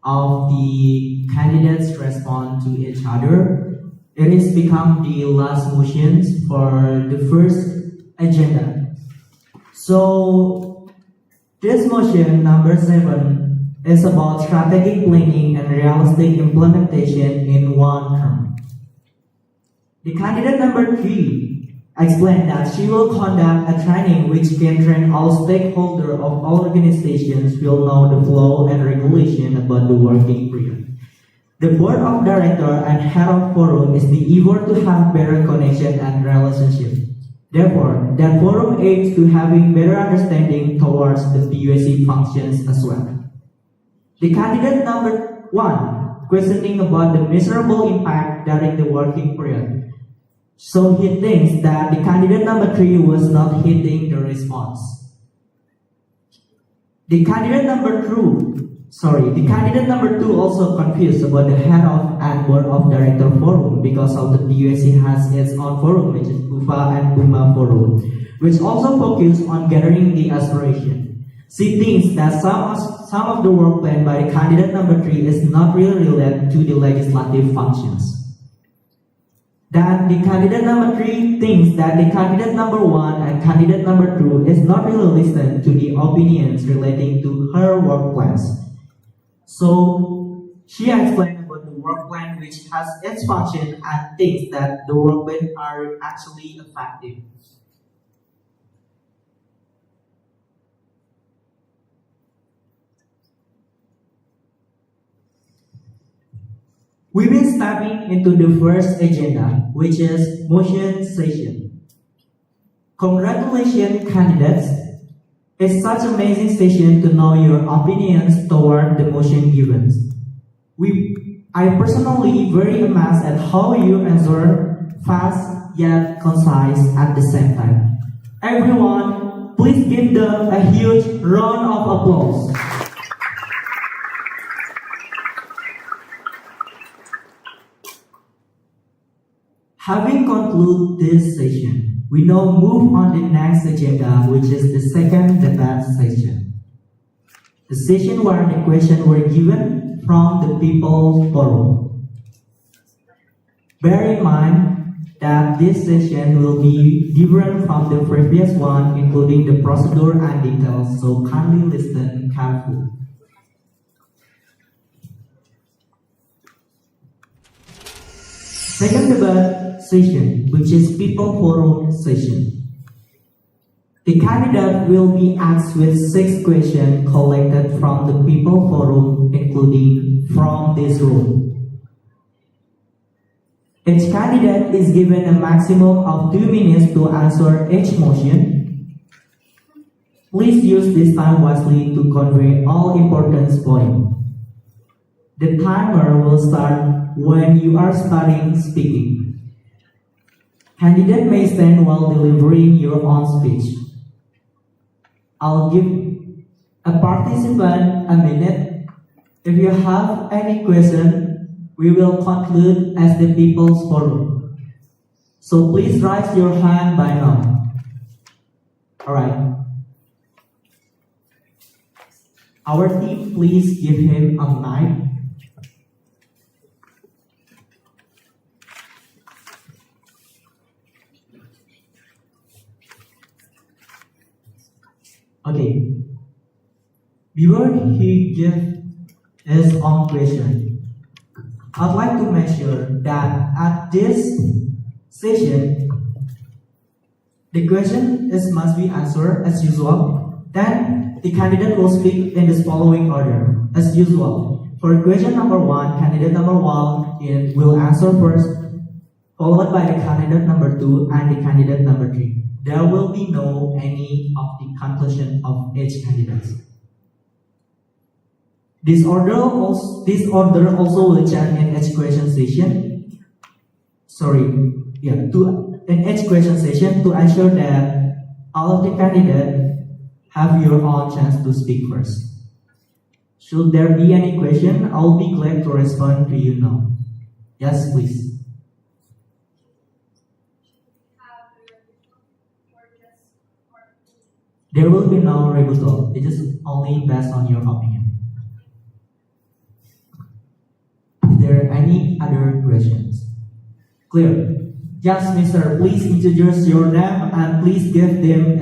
of the candidates' response to each other, it has become the last motions for the first agenda. So this motion number 7 is about strategic planning and realistic implementation in one term. The candidate number 3 explained that she will conduct a training which can train all stakeholders of all organizations will know the flow and regulation about the working period. The board of director and head of forum is the effort to have better connection and relationship. Therefore, that forum aims to having better understanding towards the PUSC functions as well. The candidate number 1 questioning about the miserable impact during the working period. So he thinks that the candidate number 3 was not hitting the response. The candidate number 2 also confused about the head of and board of director forum because of the PUSC has its own forum, which is PUFA and PUMA forum, which also focus on gathering the aspiration. She thinks that some of the work plan by the candidate number 3 is not really related to the legislative functions. That the candidate number 3 thinks that the candidate number 1 and candidate number 2 is not really listening to the opinions relating to her work plans. So she explained about the work plan which has its function and things that the work plan are actually effective. We've been stepping into the first agenda, which is motion session. Congratulations, candidates. It's such an amazing session to know your opinions toward the motion given. I personally very amazed at how you answer fast yet concise at the same time. Everyone, please give them a huge round of applause. Having concluded this session, we now move on the next agenda, which is the second debate session. The session where the questions were given from the People's Forum. Bear in mind that this session will be different from the previous one, including the procedure and details, so kindly listen carefully. Second debate session, which is People Forum session. The candidate will be asked with 6 questions collected from the People Forum, including from this room. Each candidate is given a maximum of 2 minutes to answer each motion. Please use this time wisely to convey all important points. The timer will start when you are starting speaking. Candidate may stand while delivering your own speech. I'll give a participant a minute. If you have any question, we will conclude as the People's Forum. So please raise your hand by now. Alright. Our team, please give him a mic. Okay. Before he gives his own question, I'd like to make sure that at this session, the question must be answered as usual. Then the candidate will speak in this following order, as usual. For question number 1, candidate number 1 will answer first, followed by the candidate number 2 and the candidate number 3. There will be no any of the conclusion of each candidate. This order also will change in each question session. In each question session to ensure that all of the candidates have your own chance to speak first. Should there be any question, I'll be glad to respond to you now. Yes, please. There will be no rebuttal. It is only based on your opinion. Is there any other questions? Clear. Yes, Mr. Please introduce your name and please give them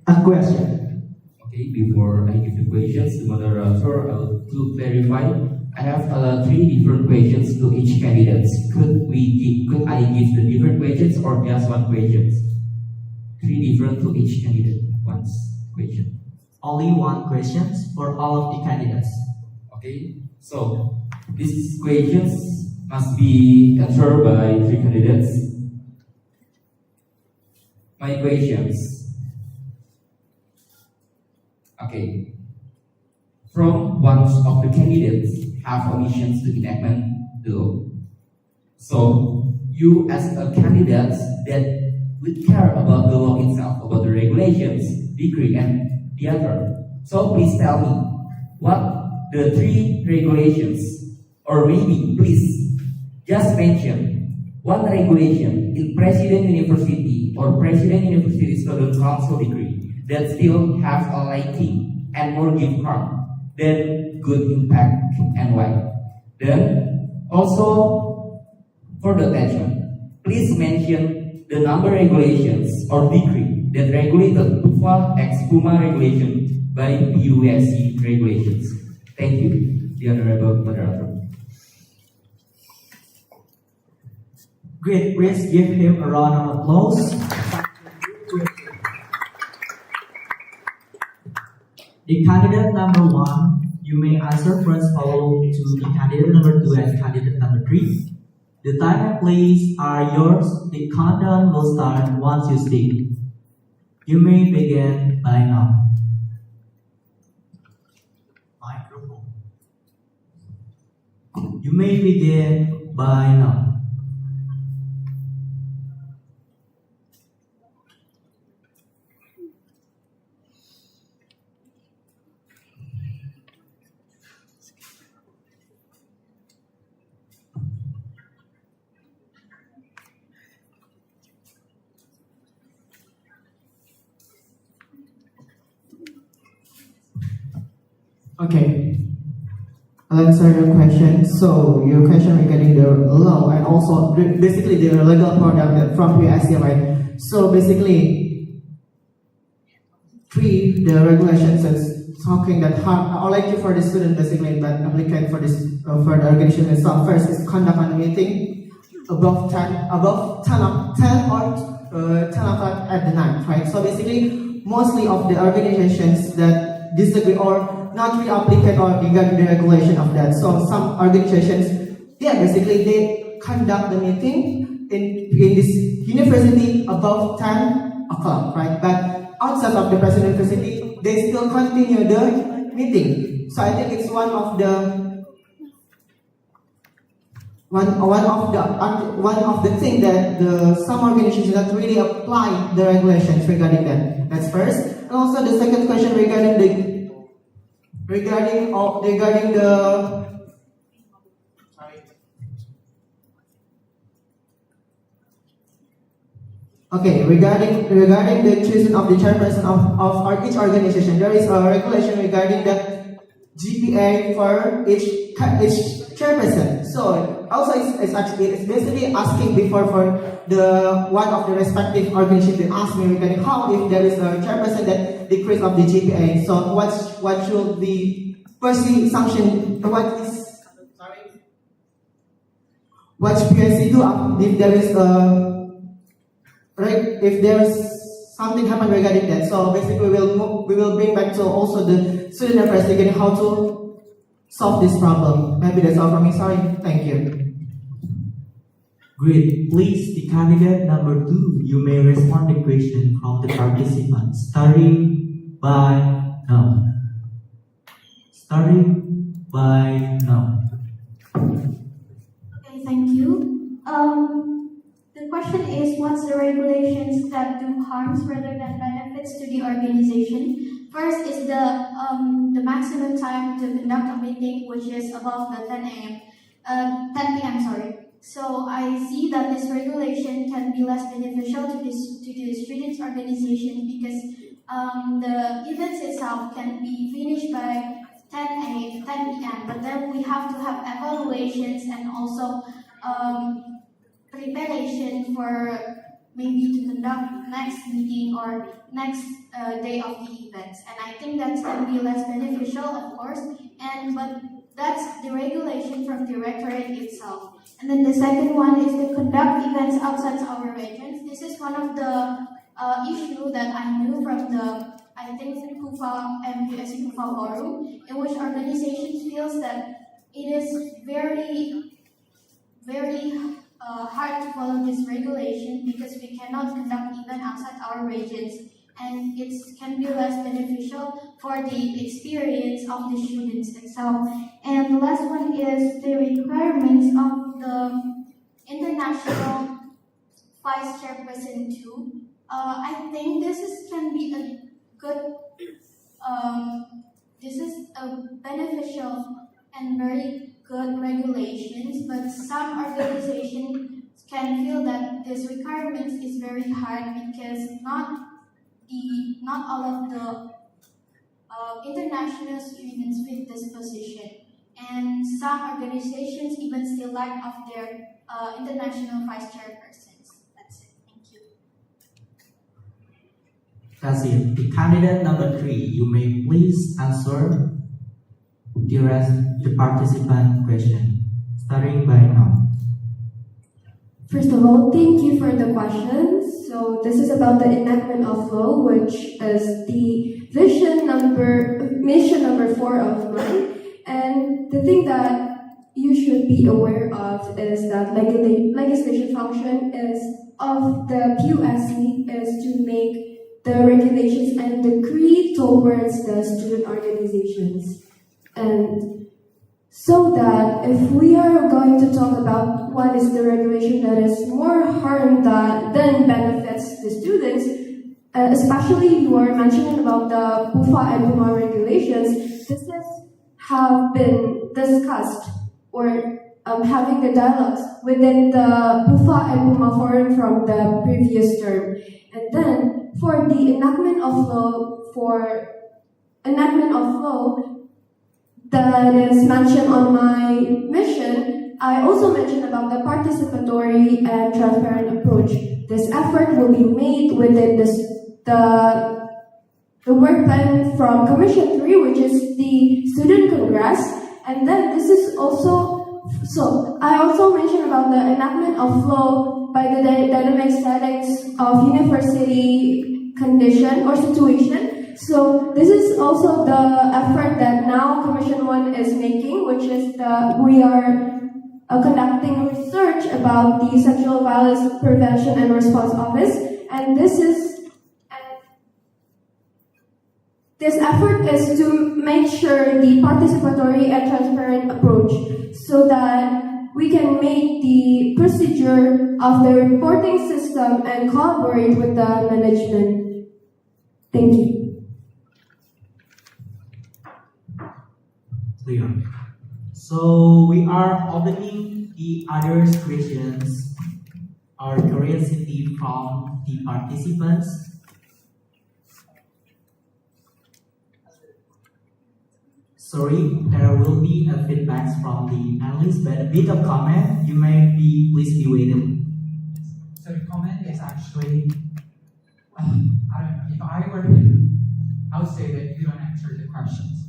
a question. Okay, before I give the questions, the moderator, to clarify, I have 3 different questions to each candidate. Could I give the different questions or just one question? 3 different to each candidate. One question. Only one question for all of the candidates. Okay, so these questions must be answered by 3 candidates. My questions. Okay. From one of the candidates have omissions to enactment the law. So you as a candidate that would care about the law itself, about the regulations, decree, and the other. So please tell me what the 3 regulations, or maybe please just mention one regulation in President University or President University Student Council decree that still have a liking and more give harm than good impact and why. Then also for the attachment, please mention the number regulations or decree that regulated PUFA ex PUMA regulation by PUSC regulations. Thank you, the Honorable Moderator. Great, please give him a round of applause. The candidate number 1, you may answer first, followed to the candidate number 2 and candidate number 3. The time and place are yours. The countdown will start once you speak. You may begin by now. Microphone. You may begin by now. Okay. I'll answer your question. So your question regarding the law and also basically the legal product from PSC, right? So basically, the regulations is talking that I'd like you for the student basically, but applicant for this for the organization itself. First is conduct a meeting above 10 or 10 o'clock at the night, right? So basically, mostly of the organizations that disagree or not really applicant or regarding the regulation of that. So some organizations, basically they conduct the meeting in this university above 10 o'clock, right? But outside of the present university, they still continue the meeting. So I think it's one of the things that some organizations that really apply the regulations regarding that. That's first. And also the second question regarding the regarding the choosing of the chairperson of each organization, there is a regulation regarding the GPA for each chairperson. So also it's basically asking before for the one of the respective organizations to ask me regarding how if there is a chairperson that decrease of the GPA. So what should the perceived sanction? What PSC do if there is if there is something happen regarding that? So basically we will bring back to also the student affairs regarding how to solve this problem. Maybe that's all from me. Sorry. Thank you. Great. Please, the candidate number 2, you may respond the question from the participants, starting by now. Okay, thank you. The question is, what's the regulations that do harms rather than benefits to the organization? First is the maximum time to conduct a meeting, which is above the 10 p.m. Sorry. So I see that this regulation can be less beneficial to the students' organization because the events itself can be finished by 10 p.m. But then we have to have evaluations and also preparation for maybe to conduct next meeting or next day of the events. And I think that can be less beneficial, of course. But that's the regulation from the directorate itself. And then the second one is to conduct events outside our regions. This is one of the issue that I knew from the, I think, KUFA and PSC KUFA forum, in which organizations feels that it is very hard to follow this regulation because we cannot conduct events outside our regions, and it can be less beneficial for the experience of the students itself. And the last one is the requirements of the international vice chairperson too. I think can be a good, this is a beneficial and very good regulations, but some organizations can feel that this requirement is very hard because not all of the international students fit this position, and some organizations even still lack of their international vice chairpersons. That's it. Thank you. That's it. The candidate number 3, you may please answer the participant question, starting by now. First of all, thank you for the questions. So this is about the enactment of law, which is the mission number 4 of mine. And the thing that you should be aware of is that legislation function is of the PUSC is to make the regulations and decree towards the student organizations. And so that if we are going to talk about what is the regulation that is more harm than benefits the students, especially you are mentioning about the PUFA and PUMA regulations, this have been discussed or having the dialogues within the PUFA and PUMA forum from the previous term. And then for the enactment of law that is mentioned on my mission, I also mentioned about the participatory and transparent approach. This effort will be made within the work plan from Commission 3, which is the Student Congress. And then this is also, so I also mentioned about the enactment of law by the dynamic settings of university condition or situation. So this is also the effort that now Commission 1 is making, which is we are conducting research about the Sexual Violence Prevention and Response Office. And this effort is to make sure the participatory and transparent approach so that we can make the procedure of the reporting system and collaborate with the management. Thank you. Clear. So we are opening the other questions or curiosity from the participants. Sorry, there will be a feedback from the panelists, but a bit of comment, you may be, please be waiting. So the comment is actually, I don't know, if I were him, I would say that you don't answer the questions.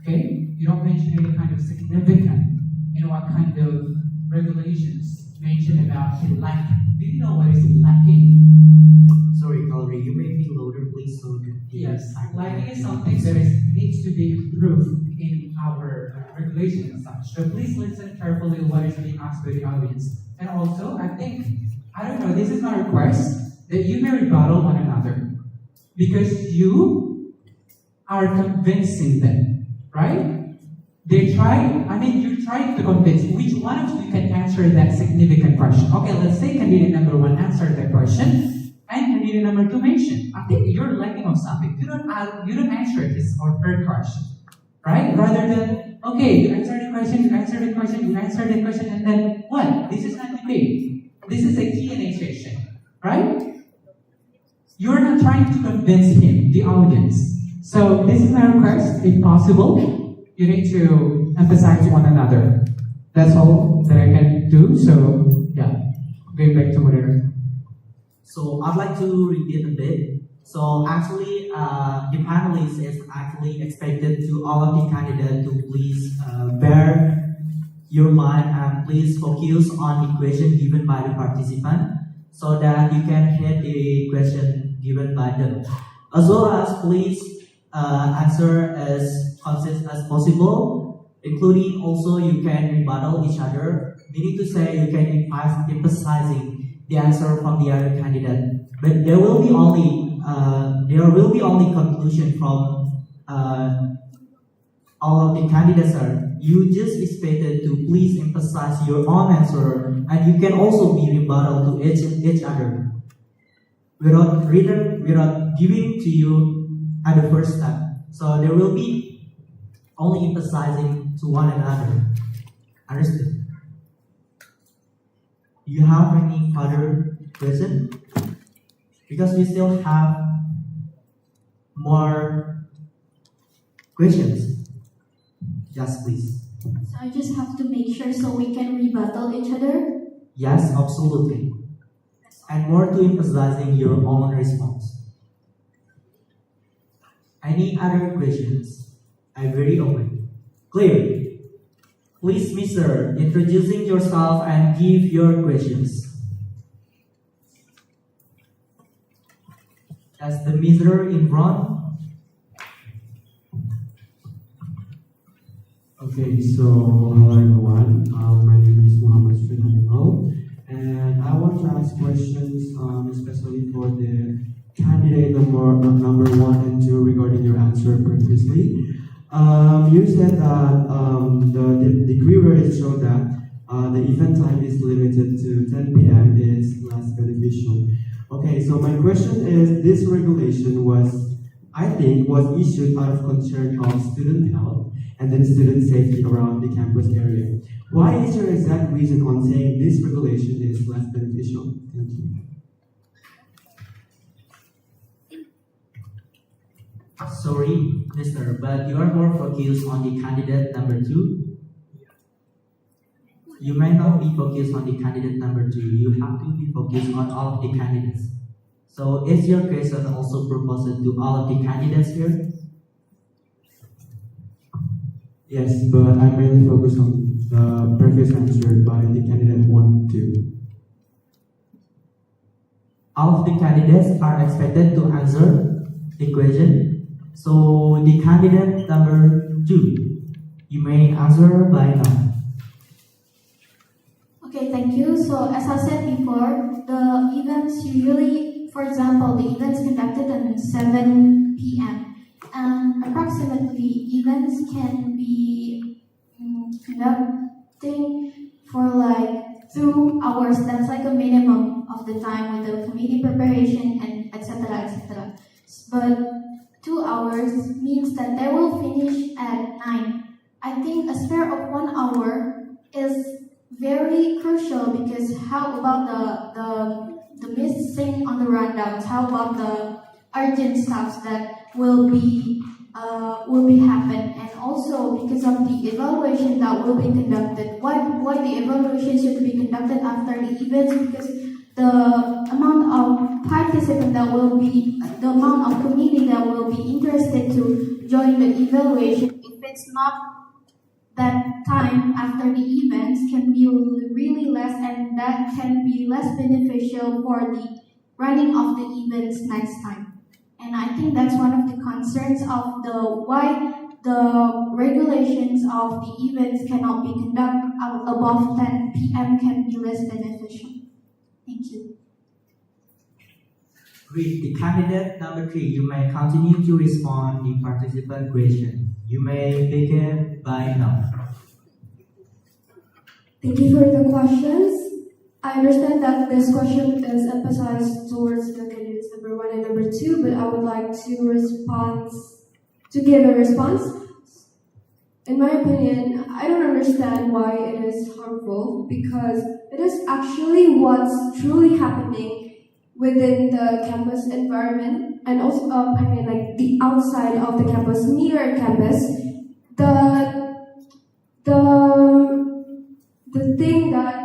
Okay? You don't mention any kind of significant, what kind of regulations mention about the lack. Do you know what is lacking? Sorry, Valerie, you may be louder, please, so that Yes, lacking is something that needs to be improved in our regulations and such. So please listen carefully what is being asked by the audience. And also, I think, I don't know, this is my request, that you may rebuttal one another. Because you are convincing them, right? You're trying to convince which one of you can answer that significant question. Okay, let's say candidate number 1 answered that question, and candidate number 2 mentioned. I think you're lacking of something. You don't answer his or her question, right? Rather than, okay, you answered the question, and then what? This is not debate. This is a Q&A session, right? You're not trying to convince him, the audience. So this is my request, if possible. You need to emphasize one another. That's all that I can do. So, yeah, going back to moderator. So I'd like to repeat a bit. So actually, the panelists is actually expected to all of the candidates to please bear your mind and please focus on the question given by the participant so that you can hear the question given by them. As well as please answer as concise as possible, including also you can rebuttal each other, meaning to say you can emphasizing the answer from the other candidate. But there will be only conclusion from all of the candidates. You just expected to please emphasize your own answer, and you can also be rebuttal to each other without giving to you at the first step. So there will be only emphasizing to one another. Understood? Do you have any further question? Because we still have more questions. Yes, please. So I just have to make sure so we can rebuttal each other? Yes, absolutely. And more to emphasizing your own response. Any other questions? I'm very open. Clear. Please, Mr. Introducing yourself and give your questions. As the miser in front. Okay, so hello everyone. My name is Muhammad Srinanimo, and I want to ask questions, especially for the candidate number 1 and 2 regarding your answer previously. You said that the degree where it showed that the event time is limited to 10 p.m. is less beneficial. Okay, so my question is, this regulation was issued out of concern of student health and then student safety around the campus area. Why is your exact reason on saying this regulation is less beneficial? Thank you. Sorry, mister, but you are more focused on the candidate number 2. You may not be focused on the candidate number 2. You have to be focused on all of the candidates. So is your question also proposed to all of the candidates here? Yes, but I'm really focused on the previous answer by the candidate 1 2. All of the candidates are expected to answer the question. So the candidate number 2, you may answer by now. Okay, thank you. So as I said before, the events usually, for example, the events conducted at 7 p.m. And approximately events can be conducting for like 2 hours. That's like a minimum of the time with the committee preparation and etc. etc. But 2 hours means that they will finish at 9. I think a spare of 1 hour is very crucial, because how about the missing on the rundowns? How about the urgent stuff that will be happen, and also because of the evaluation that will be conducted. Why the evaluation should be conducted after the events? Because the amount of participants that will be, the amount of committee that will be interested to join the evaluation, if it's not that time after the events, can be really less, and that can be less beneficial for the running of the events next time. And I think that's one of the concerns of why the regulations of the events cannot be conducted above 10 p.m. can be less beneficial. Thank you. With the candidate number 3, you may continue to respond the participant question. You may begin by now. Thank you for the questions. I understand that this question is emphasized towards the candidates number 1 and number 2, but I would like to give a response. In my opinion, I don't understand why it is harmful, because it is actually what's truly happening within the campus environment, and also, like the outside of the campus, near campus. The thing that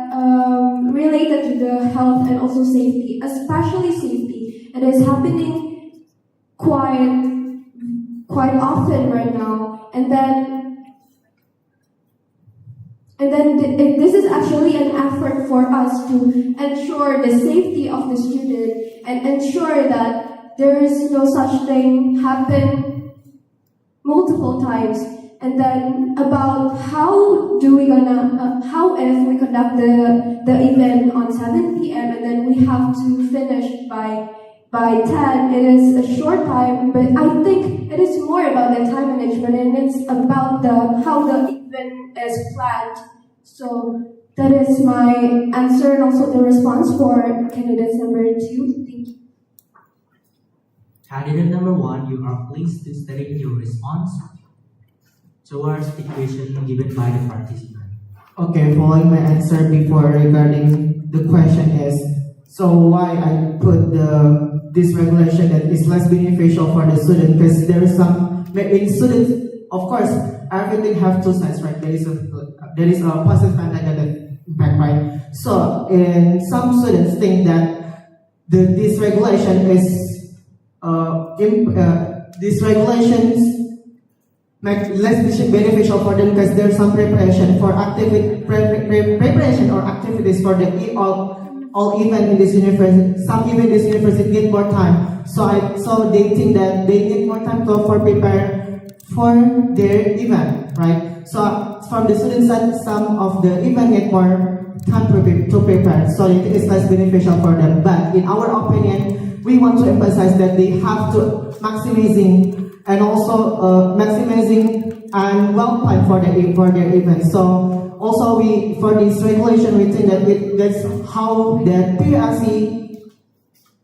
related to the health and also safety, especially safety, it is happening quite often right now, and then this is actually an effort for us to ensure the safety of the student and ensure that there is no such thing happen multiple times. And then about how if we conduct the event on 7 p.m. and then we have to finish by 10, it is a short time, but I think it is more about the time management, and it's about how the event is planned. So that is my answer, and also the response for candidate number 2. Thank you. Candidate number 1, you are pleased to state your response towards the question given by the participant. Okay, following my answer before regarding the question is, so why I put this regulation that is less beneficial for the student, because there is some, in students, of course, everything have two sides, right? There is a positive and negative impact, right? So, some students think that this regulation is these regulations make less beneficial for them, because there's some preparation for preparation or activities for the all event in this university. Some even this university need more time So they think that they need more time for prepare for their event, right? So from the students that some of the event need more time to prepare, so it is less beneficial for them. But in our opinion, we want to emphasize that they have to maximizing and also maximizing and well planned for their event. So also we for this regulation we think that that's how the PUSC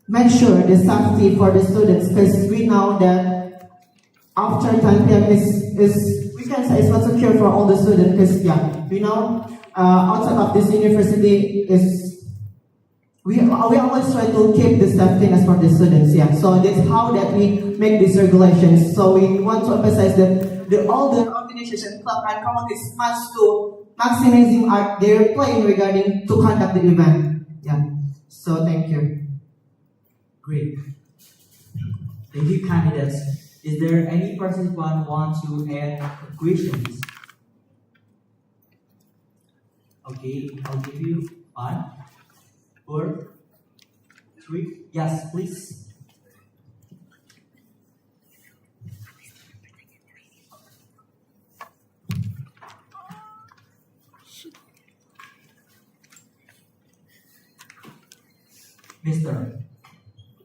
make sure the safety for the students, because we know that after 10 p.m. is we can say it's not secure for all the students, because we know outside of this university is we always try to keep the safety for the students. So that's how that we make these regulations. So we want to emphasize that all the organizations, club and communities must to maximizing their playing regarding to conduct the event. So thank you. Great. Thank you, candidates. Is there any participant want to add questions? Okay, I'll give you 5, 4, 3. Yes, please. Mister,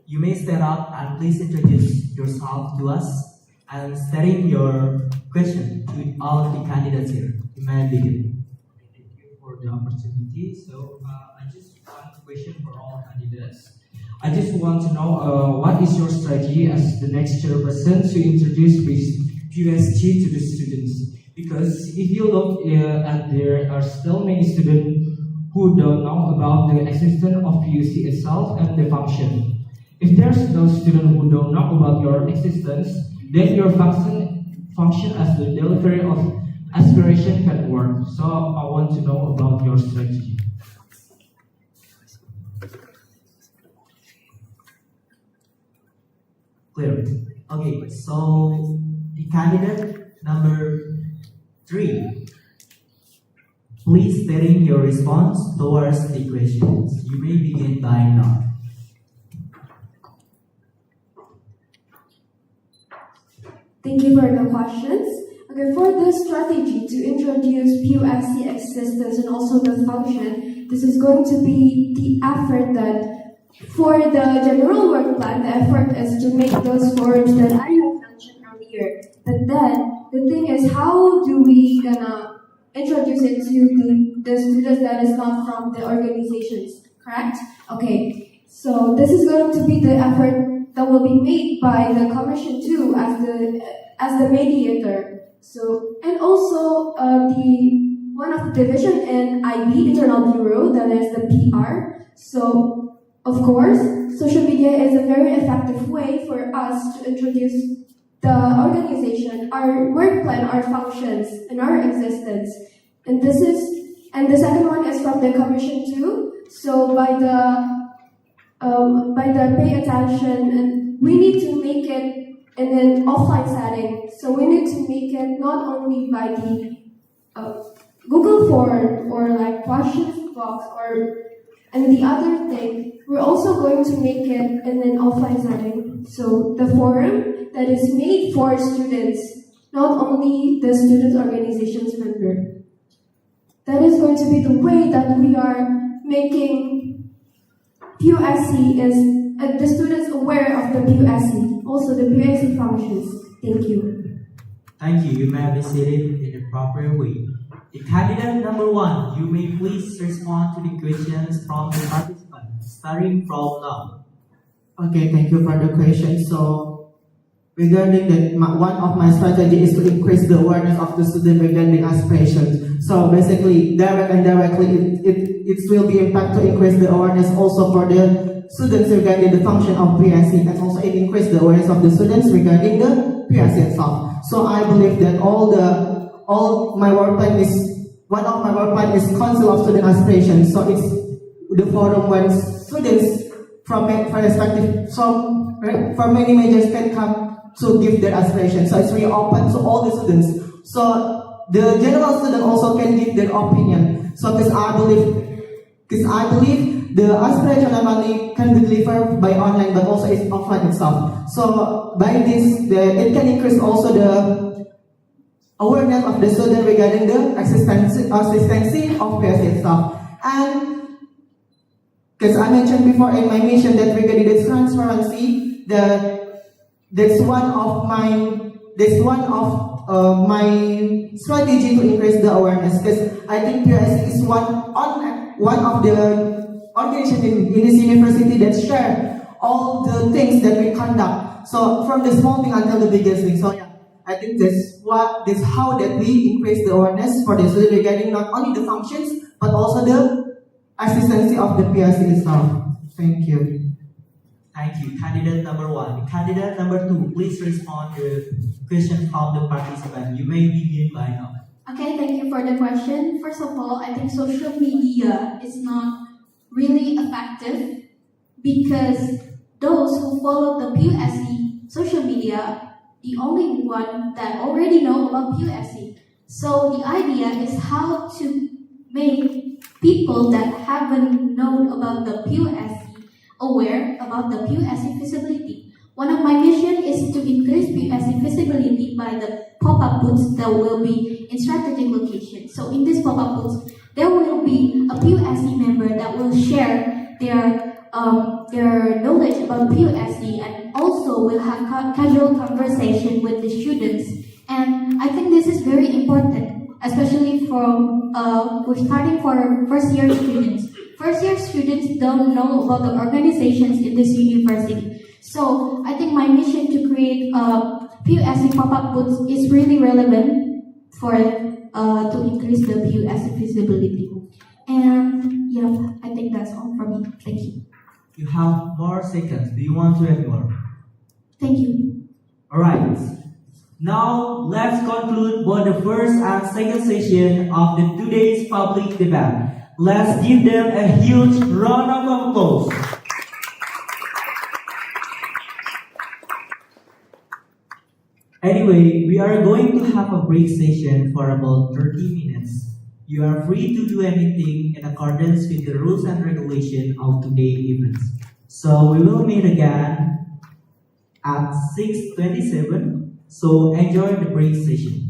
you may stand up and please introduce yourself to us and stating your question to all the candidates here. You may begin. Thank you for the opportunity. So I just want a question for all candidates. I just want to know what is your strategy as the next chairperson to introduce PUSG to the students? Because if you look at there are still many students who don't know about the existence of PUC itself and the function. If there's no student who don't know about your existence, then your function as the delivery of aspiration can work. So I want to know about your strategy. Clear. Okay, so the candidate number 3. Please stating your response towards the questions. You may begin by now. Thank you for the questions. Okay, for this strategy to introduce PUSC existence and also the function, this is going to be the effort that for the general work plan, the effort is to make those forums that I have mentioned earlier. But then, the thing is, how do we gonna introduce it to the students that is not from the organizations, correct? Okay, so this is going to be the effort that will be made by the commission too as the mediator. So, and also the one of the division in IB, Internal Bureau, that is the PR. So, of course, social media is a very effective way for us to introduce the organization, our work plan, our functions, and our existence. And the second one is from the commission too. So by the pay attention, and we need to make it in an offline setting. So we need to make it not only by the Google form or like questions box and the other thing, we're also going to make it in an offline setting. So the forum that is made for students, not only the student organizations member. That is going to be the way that we are making PUSC is the students aware of the PUSC, also the PUSC functions. Thank you. Thank you. You may be seated in the proper way. The candidate number 1, you may please respond to the questions from the participants, starting from now. Okay, thank you for the question. So, regarding that, one of my strategy is to increase the awareness of the student regarding aspirations. So basically, direct and indirectly, it will be impact to increase the awareness also for the students regarding the function of PUSC, and also it increase the awareness of the students regarding the PUSC itself. So I believe that one of my work plan is Council of Student Aspirations. So it's the forum when students from many majors can come to give their aspirations. So it's really open to all the students. So the general student also can give their opinion. So because I believe Because I believe the aspiration not only can be delivered by online but also it's offline itself. So by this, it can increase also the awareness of the student regarding the existence of PSC itself. And because I mentioned before in my mission that regarding the transparency, that's one of my strategy to increase the awareness. Because I think PSC is one of the organizations in this university that share all the things that we conduct. So from the small thing until the biggest thing. So yeah, I think that's how that we increase the awareness for the student regarding not only the functions but also the consistency of the PSC itself. Thank you. Thank you. Candidate number 1. Candidate number 2, please respond to the question from the participant. You may begin by now. Okay, thank you for the question. First of all, I think social media is not really effective because those who follow the PUSC social media, the only one that already know about PUSC. So the idea is how to make people that haven't known about the PUSC aware about the PUSC visibility. One of my mission is to increase PUSC visibility by the pop-up booths that will be in strategic locations. So in this pop-up booths, there will be a PUSC member that will share their knowledge about PUSC and also will have casual conversation with the students. And I think this is very important, especially from we're starting for first-year students. First-year students don't know about the organizations in this university. So I think my mission to create PUSC pop-up booths is really relevant for to increase the PUSC visibility. And yeah, I think that's all from me. Thank you. You have more seconds. Do you want to add more? Thank you. Alright. Now let's conclude both the first and second session of today's public debate. Let's give them a huge round of applause. Anyway, we are going to have a break session for about 30 minutes. You are free to do anything in accordance with the rules and regulations of today's event. So we will meet again at 6:27. So enjoy the break session.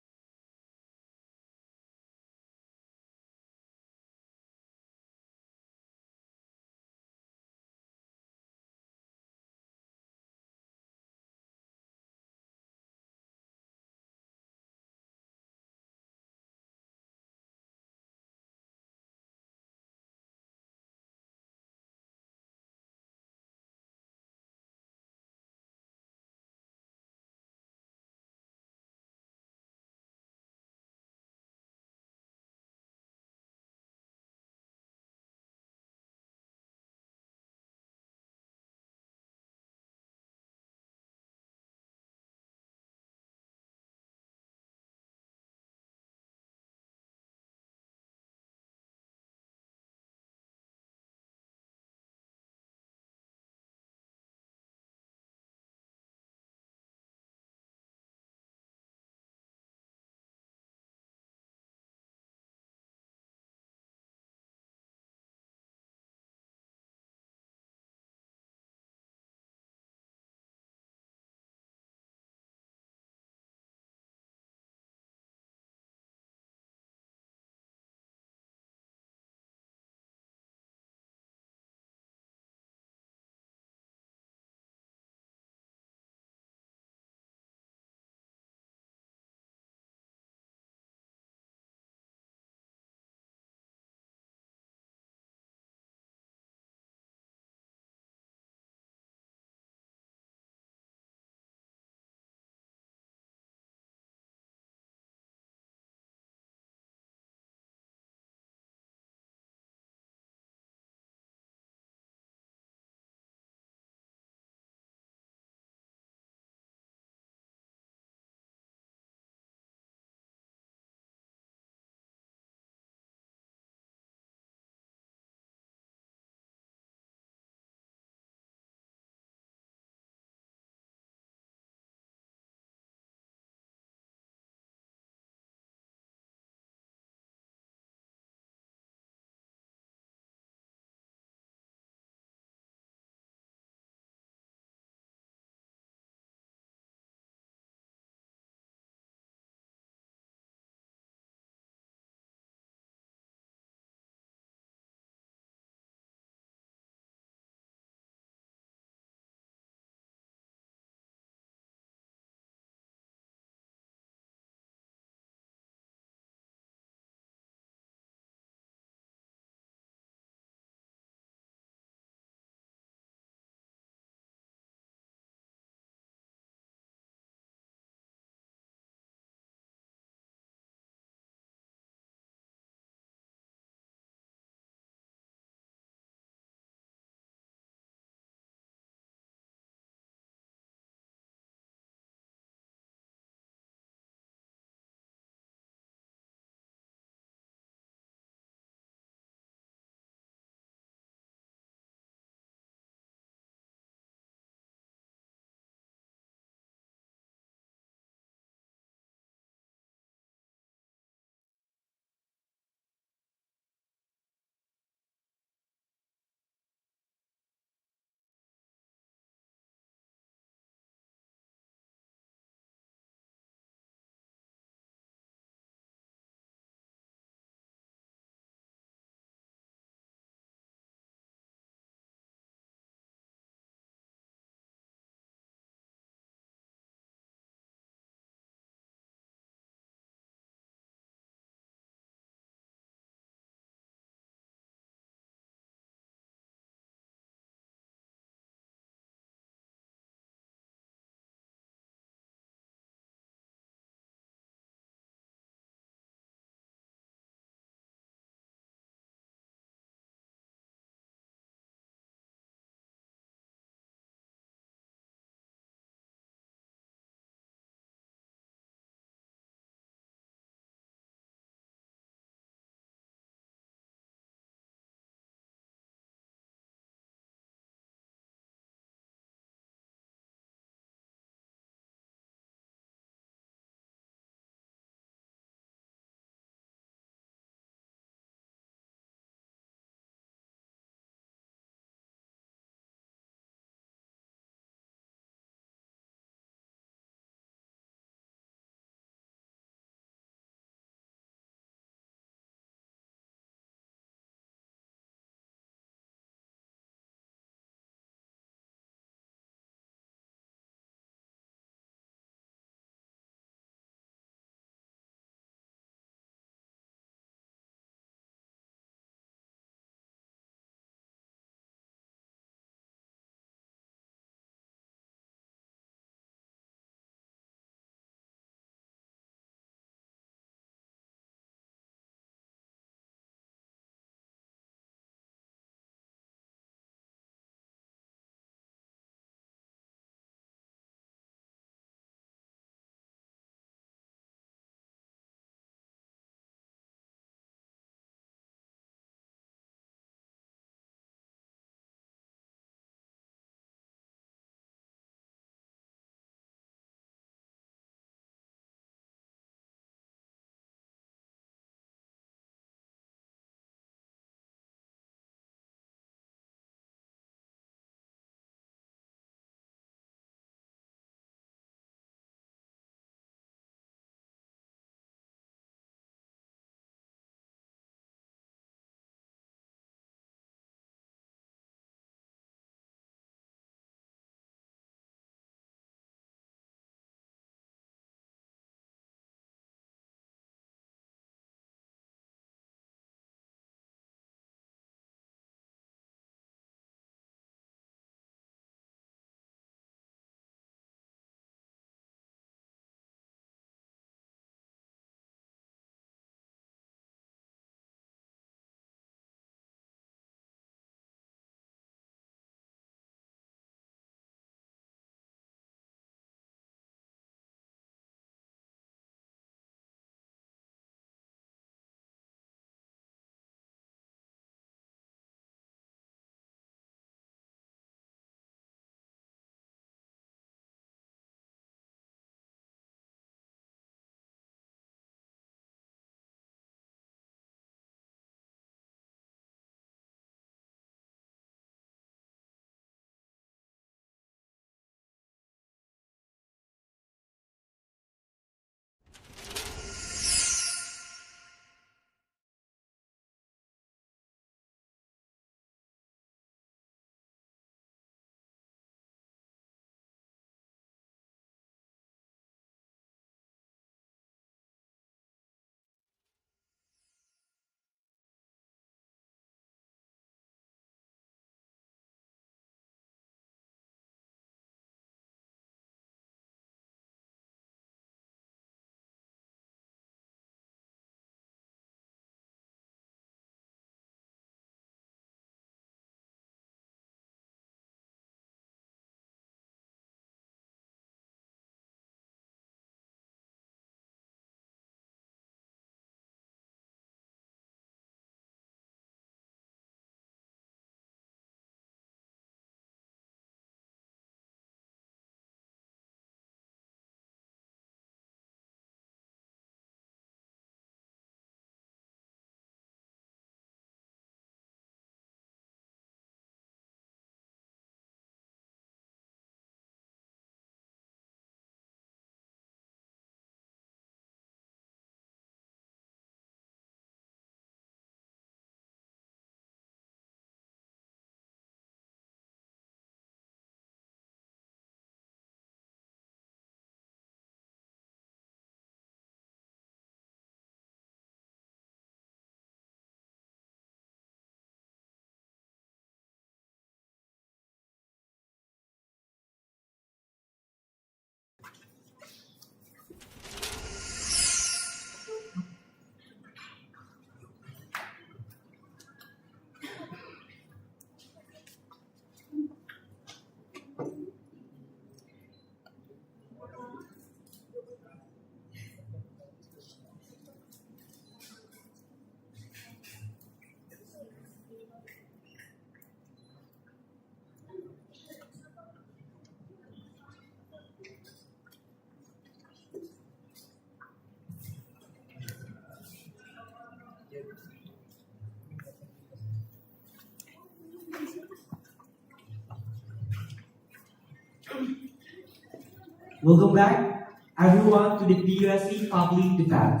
Welcome back, everyone, to the PUSC Public Debate.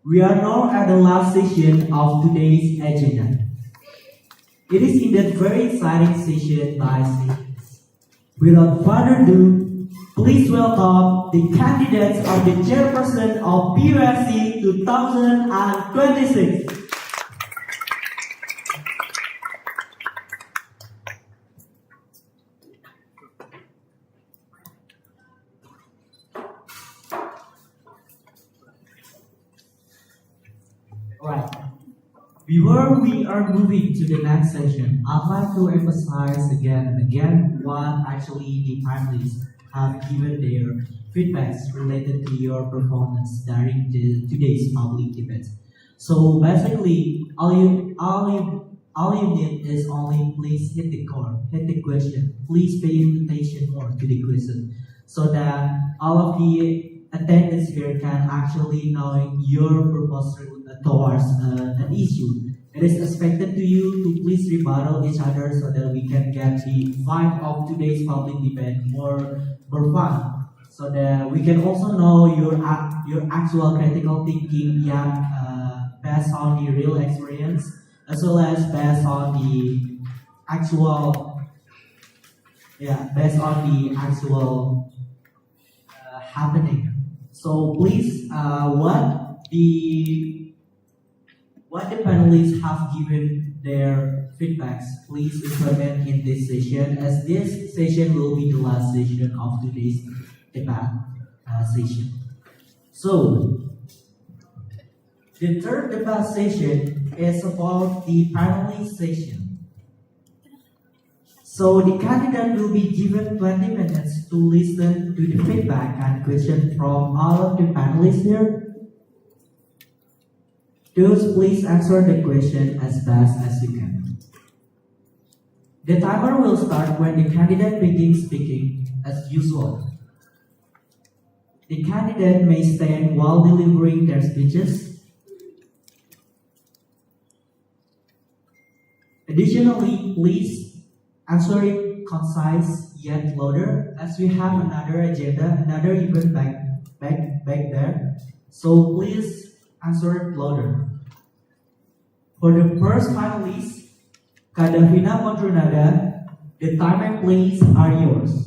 We are now at the last session of today's agenda. It is indeed very exciting session by sessions. Without further ado, please welcome the candidates of the chairperson of PUSC 2026. Right. Before we are moving to the next session, I'd like to emphasize again and again what actually the panelists have given their feedbacks related to your performance during today's public debate. So basically, all you need is only please hit the core, hit the question. Please pay attention more to the question, so that all of the attendants here can actually know your proposal towards an issue. It is expected to you to please rebuttal each other so that we can get the vibe of today's public debate more fun. So that we can also know your actual critical thinking, based on the real experience, as well as based on the actual, happening. So please, what the panelists have given their feedbacks, please implement in this session, as this session will be the last session of today's debate session. So, the third debate session is about the panelist session. So, the candidate will be given 20 minutes to listen to the feedback and questions from all of the panelists here. Just please answer the question as best as you can. The timer will start when the candidate begins speaking, as usual. The candidate may stand while delivering their speeches. Additionally, please answer it concise yet louder, as we have another agenda, another event back there. So please answer it louder. For the first panelist, Kadavina Mondronada, the time and place are yours.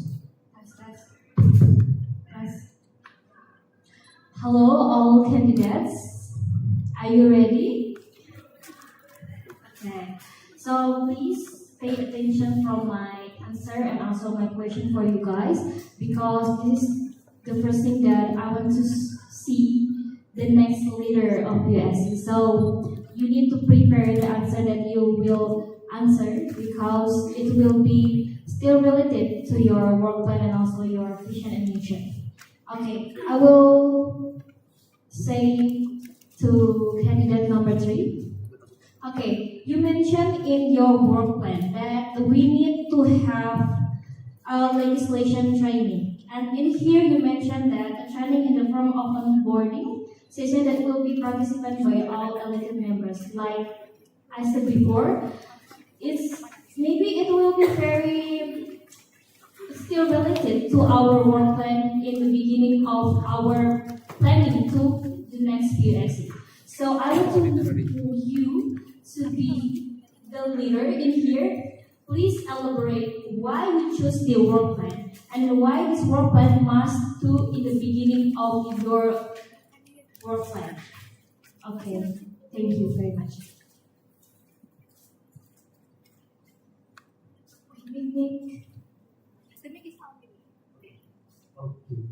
Hello, all candidates. Are you ready? Okay. So please pay attention from my answer and also my question for you guys, because this is the first thing that I want to see the next leader of USC. So you need to prepare the answer that you will answer, because it will be still related to your work plan and also your vision and mission. Okay, I will say to candidate number 3. Okay, you mentioned in your work plan that we need to have a legislation training. And in here you mentioned that a training in the form of onboarding session that will be participated by all elected members. Like I said before, maybe it will be very still related to our work plan in the beginning of our planning to the next PUSC. So I want you to be the leader in here. Please elaborate why we choose the work plan and why this work plan must do in the beginning of your work plan. Okay, thank you very much. Okay.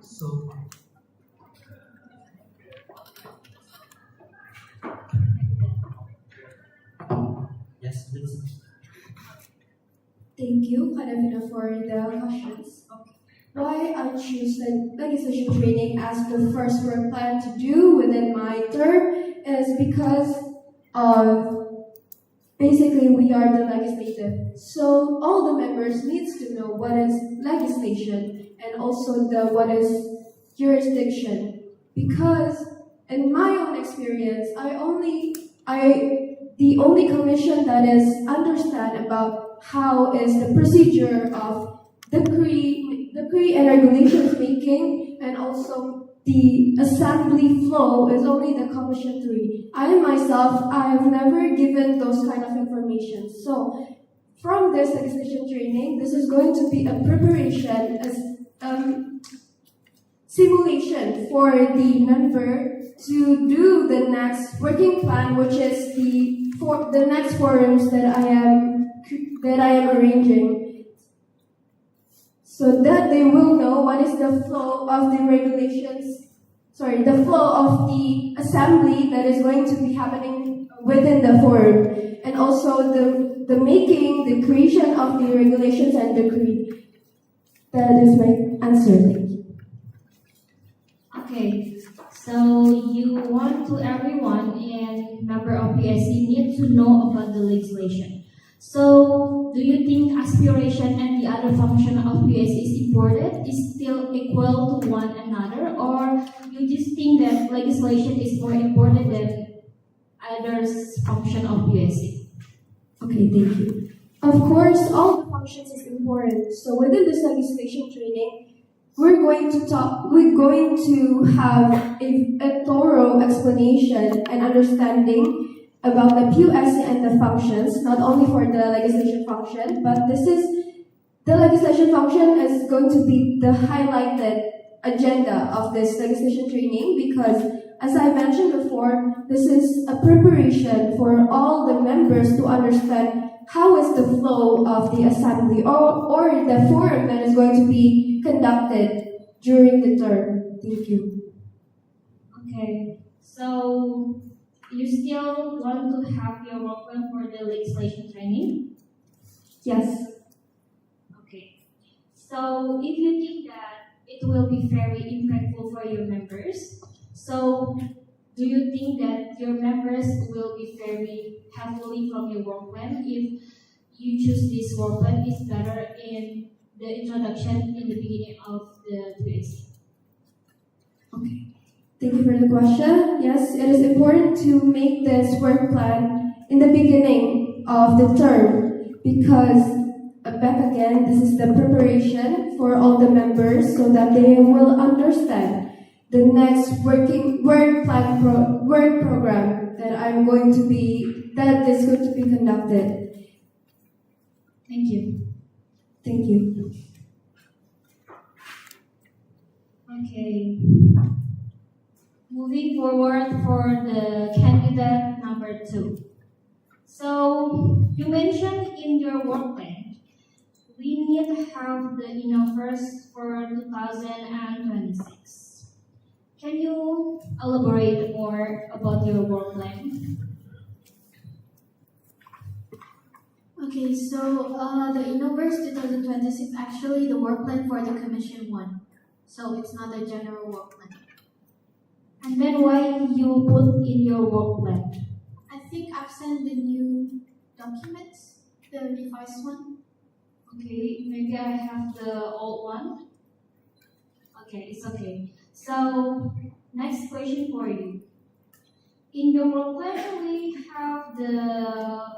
So, yes, please. Thank you, Kadavina, for the questions. Okay. Why I choose the legislation training as the first work plan to do within my term is because basically we are the legislative. So all the members needs to know what is legislation and also what is jurisdiction. because in my own experience, the only commission that is understand about how is the procedure of decree and regulations making, and also the assembly flow is only the commission 3. I myself, I have never given those kind of information. So from this legislation training, this is going to be a preparation, as simulation for the member to do the next working plan, which is the next forums that I am arranging, so that they will know what is the flow of the regulations, the flow of the assembly that is going to be happening within the forum, and also the making, the creation of the regulations and decree. That is my answer. Thank you. Okay, so you want to everyone and member of PSC need to know about the legislation. So do you think aspiration and the other function of PSC is important, is still equal to one another, or you just think that legislation is more important than others function of PSC? Okay, thank you. Of course, all the functions is important. So within this legislation training, we're going to have a thorough explanation and understanding about the PUSC and the functions, not only for the legislation function, but the legislation function is going to be the highlighted agenda of this legislation training, because as I mentioned before, this is a preparation for all the members to understand how is the flow of the assembly or the forum that is going to be conducted during the term. Thank you. Okay, so you still want to have your work plan for the legislation training? Yes. Okay, so if you think that it will be very impactful for your members, so do you think that your members will be very heavily from your work plan if you choose this work plan is better in the introduction in the beginning of the PSC? Okay. Thank you for the question. Yes, it is important to make this work plan in the beginning of the term, because back again, this is the preparation for all the members so that they will understand the next work program that is going to be conducted. Thank you. Thank you. Okay. Moving forward for the candidate number 2. So you mentioned in your work plan, we need to have the numbers for 2026. Can you elaborate more about your work plan? Okay, so the Innoverse 2026 actually the work plan for the Commission 1. So it's not a general work plan. And then why you put in your work plan? I think I've sent the new documents, the revised one. Okay, maybe I have the old one. Okay, it's okay. So, next question for you. In your work plan, we have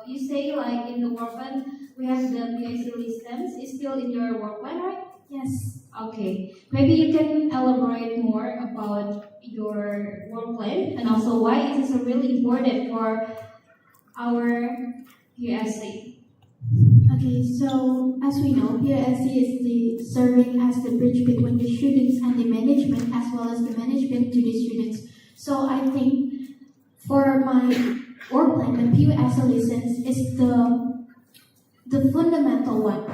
you say like in the work plan, we have the PSC listings. It's still in your work plan, right? Yes. Okay, maybe you can elaborate more about your work plan and also why it is really important for our PSC. Okay, so as we know, PSC is serving as the bridge between the students and the management, as well as the management to the students. So I think for my work plan, the PUSC license is the fundamental one.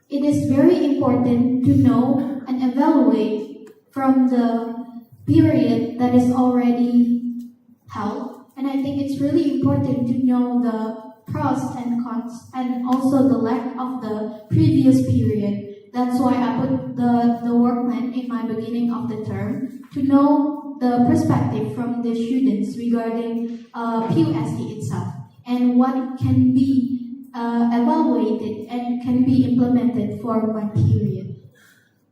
It is very important to know and evaluate from the period that is already held. And I think it's really important to know the pros and cons and also the lack of the previous period. That's why I put the work plan in my beginning of the term, to know the perspective from the students regarding PUSC itself and what can be evaluated and can be implemented for one period.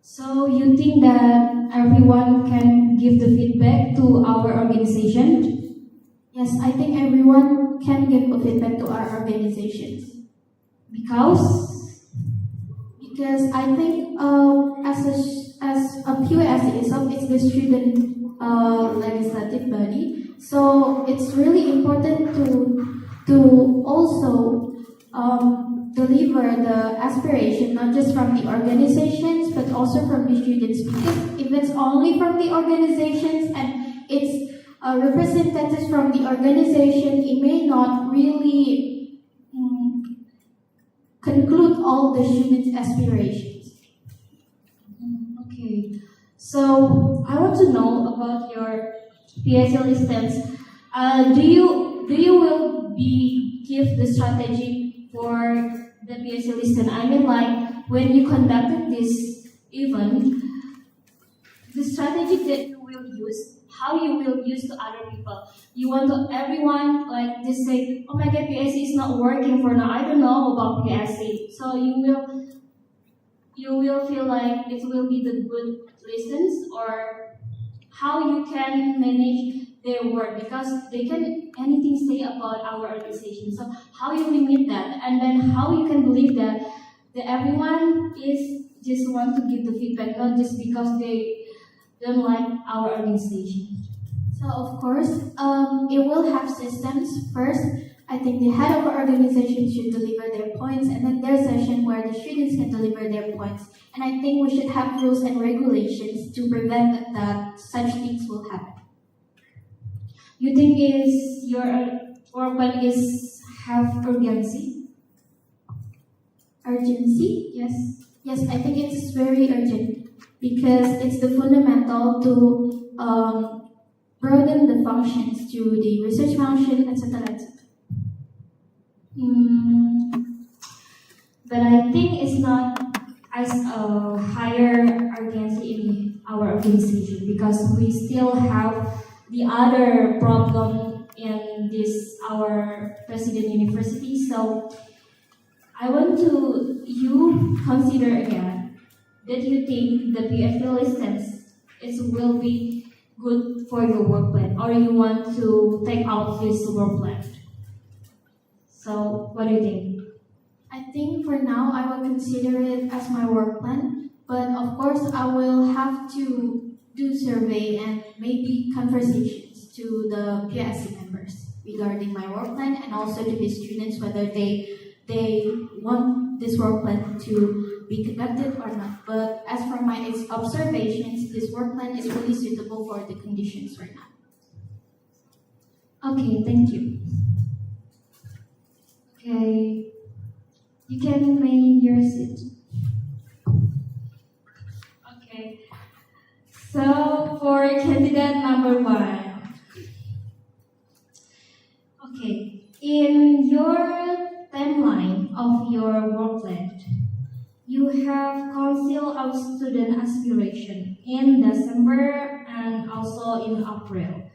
So you think that everyone can can give the feedback to our organization? Yes, I think everyone can give a feedback to our organizations. Because I think as a POSC itself, it's the student legislative body. So it's really important to also deliver the aspiration not just from the organizations but also from the students. Because if it's only from the organizations and it's representatives from the organization, it may not really conclude all the students' aspirations. Okay, so I want to know about your PSL systems. Do you will be give the strategy for the PSL system? I mean, like when you conducted this event, the strategy that you will use, how you will use to other people. You want to everyone like just say, oh my God, PSC is not working for now. I don't know about PSC. So you will feel like it will be the good lessons or how you can manage their work because they can anything say about our organization. So how you limit that and then how you can believe that everyone is just want to give the feedback, not just because they don't like our organization. So of course, it will have systems. First, I think the head of our organization should deliver their points, and then there's a session where the students can deliver their points. And I think we should have rules and regulations to prevent that such things will happen. You think is your workplace is have urgency? Urgency? Yes. Yes, I think it's very urgent because it's the fundamental to broaden the functions to the research function, etc. etc. But I think it's not as a higher urgency in our organization because we still have the other problem in this our president university. So I want to you consider again that you think the PFL systems will be good for your work plan or you want to take out this work plan. So what do you think? I think for now I will consider it as my work plan, but of course I will have to do survey and maybe conversations to the PSC members regarding my work plan and also to the students whether they want this work plan to be conducted or not. But as for my observations, this work plan is really suitable for the conditions right now. Okay, thank you. Okay, you can remain your seat. Okay, so for candidate number 1. Okay, in your timeline of your work plan, you have Council of Student Aspiration in December and also in April.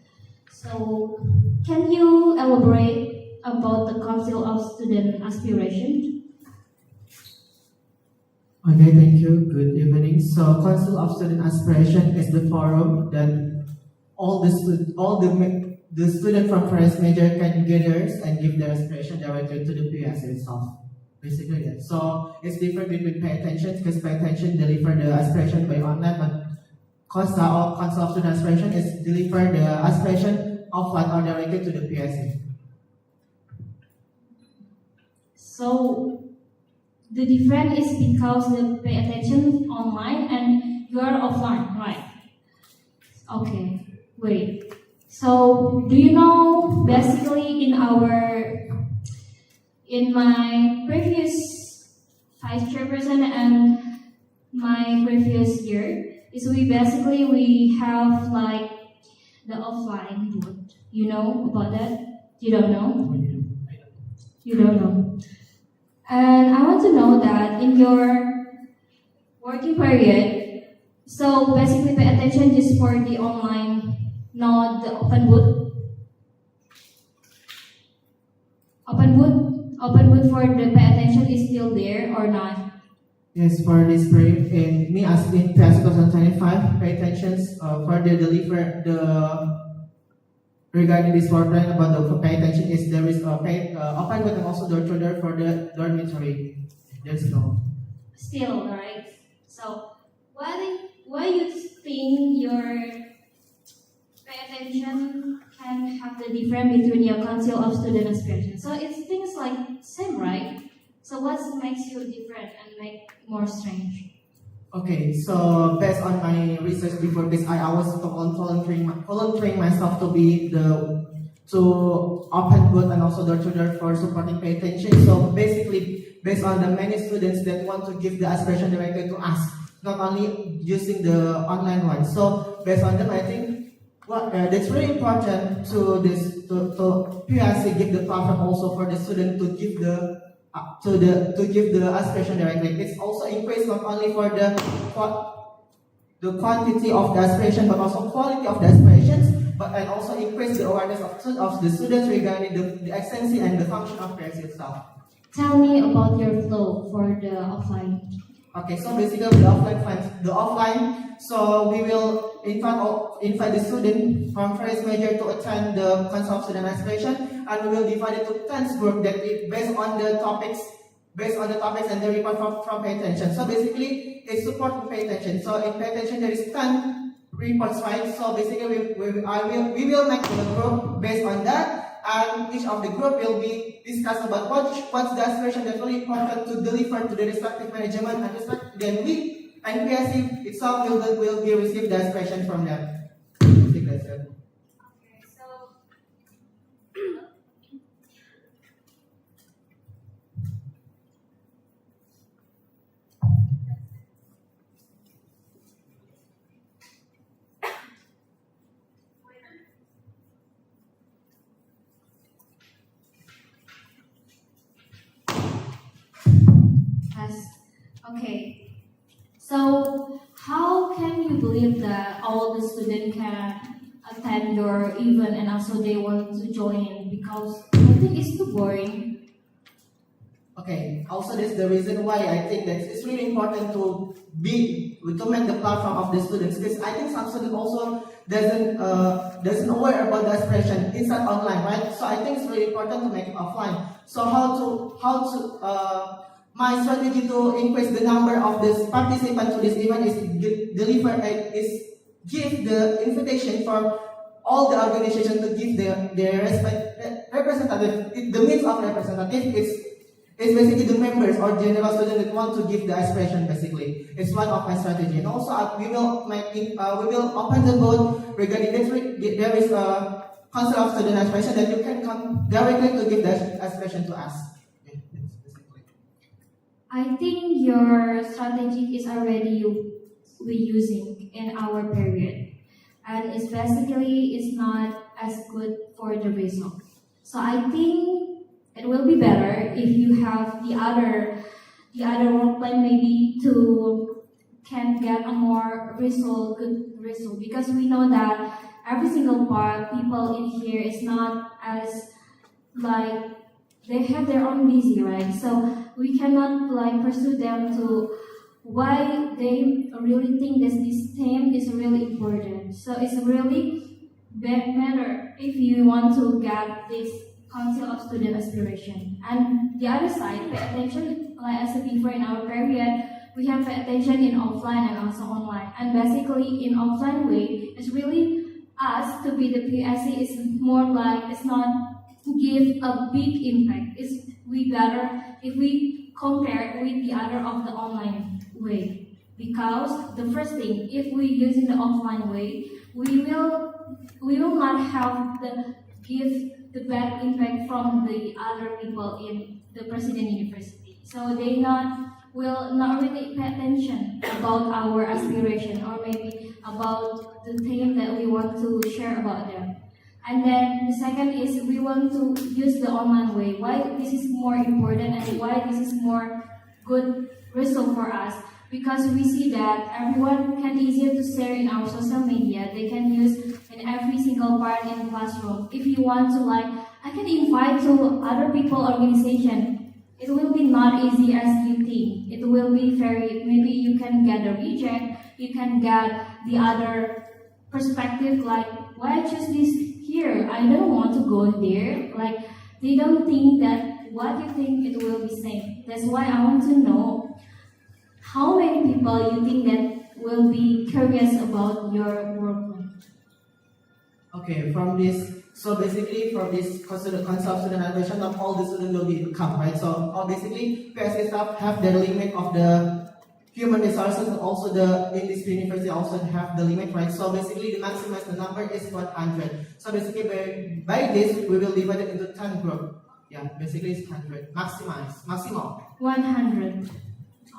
So, can you elaborate about the Council of Student Aspiration? Okay, thank you. Good evening. So, Council of Student Aspiration is the forum that all the student from various major can gather and give their aspiration directly to the PS itself. Basically, yeah. So it's different between pay attention because pay attention deliver the aspiration by online, but Council of Student Aspiration is deliver the aspiration of what are directed to the PSA. So the difference is because the pay attention online and you are offline, right? Okay, wait. So do you know basically in my previous vice chairperson and my previous year is we have like the offline board. You know about that? You don't know? You don't know. And I want to know that in your working period, so basically pay attention just for the online, not the open boot. Open boot for the pay attention is still there or not? Yes, for this prayer, in me as in class 2025, pay attention for the deliver the regarding this wordline about the pay attention is there is a pay open but also door to door for the dormitory. There's no. Still, right? So, why you think your pay attention can have the difference between your council of student aspiration? So it's things like same, right? So what makes you different and make more strange? Okay, so based on my research before this, I was volunteering myself to be to open booth and also door to door for supporting pay attention. So basically, based on the many students that want to give the aspiration directly to us, not only using the online one. So based on them, I think that's really important to this to PRC give the platform also for the student to give to give the aspiration directly. It's also increased not only for the quantity of the aspiration but also quality of the aspirations, but and also increase the awareness of the students regarding the extension and the function of PRC itself. Tell me about your flow for the offline. Okay, so basically the offline, so we will invite the student from first major to attend the council of student aspiration, and we will divide it to 10 group that is based on the topics and the report from pay attention. So basically it's support pay attention. So in pay attention there is 10 reports, right? So basically we will make the group based on that. And each of the group will be discussed about what's the aspiration that's really important to deliver to the respective management, and then we and PSC itself will be receive the aspiration from them. I think that's it. Okay, so yes. Okay. So how can you believe that all the students can attend your event and also they want to join? Because I think it's too boring. Okay. Also, this is the reason why I think that it's really important to make the platform of the students, because I think some students also doesn't aware about the aspiration inside online, right? So I think it's really important to make it offline. So my strategy to increase the number of the participants to this event is give the invitation for all the organizations to give their representative. The means of representative is basically the members or general students that want to give the aspiration. Basically, it's one of my strategy. And also we will open the vote regarding this. There is a council of student aspiration that you can come directly to give the aspiration to us. I think your strategy is already we using in our period, and it's basically it's not as good for the result. So I think it will be better if you have the other work plan maybe to can get a more good result, because we know that every single people in here is not as like they have their own busy, right? So we cannot like pursue them to why they really think that this theme is really important. So it's really better if you want to get this council of student aspiration. And the other side, pay attention, like I said before in our period, we have pay attention in offline and also online. And basically in offline way, it's really us to be the PSC is more like it's not give a big impact. It's we better if we compare with the other of the online way, because the first thing, if we using the offline way, we will not have the give the bad impact from the other people in the president university. So they will not really pay attention about our aspiration or maybe about the thing that we want to share about them. And then the second is we want to use the online way. Why this is more important and why this is more good result for us? Because we see that everyone can easier to share in our social media. They can use in every single part in classroom. If you want to I can invite to other people organization. it will be not easy as you think. It will be very, maybe you can get a reject, you can get the other perspective like, why I choose this here? I don't want to go there. Like, they don't think that what you think it will be same. That's why I want to know how many people you think that will be curious about your work. Okay, from this, so basically from this concept of student evaluation, not all the students will be come, right? So basically, PSA staff have the limit of the human resources, and also in this university also have the limit, right? So basically, the maximum the number is 100. So basically, by this, we will divide it into 10 groups. Yeah, basically it's 100. Maximum. 100.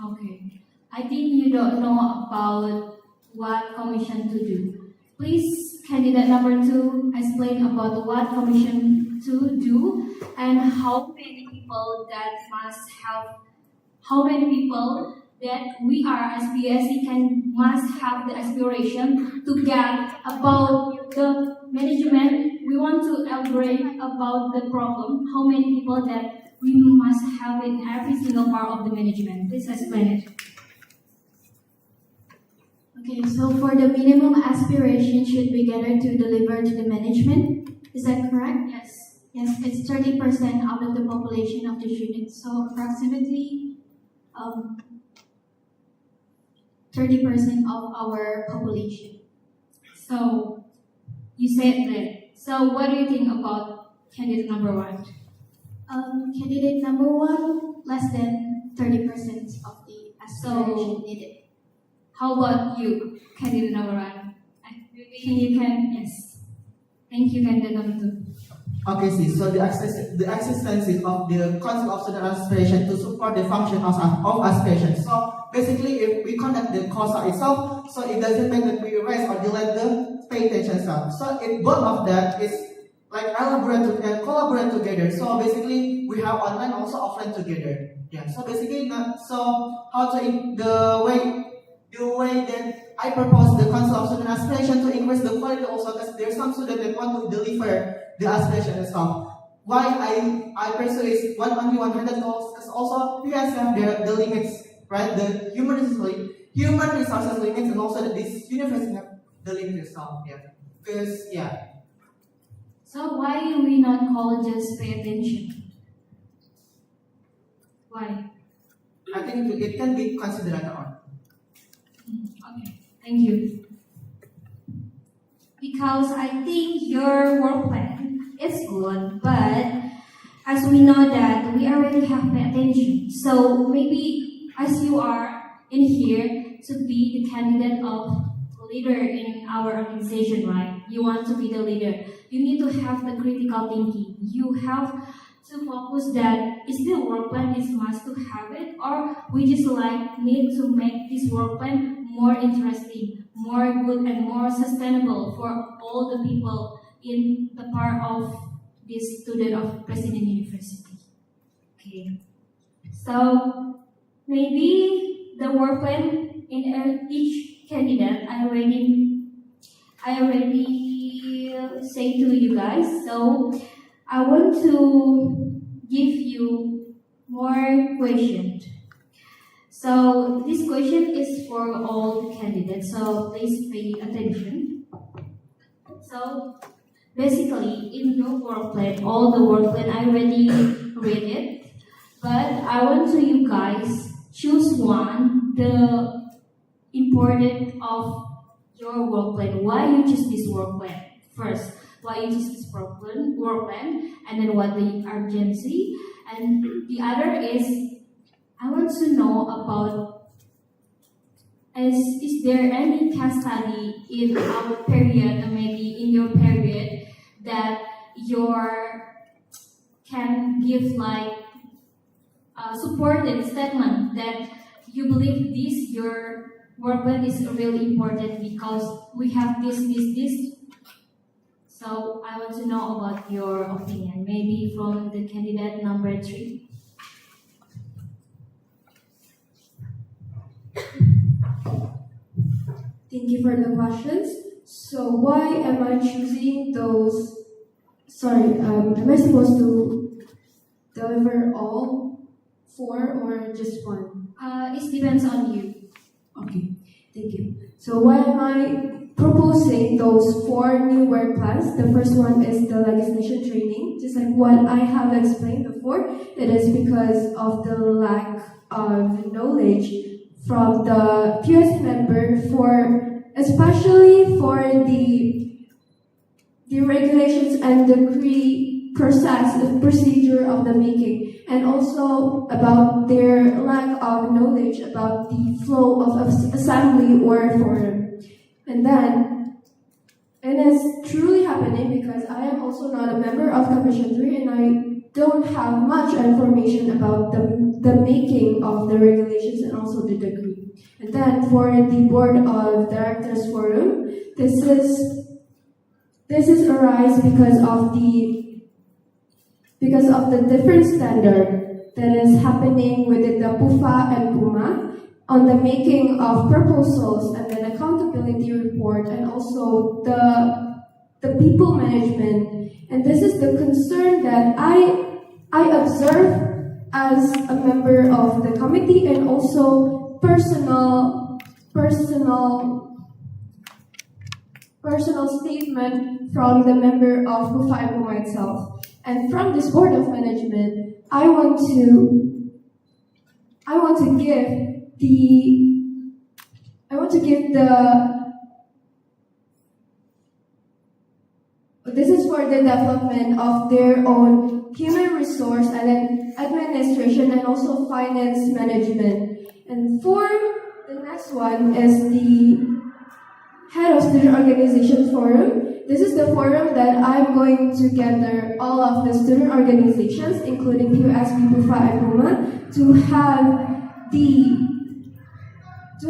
Okay. I think you don't know about what commission to do. Please, candidate number 2, explain about what commission to do and how many people that must have, how many people that we are as PSC must have the aspiration to get about the management. We want to elaborate about the problem. How many people that we must have in every single part of the management? Please explain it. Okay, so for the minimum aspiration should be gathered to deliver to the management. Is that correct? Yes. Yes, it's 30% out of the population of the students. So approximately 30% of our population. So you said that. So what do you think about candidate number 1? Candidate number 1, less than 30% of the aspiration needed. How about you, candidate number 1? Yes. Thank you, candidate number 2. Okay, see, so the existence of the concept of student aspiration to support the function of aspiration. So basically, if we conduct the course itself, so it doesn't mean that we erase or delete the pay attention stuff. So if both of that is like elaborate and collaborate together. So basically, we have online also offline together. Yeah. So basically, the way that I propose the concept of student aspiration to increase the quality also, because there's some students that want to deliver the aspiration and stuff. Why I pursue is only 100 goals, because also we guys have the limits, right? The human resources limits, and also that this university have the limit itself. Yeah. Because So why do we not call just pay attention? Why? I think it can be considered later on. Okay, thank you. Because I think your work plan is good, but as we know that we already have pay attention. So maybe as you are in here to be the candidate of leader in our organization, right? You want to be the leader. You need to have the critical thinking. You have to focus that is the work plan is must to have it, or we just need to make this work plan more interesting, more good, and more sustainable for all the people in the part of this student of President University. Okay, so maybe the work plan in each candidate I already say to you guys. So I want to give you more questions. So this question is for all the candidates, so please pay attention. So basically, in your work plan, all the work plan, I already read it, but I want to you guys choose one, the important of your work plan. Why you choose this work plan? First, why you choose this work plan, and then what the urgency, and the other is I want to know about is there any case study in our period, or maybe in your period, that your can give supported statement that you believe this your work plan is really important because we have this. So I want to know about your opinion, maybe from the candidate number 3. Thank you for the questions. So why am I choosing those? Sorry, am I supposed to deliver all 4 or just 1? It depends on you. Okay, thank you. So why am I proposing those 4 new work plans? The first one is the legislation training. Just like what I have explained before, it is because of the lack of knowledge from the PUSC member especially for the regulations and the process, the procedure of the making, and also about their lack of knowledge about the flow of assembly or forum. And then it is truly happening because I am also not a member of Commission 3 and I don't have much information about the making of the regulations and also the decree. And then for the Board of Directors Forum, this is arise because of the different standard that is happening within the PUFA and PUMA on the making of proposals and then accountability report and also the people management. And this is the concern that I observe as a member of the committee and also personal statement from the member of PUFA and PUMA itself. And from this board of management, I want to give this is for the development of their own human resource and then administration and also finance management. And for the next one is the Head of Student Organization Forum. This is the forum that I'm going to gather all of the student organizations, including PUSC, PUFA, and PUMA, to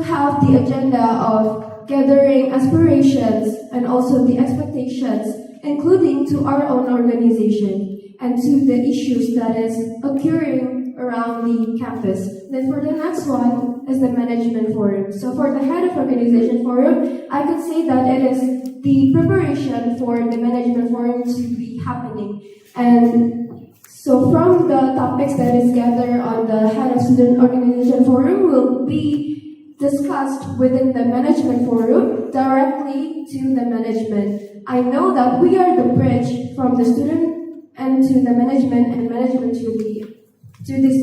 have the agenda of gathering aspirations and also the expectations, including to our own organization and to the issues that is occurring around the campus. Then for the next one is the management forum. So for the head of organization forum, I could say that it is the preparation for the management forum to be happening. And so from the topics that is gathered on the head of student organization forum will be discussed within the management forum directly to the management. I know that we are the bridge from the student and to the management and management to the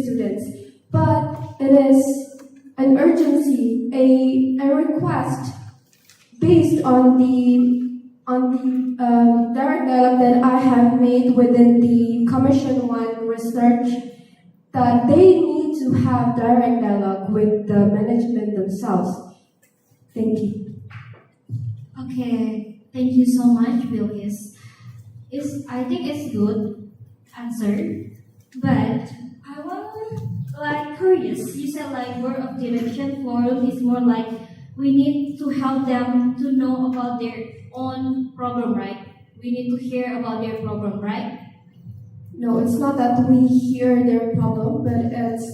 students. But it is an urgency, a request based on the direct dialogue that I have made within the Commission 1 research that they need to have direct dialogue with the management themselves. Thank you. Okay, thank you so much, Willis. I think it's good answer, but I want curious. You said board of direction forum is more like we need to help them to know about their own problem, right? We need to hear about their problem, right? No, it's not that we hear their problem, but it's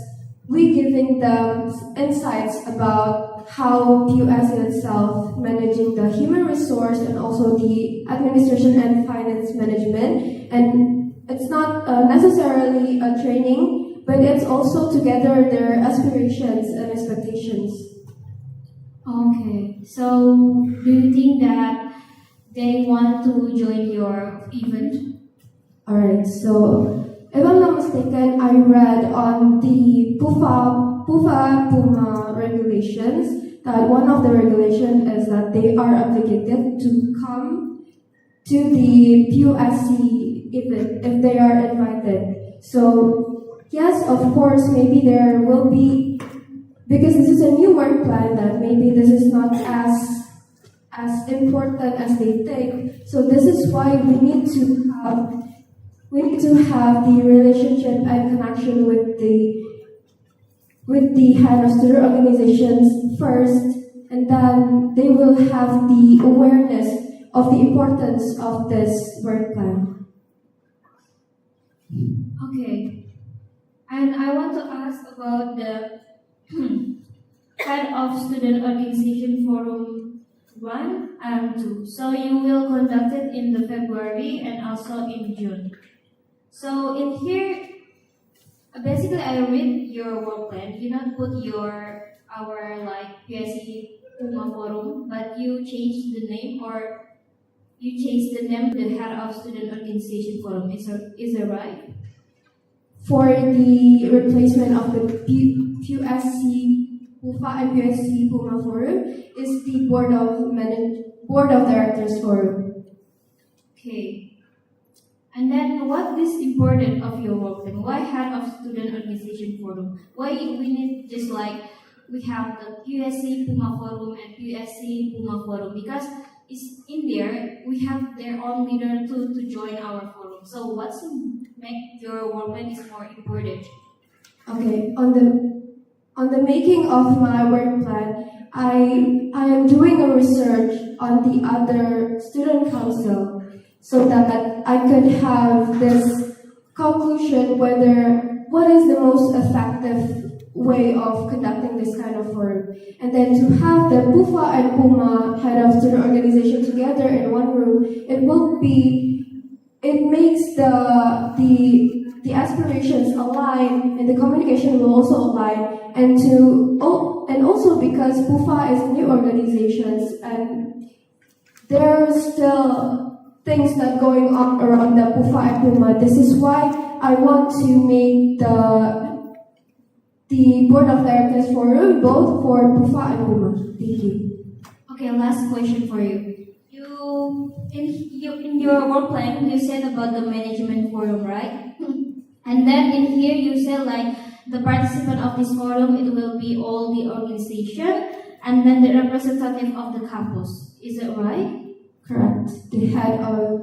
we giving them insights about how PUSC itself managing the human resource and also the administration and finance management. And it's not necessarily a training, but it's also to gather their aspirations and expectations. Okay, so do you think that they want to join your event? Alright, so if I'm not mistaken, I read on the PUFA-PUMA regulations that one of the regulations is that they are obligated to come to the PUSC event if they are invited. So yes, of course, maybe there will be, because this is a new work plan, that maybe this is not as important as they think. So this is why we need to have the relationship and connection with the head of student organizations first, and then they will have the awareness of the importance of this work plan. Okay, and I want to ask about the head of student organization forum 1 and 2. So you will conduct it in the February and also in June. So in here, basically, I read your work plan. You not put our like PSC Puma Forum, but you changed the name or you changed the name to the Head of Student Organization Forum. Is that right? For the replacement of the PUSC PUFA and PUSC Puma Forum is the Board of Directors Forum. Okay. And then what is important of your work then? Why Head of Student Organization Forum? Why we need just like we have the PUSC Puma Forum and PUSC Puma Forum because it's in there we have their own leader to join our forum. So what's make your work plan is more important? Okay, on the making of my work plan, I am doing a research on the other student council so that I could have this conclusion whether what is the most effective way of conducting this kind of forum. And then to have the PUFA and PUMA head of student organization together in one room, it makes the aspirations align and the communication will also align and also because PUFA is new organizations and there are still things that going on around the PUFA and PUMA. This is why I want to make the Board of Directors Forum both for PUFA and PUMA. Thank you. Okay, last question for you. In your work plan, you said about the management forum, right? And then in here you said like the participant of this forum, it will be all the organization and then the representative of the campus. Is that right? Correct. The head of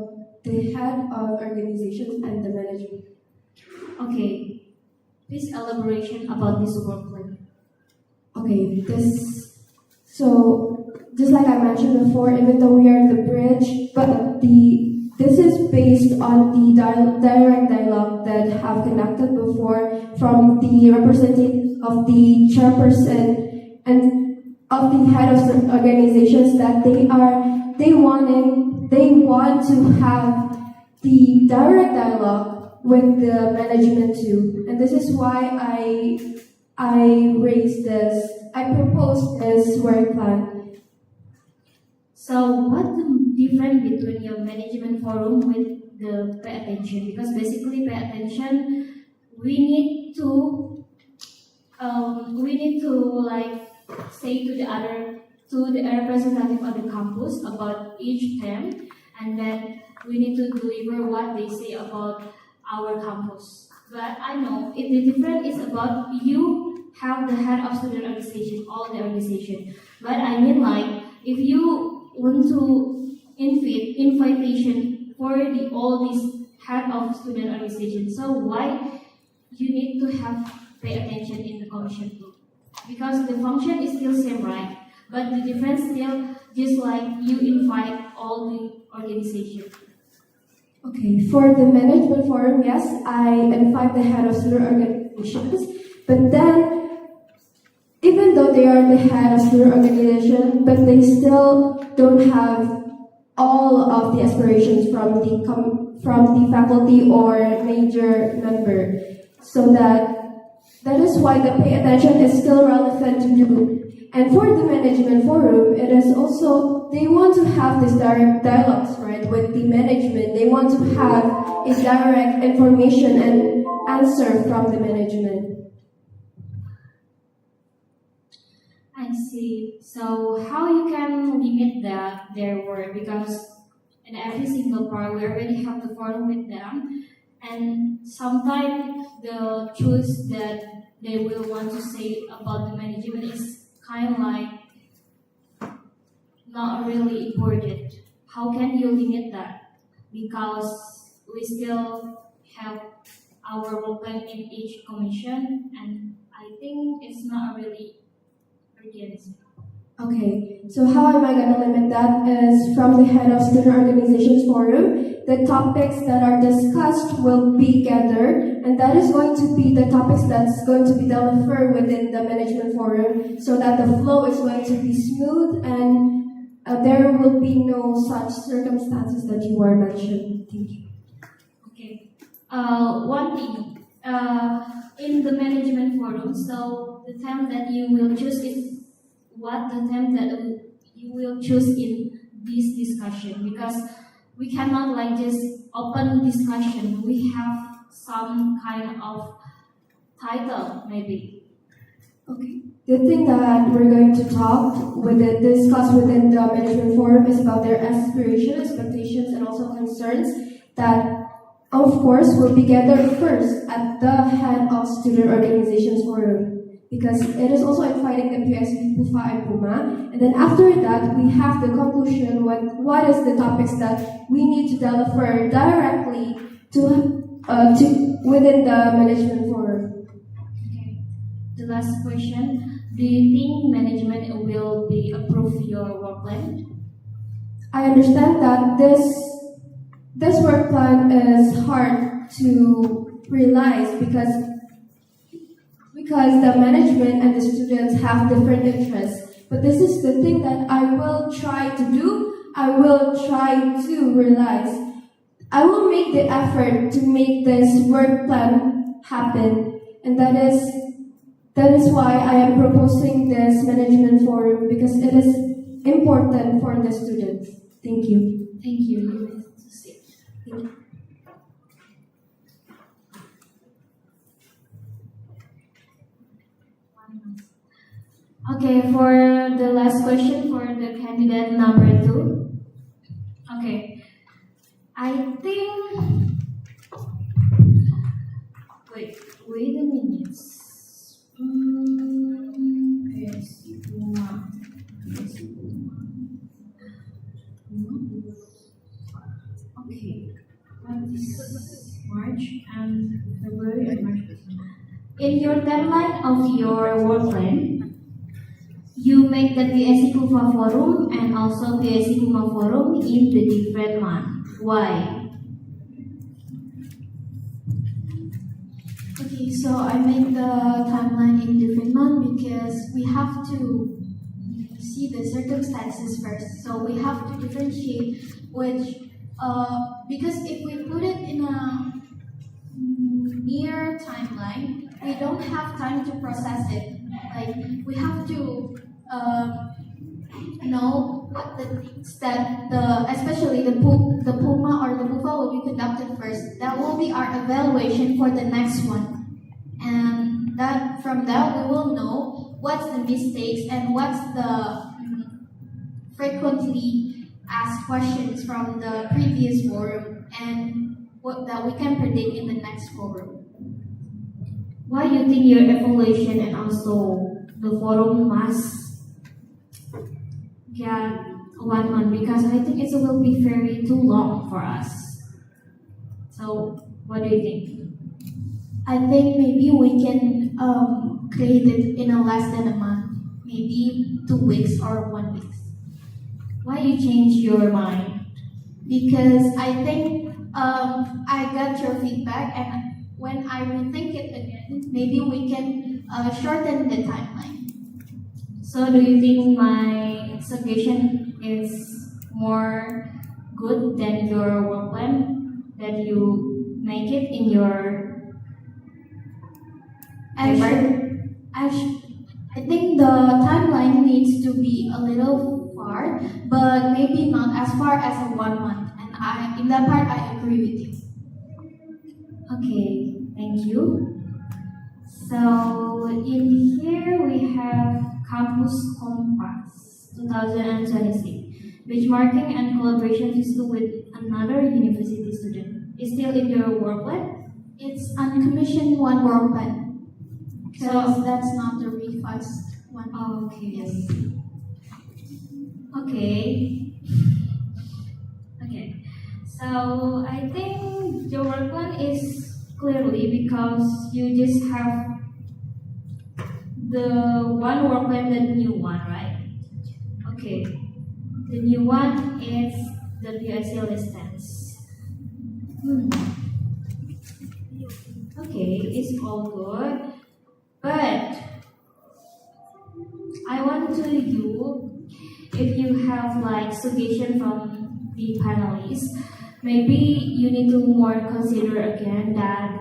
organizations and the management. Okay. Please elaboration about this work plan. Okay, so just like I mentioned before, even though we are the bridge, but this is based on the direct dialogue that have conducted before from the representative of the chairperson and of the head of the organizations that they want to have the direct dialogue with the management too, and this is why I proposed this work plan. So what's the difference between your management forum with the pay attention? Because basically pay attention, we need to like say to the representative of the campus about each theme, and then we need to deliver what they say about our campus. But I know if the difference is about you have the head of student organization, all the organization. But I mean like if you want to invitation for all these head of student organization, so why you need to have pay attention in the commission too? Because the function is still same, right? But the difference still just like you invite all the organization. Okay, for the management forum, yes, I invite the head of student organizations, but then even though they are the head of student organization, but they still don't have all of the aspirations from the faculty or major member. So that is why the pay attention is still relevant to do. And for the management forum, it is also, they want to have this direct dialogues, right, with the management. They want to have a direct information and answer from the management. I see. So how you can limit their work? Because in every single part we already have the forum with them, and sometimes the truth that they will want to say about the management is kind of like not really important. How can you limit that? Because we still have our role plan in each commission, and I think it's not really urgent. Okay, so how am I going to limit that is from the head of student organizations forum. The topics that are discussed will be gathered, and that is going to be the topics that's going to be delivered within the management forum so that the flow is going to be smooth and there will be no such circumstances that you were mentioned. Thank you. Okay. One thing. in the management forum, so the theme that you will choose is what the theme that you will choose in this discussion, because we cannot like just open discussion. We have some kind of title maybe. Okay. The thing that we're going to discuss within the management forum is about their aspirations, expectations, and also concerns that, of course, will be gathered first at the head of student organizations forum, because it is also inviting the PSB, PUFA, and PUMA. And then after that, we have the conclusion, what is the topics that we need to deliver directly to within the management forum. Okay. The last question. Do you think management will be approve your work plan? I understand that this work plan is hard to realize because the management and the students have different interests. But this is the thing that I will try to do. I will try to realize. I will make the effort to make this work plan happen, and that is why I am proposing this management forum, because it is important for the students. Thank you. Thank you. You may proceed. Thank you. Okay, for the last question for the candidate number 2. Okay, I think. Wait a minute. Okay, what is March and February and March? In your timeline of your work plan, you make the PSC Kufa forum and also PSC Kuma forum in the different month. Why? Okay, so I make the timeline in different month because we have to see the circumstances first. So we have to differentiate which, because if we put it in a near timeline, we don't have time to process it. Like we have to know what the things that especially the PUMA or the PUFA will be conducted first. That will be our evaluation for the next one, and from that we will know what's the mistakes and what's the frequently asked questions from the previous forum, and what that we can predict in the next forum. Why you think your evaluation and also the forum must get 1 month? Because I think it will be very too long for us. So what do you think? I think maybe we can create it in a less than a month, maybe 2 weeks or 1 week. Why you change your mind? Because I think I got your feedback, and when I rethink it again, maybe we can shorten the timeline. So do you think my suggestion is more good than your work plan that you make it in your paper? I think the timeline needs to be a little far, but maybe not as far as a 1 month. And in that part, I agree with you. Okay, thank you. So in here we have Campus Compass 2026, benchmarking and collaboration system with another university student. Is still in your work plan? It's uncommissioned one work plan, because that's not the revised one. Oh, okay. Yes. Okay. Okay. So I think your work plan is clearly because you just have the one work plan, the new one, right? Okay. The new one is the PSC listens. Okay, it's all good. But I want to you, if you have like suggestion from the panelists, maybe you need to more consider again that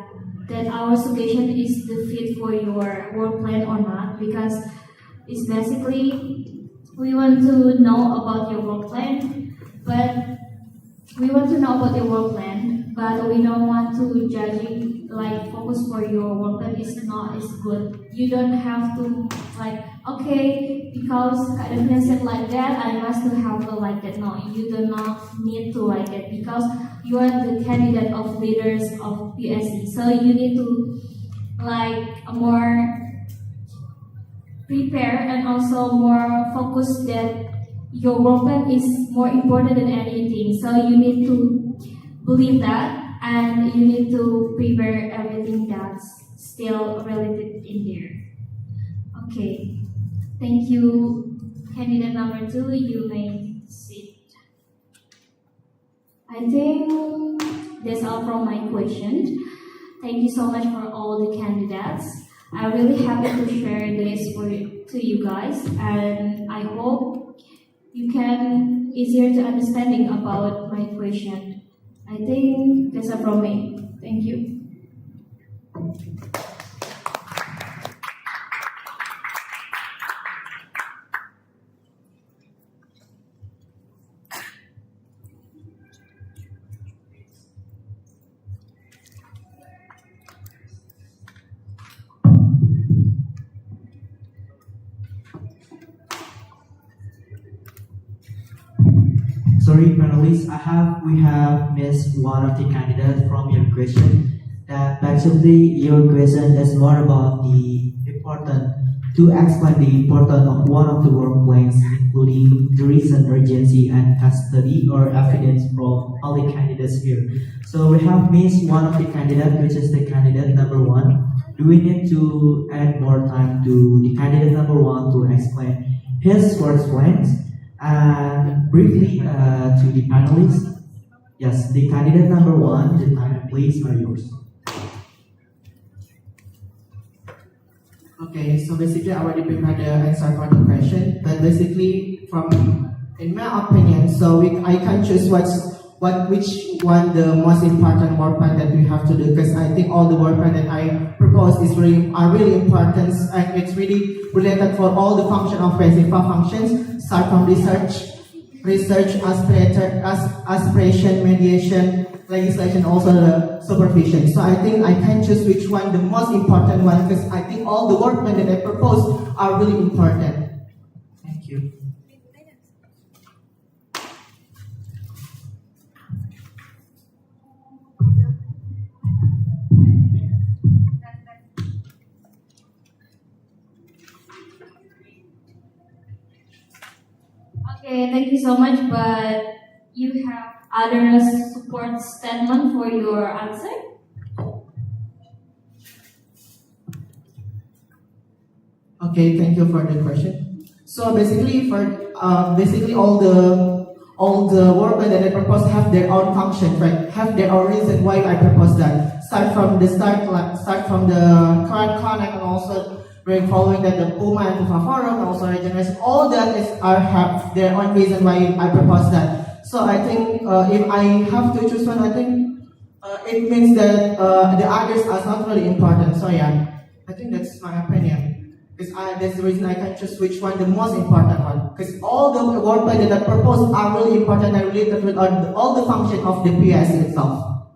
that our suggestion is the fit for your work plan or not, because it's basically we want to know about your work plan, but we don't want to judge it, like focus for your work plan is not as good. You don't have to like, okay, because Kak Devina said like that, I must to have it like that. No, you do not need to like that, because you are the candidate of leaders of PSC. So you need to like more prepare and also more focus that your work plan is more important than anything. So you need to believe that, and you need to prepare everything that's still related in there. Okay, thank you. Candidate number 2, you may sit. I think that's all from my question. Thank you so much for all the candidates. I'm really happy to share this to you guys, and I hope you can easier to understanding about my question. I think that's all from me. Thank you. Sorry, panelists, we have missed one of the candidates from your question. That basically your question is more about the important to explain the importance of one of the work plans, including the reason, urgency, and custody or evidence from all the candidates here. So we have missed one of the candidates, which is the candidate number 1. Do we need to add more time to the candidate number 1 to explain his work plans? And briefly to the panelists, yes, the candidate number 1, the time please are yours. Okay, so basically I already prepared the answer for the question, but basically in my opinion, I can choose which one the most important work plan that we have to do, because I think all the work plan that I propose are really important, and it's really related for all the function of basic functions, start from research, aspiration, mediation, legislation, also the supervision. So I think I can choose which one the most important one, because I think all the work plan that I propose are really important. Thank you. Okay, thank you so much, but you have other support statement for your answer? Okay, thank you for the question. So basically, all the work plan that I propose have their own function, right? Have their own reason why I propose that. Start from the current connect, and also following that the Puma and Pufa forum, and also regeneration. All that have their own reason why I propose that. So I think if I have to choose one, I think it means that the others are not really important. So yeah, I think that's my opinion. Because that's the reason I can choose which one the most important one. Because all the work plan that I propose are really important and related with all the function of the PSC itself.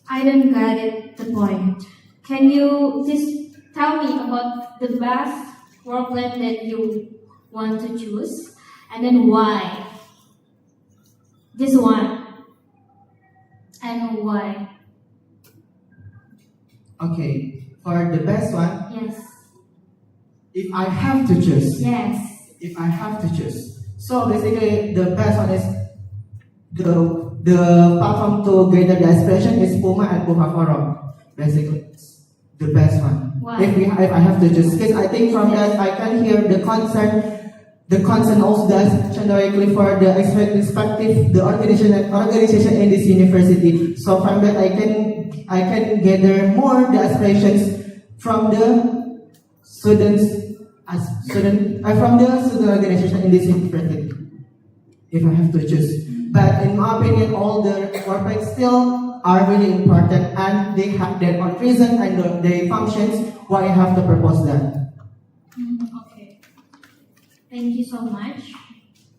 I don't get it, the point. Can you just tell me about the best work plan that you want to choose, and then why? This one. And why? Okay, for the best one. Yes. If I have to choose. Yes. If I have to choose. So basically, the best one is the platform to gather the aspiration is Puma and Pufa Forum. Basically, the best one. Why? If I have to choose, because I think from that I can hear the concern also does directly for the respective the organization in this university. So from that I can gather more the aspirations from the students from the student organization in this university. If I have to choose, but in my opinion, all the work plans still are really important and they have their own reason and their functions why I have to propose that. Okay. Thank you so much.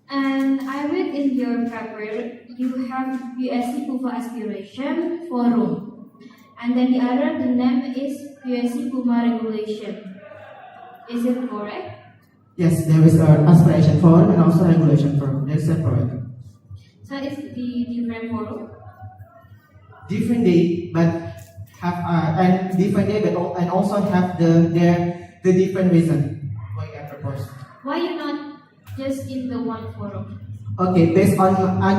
And I read in your paper you have USC Puma Aspiration Forum. And then the other, the name is USC Puma Regulation. Is it correct? Yes, there is an aspiration forum and also regulation forum. They're separate. So it's the different forum? Different day, but have and different day, but and also have the different reason why I propose. Why you not just in the one forum? Okay, based on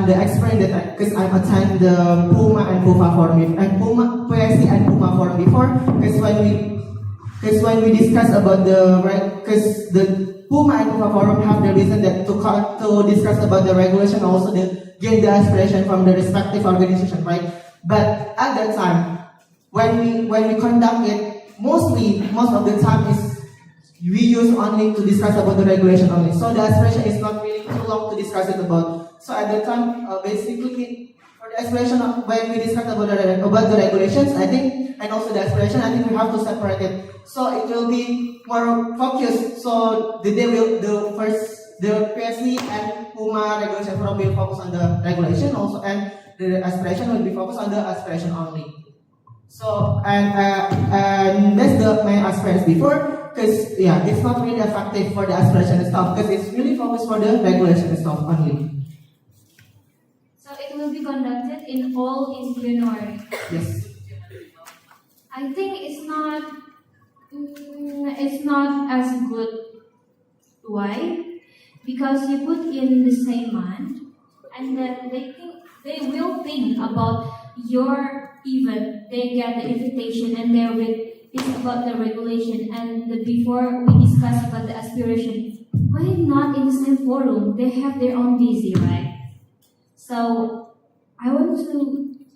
the experience that because I attend the Puma and Puma forum and Puma PSC and Puma forum before, because when we discuss about because the Puma and Puma forum have the reason that to discuss about the regulation, also gain the aspiration from the respective organization, right? But at that time, when we conduct it, most of the time is we use only to discuss about the regulation only. So the aspiration is not really too long to discuss it about. So at that time, basically for the aspiration when we discuss about the regulations, I think, and also the aspiration, I think we have to separate it. So it will be more focused. So the PSC and Puma regulation forum will focus on the regulation also, and the aspiration will be focused on the aspiration only. So and that's my aspirants before, because it's not really effective for the aspiration stuff because it's really focused for the regulation stuff only. So it will be conducted in all in January. Yes. I think it's not as good. Why? Because you put in the same month, and then they will think about your event. They get the invitation, and they will think about the regulation. And before we discuss about the aspiration, why not in the same forum? They have their own busy, right? So I want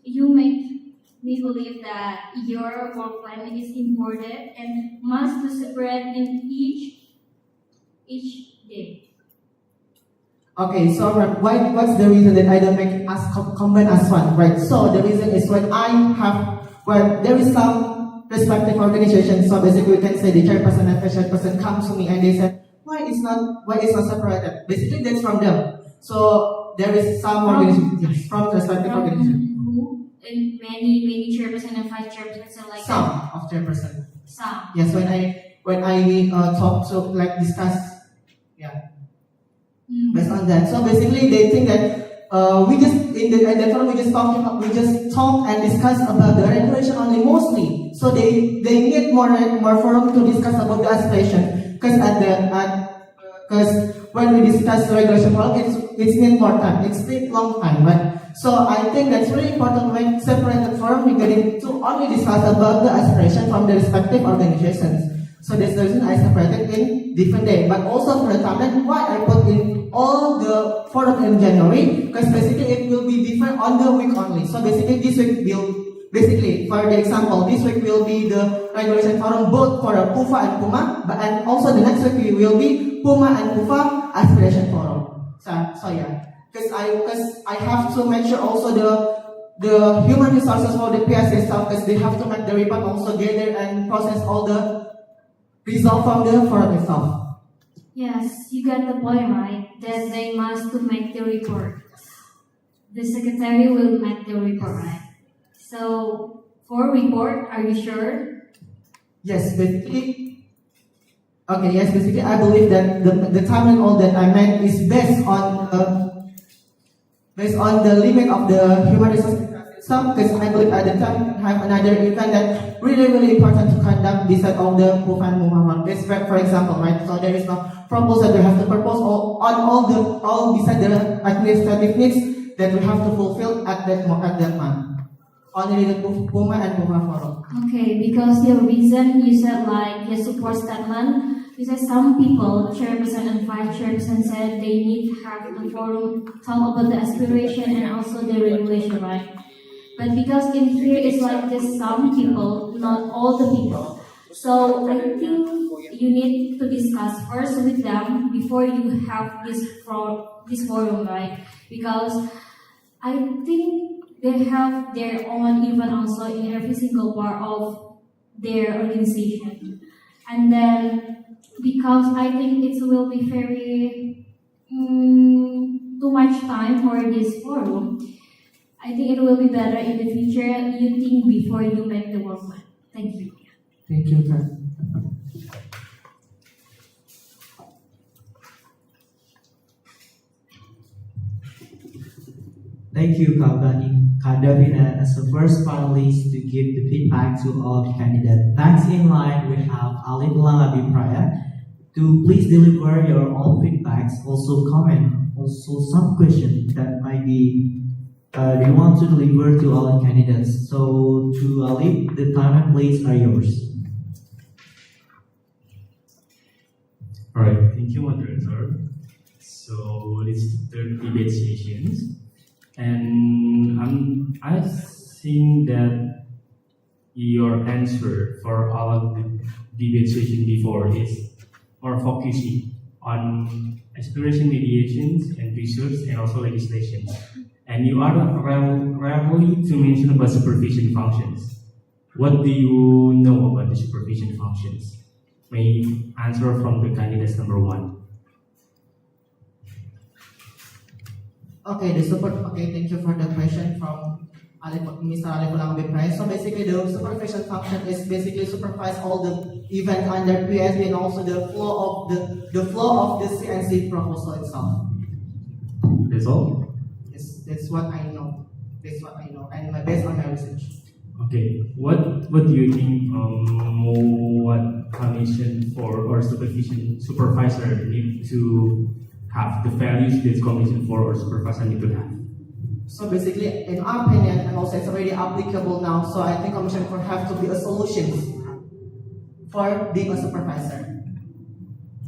you make me believe that your work plan is important and must be separate in each day. Okay, so what's the reason that I don't make as combine as one, right? So the reason is when there is some respective organization, so basically we can say the chairperson and vice chairperson come to me and they said, why it's not separated? Basically that's from them. So there is some organization from respective organization. In many chairperson and vice chairperson like some that? Of chairperson. Some. Yes, when I talk to discuss, based on that. So basically they think that we just talk and discuss about the regulation only mostly. So they need more forum to discuss about the aspiration because when we discuss the regulation forum, it's need more time. It's take long time, right? So I think that's really important when separated forum regarding to only discuss about the aspiration from the respective organizations. So that's the reason I separated in different day. But also for the timeline, why I put in all the forum in January, because basically it will be different on the week only. So basically this week for the example, this week will be the regulation forum both for PUFA and Puma, and also the next week will be Puma and PUFA aspiration forum. So yeah. Because I have to make sure also the human resources for the PSC staff, because they have to make the report, also gather and process all the results from the forum itself. Yes, you got the point, right? That they must to make the report. The secretary will make the report, right? So for report, are you sure? Yes, basically. Okay, yes, basically I believe that the timeline all that I meant is based on the limit of the human resources itself, because I believe at the time we have another event that really important to conduct beside all the PUFA and Muhammad. For example, right? So there is no proposal we have to propose all beside the administrative needs that we have to fulfill at that month. Only the Puma and Puma forum. Okay, because your reason you said like your support statement. You said some people, chairperson and vice chairperson, said they need to have the forum talk about the aspiration and also the regulation, right? But because in here it's like just some people, not all the people. So I think you need to discuss first with them before you have this forum, right? Because I think they have their own even also in every single part of their organization. And then because I think it will be very too much time for this forum, I think it will be better in the future you think before you make the work plan. Thank you. Thank you, Kak. Thank you, Kak Davina, as the first panelist to give the feedback to all the candidates. Next in line, we have Ali Pulang Abipraya to please deliver your own feedbacks, also comment, also some questions that might be you want to deliver to all the candidates. So to Ali, the time and place are yours. All right, thank you, moderator. So this is the third debate sessions. And I think that your answer for all of the debate session before is more focusing on exploration mediations and research and also legislation. And you are rarely to mention about supervision functions. What do you know about the supervision functions? May answer from the candidates number 1. Okay, thank you for the question from Mr. Ali Pulang Abipraya. So basically, the supervision function is basically supervise all the events under PSB and also the flow of the CNC proposal itself. That's all? Yes, that's what I know. And based on my research. Okay, what do you think? What commission for or supervisor need to have the values this commission for or supervisor need to have? So basically, in our opinion, and also it's already applicable now. So I think commission for have to be a solution for being a supervisor.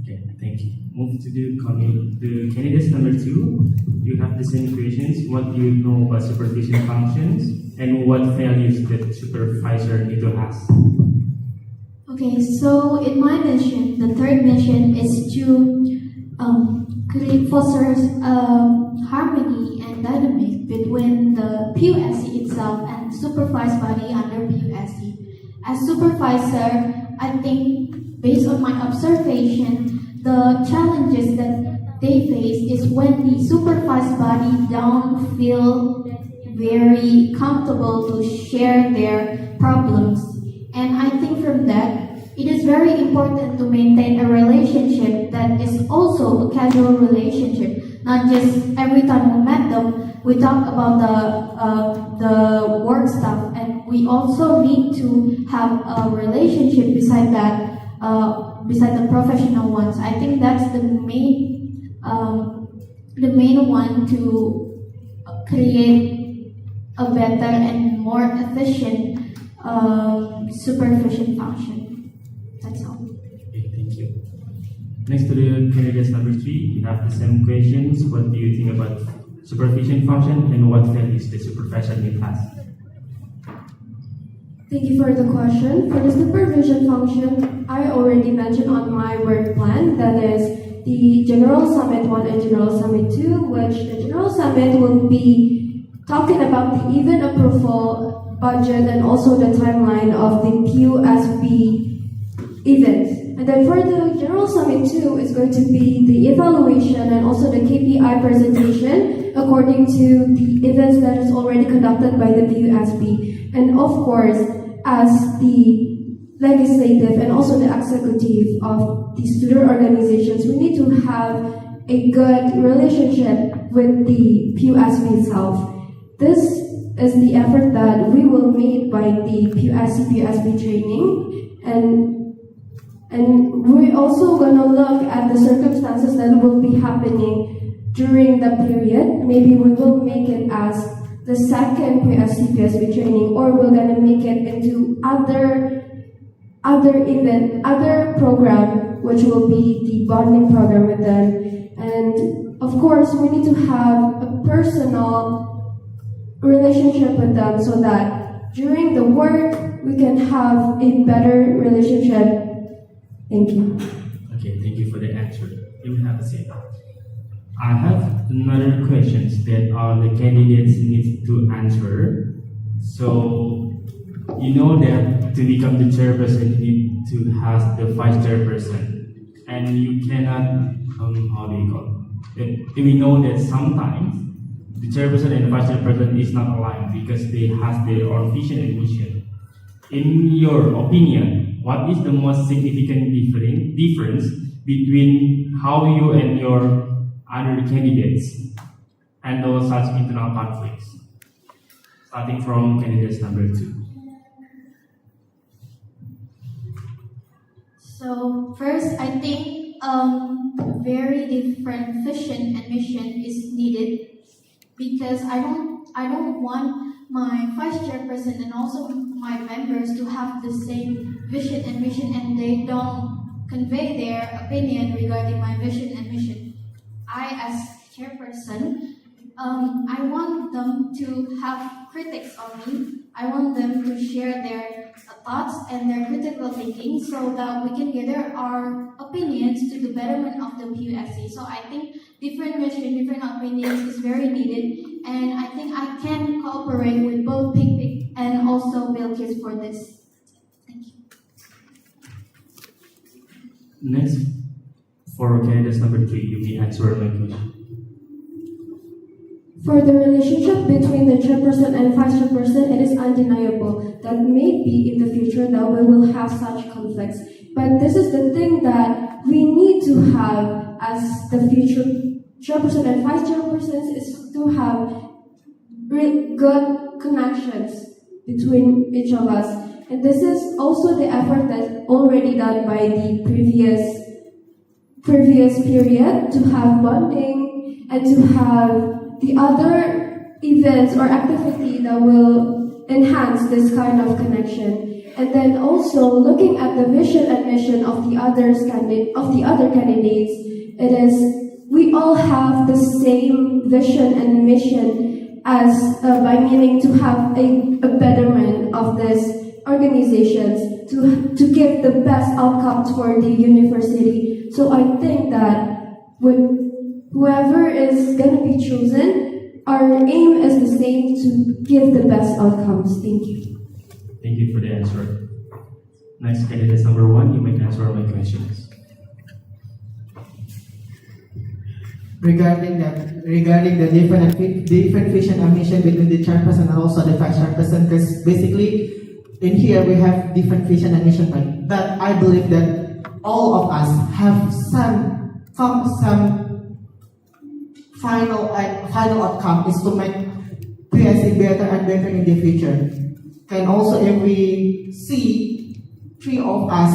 Okay, thank you. Move to the candidates number 2. You have the same questions. What do you know about supervision functions and what values that supervisor need to have? Okay, so in my mission, the third mission is to foster harmony and dynamic between the PUSC itself and supervised body under PUSC. As supervisor, I think based on my observation, the challenges that they face is when the supervised body don't feel very comfortable to share their problems. And I think from that, it is very important to maintain a relationship that is also a casual relationship, not just every time we met them, we talk about the work stuff, and we also need to have a relationship beside that, beside the professional ones. I think that's the main one to create a better and more efficient supervision function. That's all. Okay, thank you. Next to the candidates number 3, we have the same questions. What do you think about supervision function and what values the supervisor need has? Thank you for the question. For the supervision function, I already mentioned on my work plan, that is the General Summit 1 and General Summit 2, which the General Summit will be talking about the event approval, budget, and also the timeline of the PUSB events. And then for the General Summit 2, it's going to be the evaluation and also the KPI presentation according to the events that is already conducted by the PUSB. And of course, as the legislative and also the executive of the student organizations, we need to have a good relationship with the PUSB itself. This is the effort that we will make by the PUSB training, and we're also going to look at the circumstances that will be happening during the period. Maybe we will make it as the second PUSB training, or we're going to make it into other program, which will be the bonding program with them. And of course, we need to have a personal relationship with them so that during the work, we can have a better relationship. Thank you. Okay, thank you for the answer. You will have the same. I have another questions that the candidates need to answer. So you know that to become the chairperson, you need to have the vice chairperson, and you cannot how do you call it? We know that sometimes the chairperson and the vice chairperson is not aligned because they have their own vision and mission. In your opinion, what is the most significant difference between how you and your other candidates handle such internal conflicts? Starting from candidates number 2. So first, I think very different vision and mission is needed because I don't want my vice chairperson and also my members to have the same vision and mission and they don't convey their opinion regarding my vision and mission. I, as chairperson, I want them to have critics on me. I want them to share their thoughts and their critical thinking so that we can gather our opinions to the betterment of the PUSC. So I think different mission, different opinions is very needed, and I think I can cooperate with both Pik and also Bilkis for this. Thank you. Next, for candidates number 3, you may answer my question. For the relationship between the chairperson and vice chairperson, it is undeniable that maybe in the future that we will have such conflicts. But this is the thing that we need to have as the future chairperson and vice chairpersons is to have good connections between each of us. And this is also the effort that's already done by the previous period to have bonding and to have the other events or activity that will enhance this kind of connection. And then also looking at the vision and mission of the other candidates, it is we all have the same vision and mission as by meaning to have a betterment of these organizations to give the best outcomes for the university. So I think that with whoever is going to be chosen, our aim is the same to give the best outcomes. Thank you. Thank you for the answer. Next, candidate number 1, you may answer my questions. Regarding the different vision and mission between the chairperson and also the vice chairperson, because basically in here we have different vision and mission, but I believe that all of us have some final outcome is to make PSC better and better in the future. And also if we see 3 of us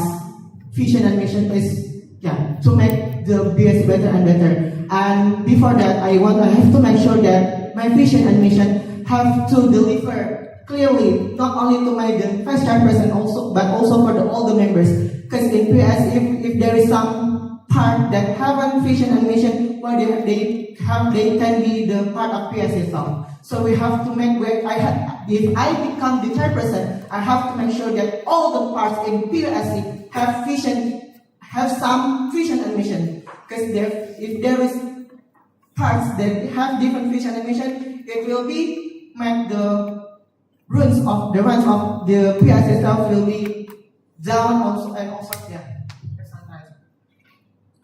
vision and mission is to make the PSC better and better. And before that I have to make sure that my vision and mission have to deliver clearly, not only to my the vice chairperson but also for all the members. Because in PSC if there is some part that haven't vision and mission, where they can be the part of PSC itself. So we have to make if I become the chairperson, I have to make sure that all the parts in PSC have some vision and mission. Because if there is parts that have different vision and mission, it will be make the runs of the PSC itself will be down also and also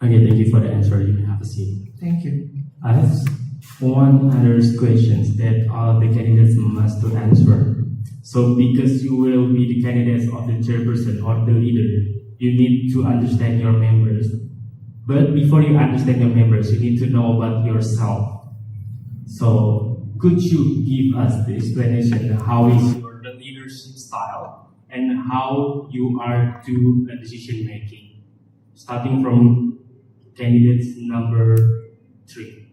Okay, thank you for the answer. You may have a seat. Thank you. I have one other questions that all the candidates must to answer. So because you will be the candidates of the chairperson or the leader, you need to understand your members. But before you understand your members, you need to know about yourself. So could you give us the explanation how is your the leadership style and how you are to decision making? Starting from candidates number 3.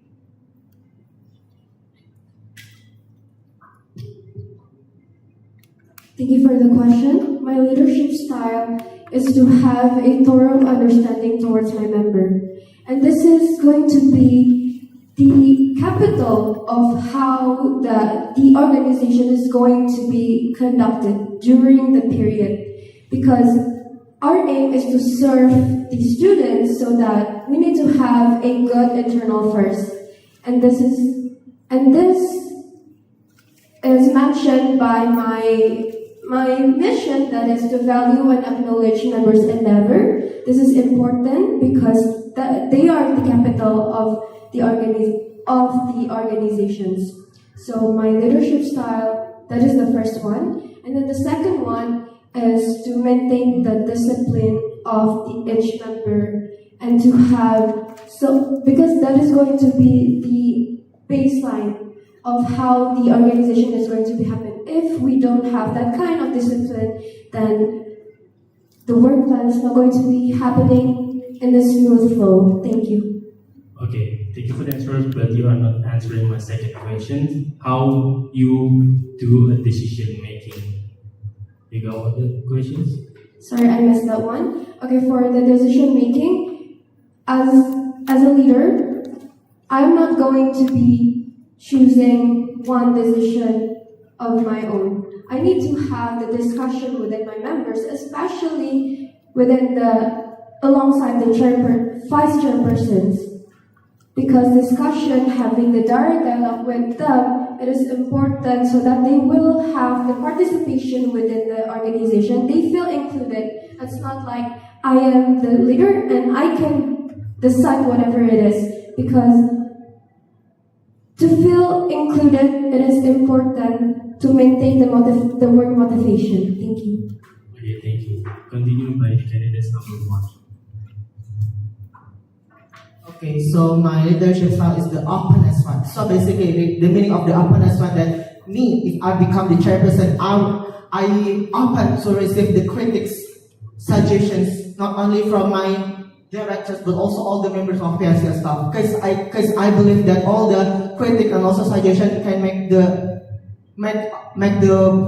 Thank you for the question. My leadership style is to have a thorough understanding towards my member. And this is going to be the capital of how the organization is going to be conducted during the period. Because our aim is to serve the students so that we need to have a good internal first. And this is mentioned by my mission, that is to value and acknowledge members' endeavor. This is important because they are the capital of the organizations. So my leadership style, that is the first one. And then the second one is to maintain the discipline of each member, and to have, so because that is going to be the baseline of how the organization is going to be happening. If we don't have that kind of discipline, then the work plan is not going to be happening in a smooth flow. Thank you. Okay, thank you for the answers, but you are not answering my second question. How you do a decision making? You got all the questions? Sorry, I missed that one. Okay, for the decision making, as a leader, I'm not going to be choosing one decision of my own. I need to have the discussion within my members, especially alongside the vice chairpersons, because discussion, having the direct dialogue with them, it is important so that they will have the participation within the organization. They feel included. It's not like I am the leader and I can decide whatever it is, because to feel included, it is important to maintain the work motivation. Thank you. Okay, thank you. Continue by candidates number 1. Okay, so my leadership style is the openness one. So basically, the meaning of the openness one, that me, if I become the chairperson, I open to receive the critics, suggestions, not only from my directors, but also all the members of PSC staff. Because I believe that all the critic and also suggestion can make the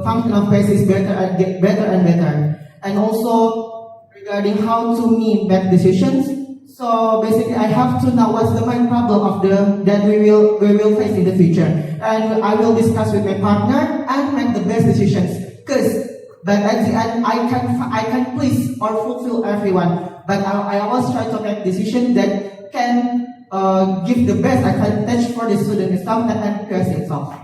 function of PSC better and get better and better. And also regarding how to make decisions. So basically, I have to know what's the main problem of that we will face in the future, and I will discuss with my partner and make the best decisions. But at the end, I can please or fulfill everyone. But I always try to make decisions that can give the best advantage for the student itself and PSC itself.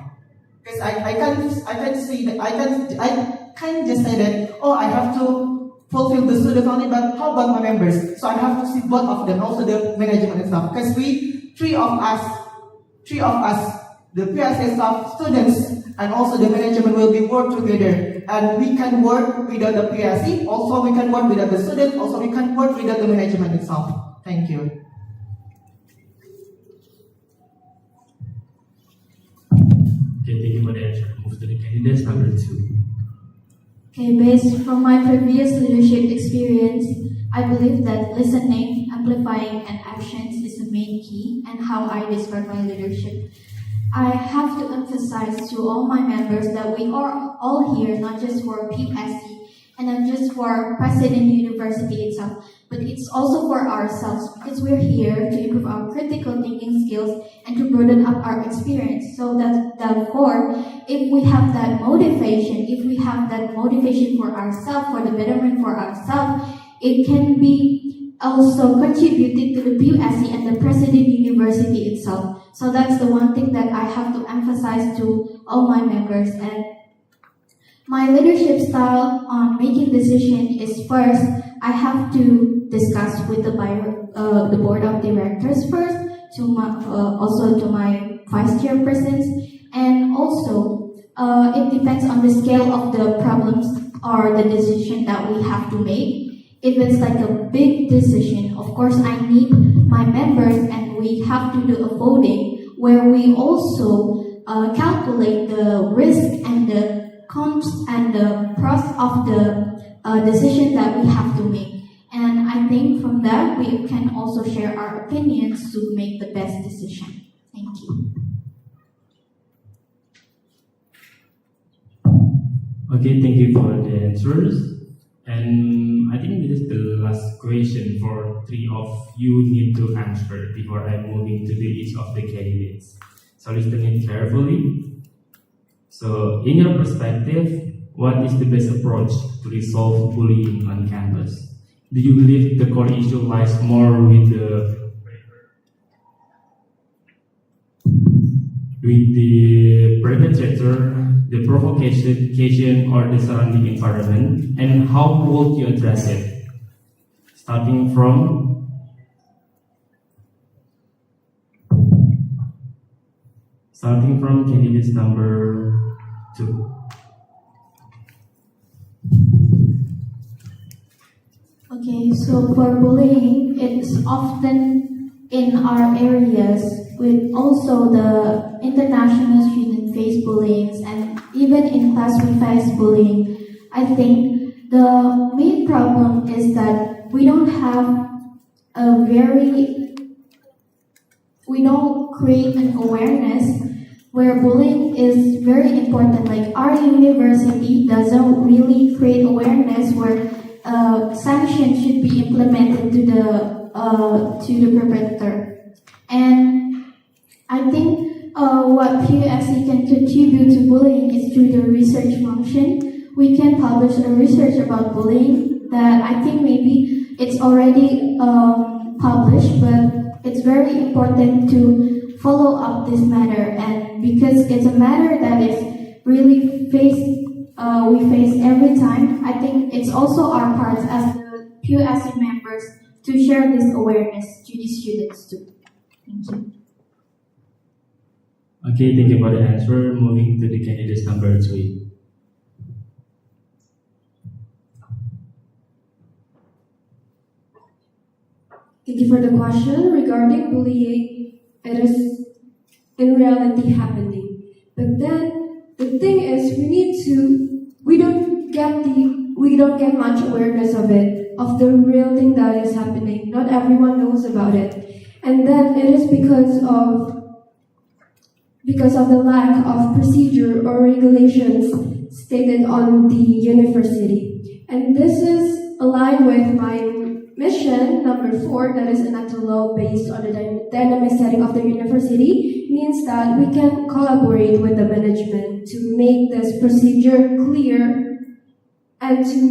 Because I can see that I can't just say that, oh, I have to fulfill the students only, but how about my members? So I have to see both of them, also the management itself. Because three of us, the PSC staff, students, and also the management will be work together. And we can work without the PSC, also we can work without the students, also we can work without the management itself. Thank you. Okay, thank you for the answer. Move to the candidates number 2. Okay, based from my previous leadership experience, I believe that listening, amplifying, and actions is the main key and how I describe my leadership. I have to emphasize to all my members that we are all here not just for PSC and not just for President University itself, but it's also for ourselves, because we're here to improve our critical thinking skills and to broaden up our experience. So that therefore, if we have that motivation for ourselves, for the betterment for ourselves, it can be also contributed to the PUSC and the President University itself. So that's the one thing that I have to emphasize to all my members. And my leadership style on making decision is, first, I have to discuss with the board of directors first, also to my vice chairpersons, and also it depends on the scale of the problems or the decision that we have to make. If it's like a big decision, of course I need my members, and we have to do a voting where we also calculate the risk and the cons and the pros of the decision that we have to make. And I think from that we can also share our opinions to make the best decision. Thank you. Okay, thank you for the answers. And I think this is the last question for 3 of you need to answer before I'm moving to each of the candidates. So listen it carefully. So in your perspective, what is the best approach to resolve bullying on campus? Do you believe the core issue lies more with the with the perpetrator, the provocation, or the surrounding environment, and how would you address it? Starting from candidate number 2. Okay, so for bullying, it's often in our areas with also the international student face bullying, and even in class we face bullying. I think the main problem is that we don't create an awareness where bullying is very important. Like our university doesn't really create awareness where sanctions should be implemented to the perpetrator. And I think what PUSC can contribute to bullying is through the research function. We can publish a research about bullying that I think maybe it's already published, but it's very important to follow up this matter, and because it's a matter that is really we face every time, I think it's also our part as the PUSC members to share this awareness to the students too. Thank you. Okay, thank you for the answer. Moving to the candidates number 3. Thank you for the question regarding bullying. It is in reality happening. But then the thing is we don't get much awareness of it, of the real thing that is happening. Not everyone knows about it. And then it is because of the lack of procedure or regulations stated on the university. And this is aligned with my mission number 4, that is enact a law based on the dynamic setting of the university, means that we can collaborate with the management to make this procedure clear and to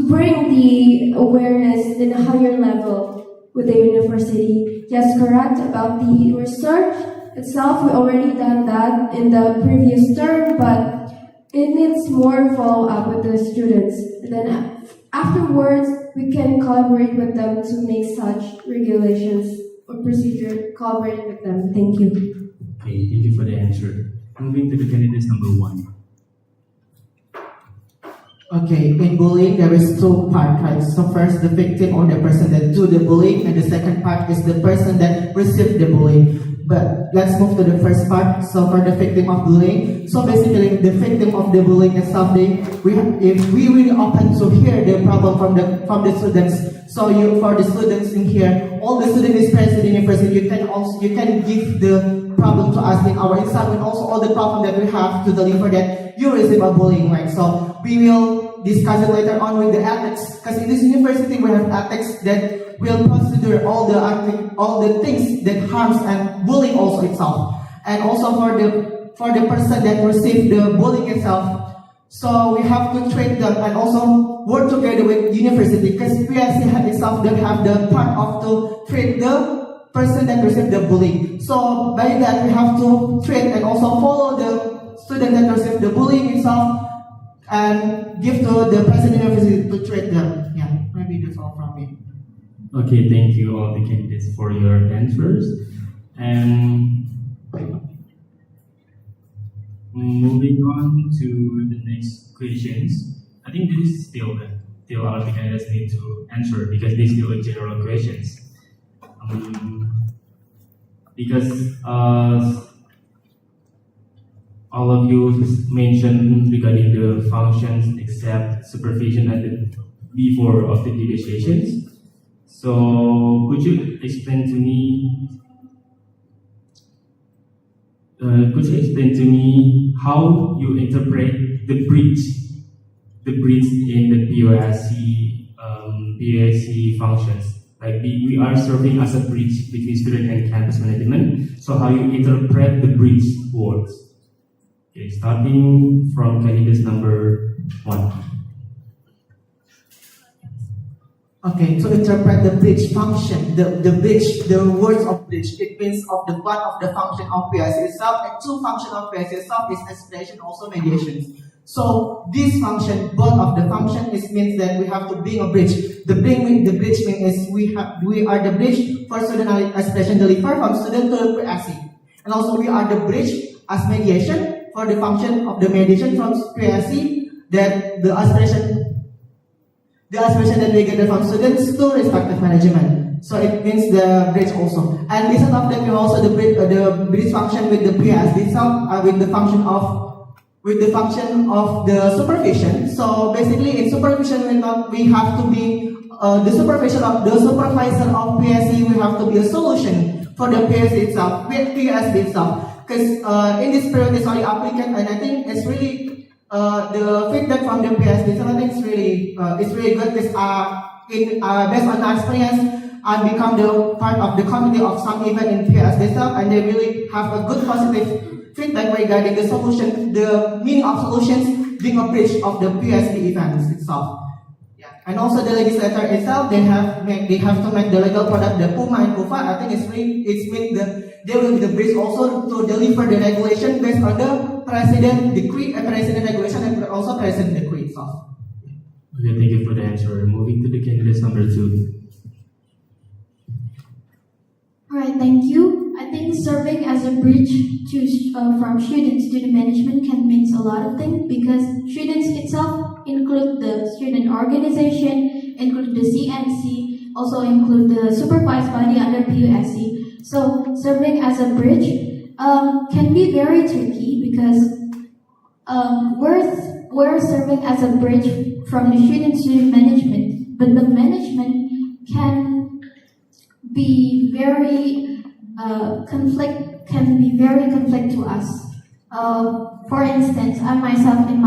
bring the awareness in a higher level with the university. Yes, correct about the research itself. We already done that in the previous term, but it needs more follow-up with the students. And then afterwards, we can collaborate with them to make such regulations or procedure, collaborate with them. Thank you. Okay, thank you for the answer. Moving to the candidates number 1. Okay, in bullying, there is 2 parts, right? So first, the victim or the person that do the bullying, and the second part is the person that received the bullying. But let's move to the first part. So for the victim of bullying, so basically the victim of the bullying is something if we really open to hear the problem from the students. So for the students in here, all the students experienced in the university, you can give the problem to us in our exam, and also all the problem that we have to deliver that you receive a bullying, right? So we will discuss it later on with the ethics, because in this university we have ethics that will consider all the things that harms and bullying also itself, and also for the person that received the bullying itself. So we have to treat them and also work together with university, because PSC itself don't have the part of to treat the person that received the bullying. So by that we have to treat and also follow the student that received the bullying itself and give to the president university to treat them. Yeah, maybe that's all from me. Okay, thank you all the candidates for your answers. And moving on to the next questions. I think this is still all of the candidates need to answer, because these still are general questions. Because all of you mentioned regarding the functions except supervision at the before of the negotiations. So could you explain to me how you interpret the breach in the PUSC functions? Like we are serving as a bridge between student and campus management. So how you interpret the bridge words? Okay, starting from candidates number 1. Okay, to interpret the bridge function, the bridge, the words of bridge, it means of the part of the function of PSC itself, and two function of PSC itself is aspiration, also mediation. So this function, both of the function, is means that we have to bring a bridge. The bridge means is we are the bridge for student aspiration deliver from student to PSC, and also we are the bridge as mediation for the function of the mediation from PSC that the aspiration that we get from students to respective management. So it means the bridge also. And beside of that, we also the bridge function with the PSD itself, with the function of the supervision. So basically, in supervision, we have to be the supervision of the supervisor of PSC. We have to be a solution for the PSC itself, with PSD itself. Because in this period, it's only applicant, and I think it's really. The feedback from the PSD, so I think it's really good. Because based on our experience, I become the part of the committee of some event in PSD itself, and they really have a good positive feedback regarding the solution, the meaning of solutions being a bridge of the PSD events itself. Yeah, and also the legislator itself, they have to make the legal product, the PUMA and PUFA. I think it's mean they will be the bridge also to deliver the regulation based on the president decree, president regulation, and also president decree itself. Okay, thank you for the answer. Moving to the candidates number 2. Alright, thank you. I think serving as a bridge to from students to the management can mean a lot of things, because students itself include the student organization, include the CNC, also include the supervised body under PUSC. So serving as a bridge can be very tricky, because we're serving as a bridge from the students to the management, but the management can be very conflict to us. For instance, I myself in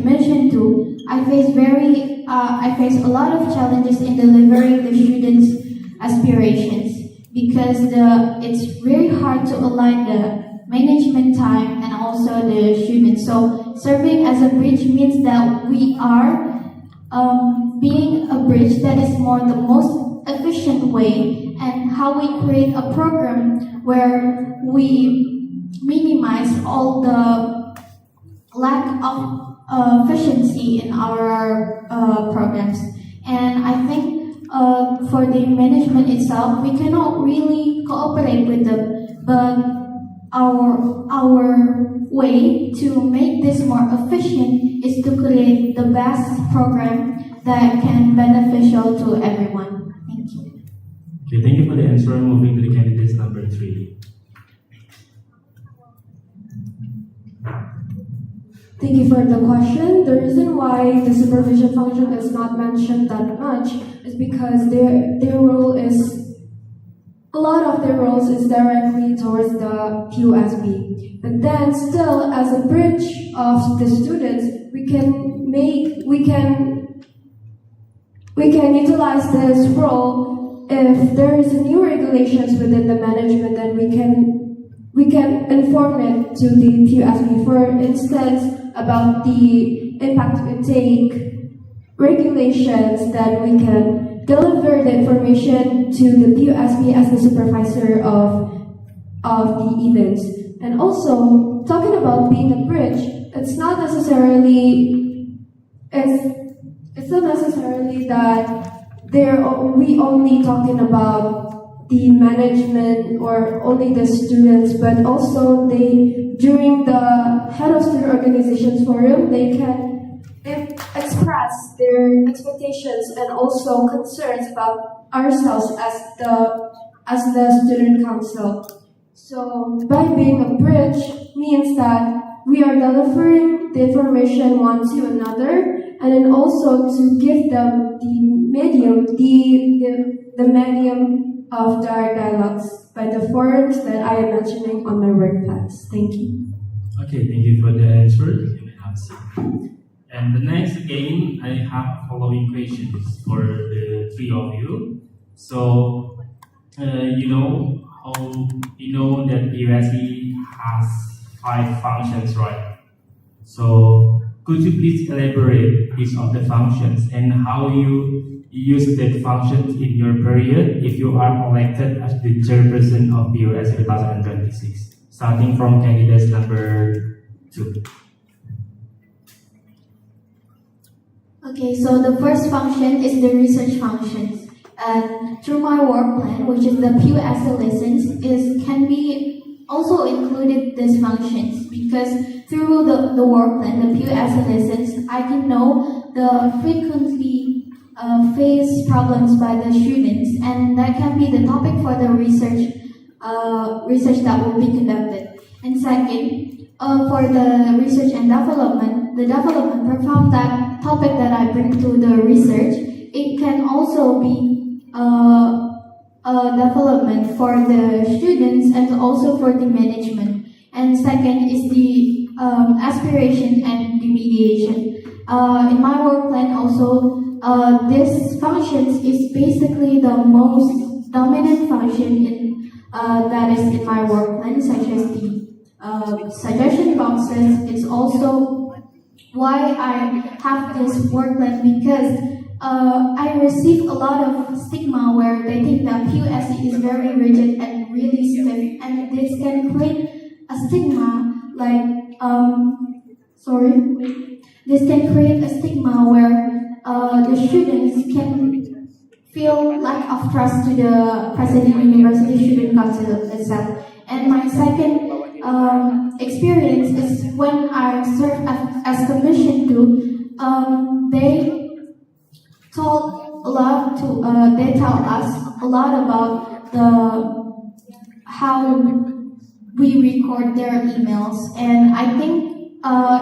Commission 2, I face a lot of challenges in delivering the students' aspirations, because it's very hard to align the management time and also the students. So serving as a bridge means that we are being a bridge that is the most efficient way, and how we create a program where we minimize all the lack of efficiency in our programs. And I think for the management itself, we cannot really cooperate with them, but our way to make this more efficient is to create the best program that can beneficial to everyone. Thank you. Okay, thank you for the answer. Moving to the candidates number 3. Thank you for the question. The reason why the supervision function is not mentioned that much is because their role is, a lot of their roles is directly towards the PUSB. But then still, as a bridge of the students, we can utilize this role. If there is new regulations within the management, then we can inform it to the PUSB. For instance, about the impact we take regulations, that we can deliver the information to the PUSB as the supervisor of the events. And also, talking about being a bridge, it's not necessarily that we only talking about the management or only the students, but also during the head of student organizations forum, they can express their expectations and also concerns about ourselves as the student council. So by being a bridge means that we are delivering the information one to another, and then also to give them the medium, the medium of their dialogues by the forums that I am mentioning on my work plans. Thank you. Okay, thank you for the answer. You may have a seat. And the next again, I have following questions for the 3 of you. So, you know that PUSC has 5 functions, right? So, could you please elaborate each of the functions and how you use that function in your period if you are elected as the chairperson of PUSC 2026, starting from candidates number 2. Okay, so the first function is the research functions. And through my work plan, which is the PUSC lessons, can be also included these functions because through the work plan, the PUSC lessons, I can know the frequently faced problems by the students, and that can be the topic for the research that will be conducted. And second, for the research and development, the development from that topic that I bring to the research, it can also be development for the students and also for the management. And second is the aspiration and the mediation. In my work plan also, this functions is basically the most dominant function that is in my work plan, such as the suggestion boxes. It's also why I have this work plan because I receive a lot of stigma where they think that PUSC is very rigid and really stiff, and this can create a stigma this can create a stigma where the students can feel lack of trust to the President University Student Council itself. And my second experience is when I served as commission too. They tell us a lot about how we record their emails, and I think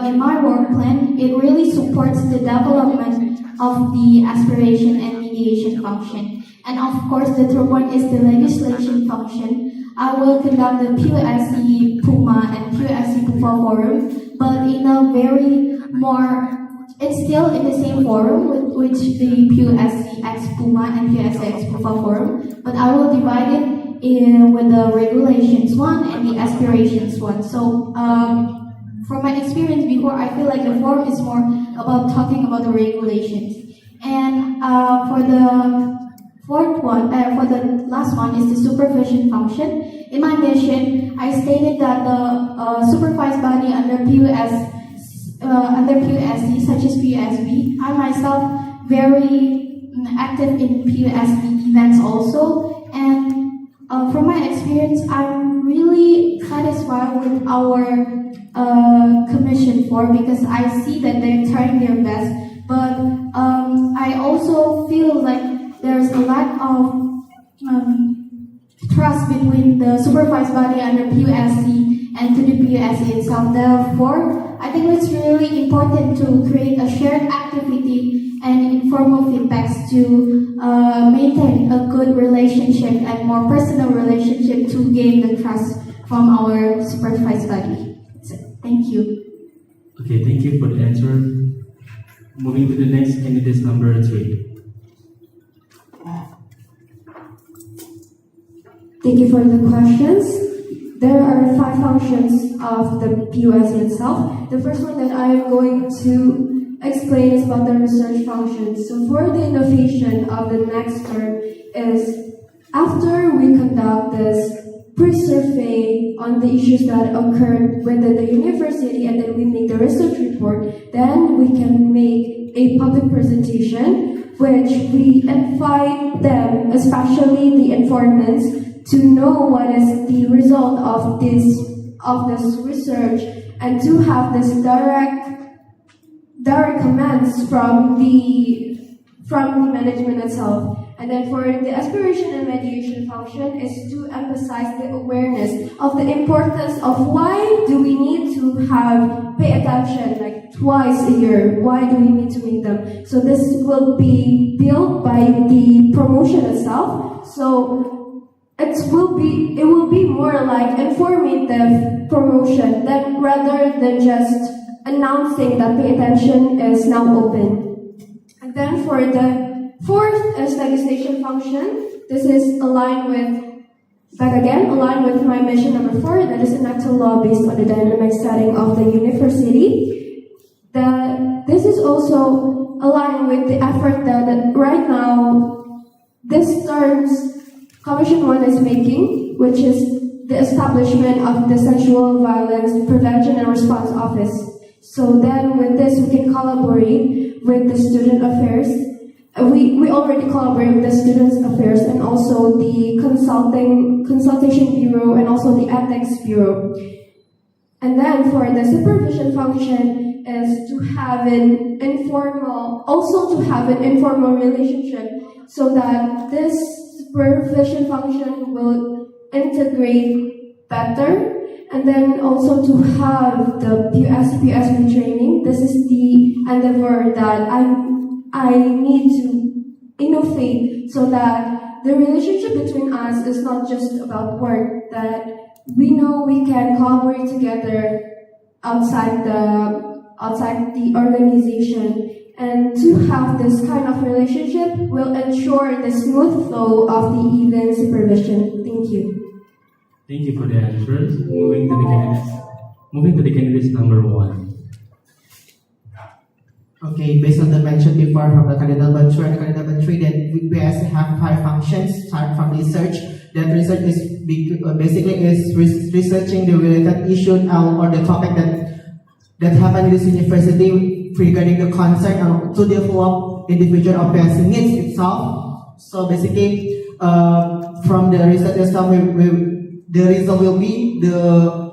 in my work plan it really supports the development of the aspiration and mediation function. And of course, the third one is the legislation function. I will conduct the PUSC PUMA and PUSC PUFA forum, but in a very more. It's still in the same forum with which the PUSC X PUMA and PUSC X PUFA forum, but I will divide it with the regulations one and the aspirations one. So from my experience before, I feel like the forum is more about talking about the regulations. And for the last one is the supervision function. In my mission, I stated that the supervised body under PUSC, such as PUSB, I myself very active in PUSB events also, and from my experience, I'm really satisfied with our commission for because I see that they're trying their best, but I also feel like there's a lack of trust between the supervised body under PUSC and to the PUSC itself. Therefore, I think it's really important to create a shared activity and informal feedbacks to maintain a good relationship and more personal relationship to gain the trust from our supervised body. So, thank you. Okay, thank you for the answer. Moving to the next candidate, number 3. Thank you for the questions. There are 5 functions of the PUSC itself. The first one that I am going to explain is about the research functions. So for the innovation of the next term is after we conduct this pre-survey on the issues that occurred within the university and then we make the research report, then we can make a public presentation which we invite them, especially the informants, to know what is the result of this research and to have this direct comments from the management itself. And then for the aspiration and mediation function is to emphasize the awareness of the importance of why do we need to pay attention like twice a year, why do we need to meet them. So this will be built by the promotion itself. So it will be more like informative promotion than rather than just announcing that pay attention is now open. And then for the fourth is legislation function. This is aligned with my mission number 4, that is enact a law based on the dynamic setting of the university. This is also aligned with the effort that right now Commission 1 is making, which is the establishment of the Sexual Violence Prevention and Response Office. So then with this, we can collaborate with the Student Affairs. We already collaborate with the Students Affairs and also the Consultation Bureau and also the Ethics Bureau. And then for the supervision function is to have an informal relationship so that this supervision function will integrate better, and then also to have the PSP training. This is the endeavor that I need to innovate so that the relationship between us is not just about work, that we know we can collaborate together outside the organization. And to have this kind of relationship will ensure the smooth flow of the event supervision. Thank you. Thank you for the answers. Moving to the candidates number 1. Okay, based on the mentioned before from the candidate number 2 and the candidate number 3, that we actually have 5 functions. Start from research. That research is basically researching the related issue or the topic that happened in this university regarding the concern to develop individual or person needs itself. So basically, from the research itself, the result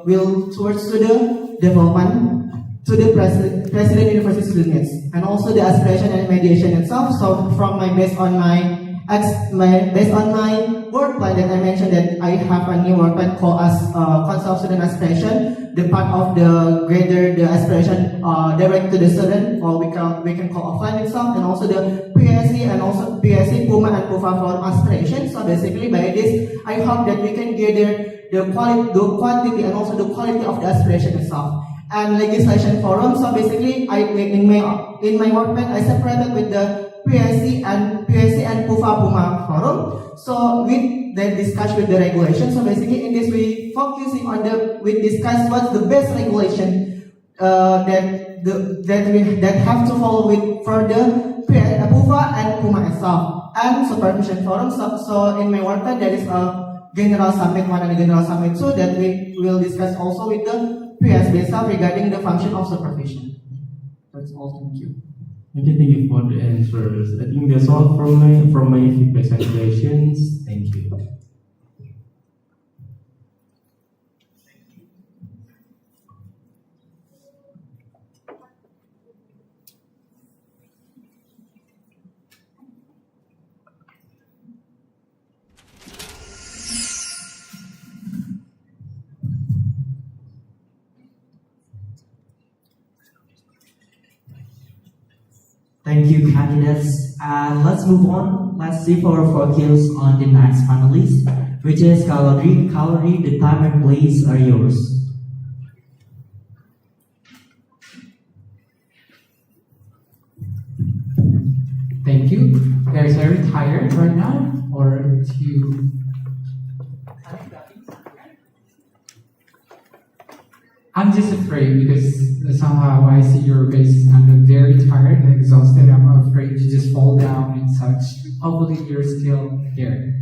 will towards to the development to the president university students, and also the aspiration and mediation itself. So from based on my work plan that I mentioned, that I have a new work plan called as Council of Student Aspiration. The part of the greater the aspiration direct to the student, or we can call offline itself, and also the PSC and also PSC, PUMA and PUFA for aspiration. So basically by this, I hope that we can gather the quantity and also the quality of the aspiration itself. And legislation forum. So basically, in my work plan, I separated with the PSC and PUFA PUMA forum. So we then discuss with the regulation. So basically, in this we focusing on we discuss what's the best regulation that have to follow with for the PUFA and PUMA itself, and supervision forum. So in my work plan, there is a General Summit 1 and General Summit 2 that we will discuss also with the PSB itself regarding the function of supervision. That's all. Thank you. Okay, thank you for the answers. I think that's all from my feedback and questions. Thank you. Thank you, candidates. And let's move on. Let's shift our focus on the next panelist, which is Calorie. Calorie, the time and place are yours. Thank you. Guys, are you tired right now? Or do you... I'm just afraid because somehow I see your faces and I'm very tired and exhausted. I'm afraid to just fall down and such. Hopefully you're still here.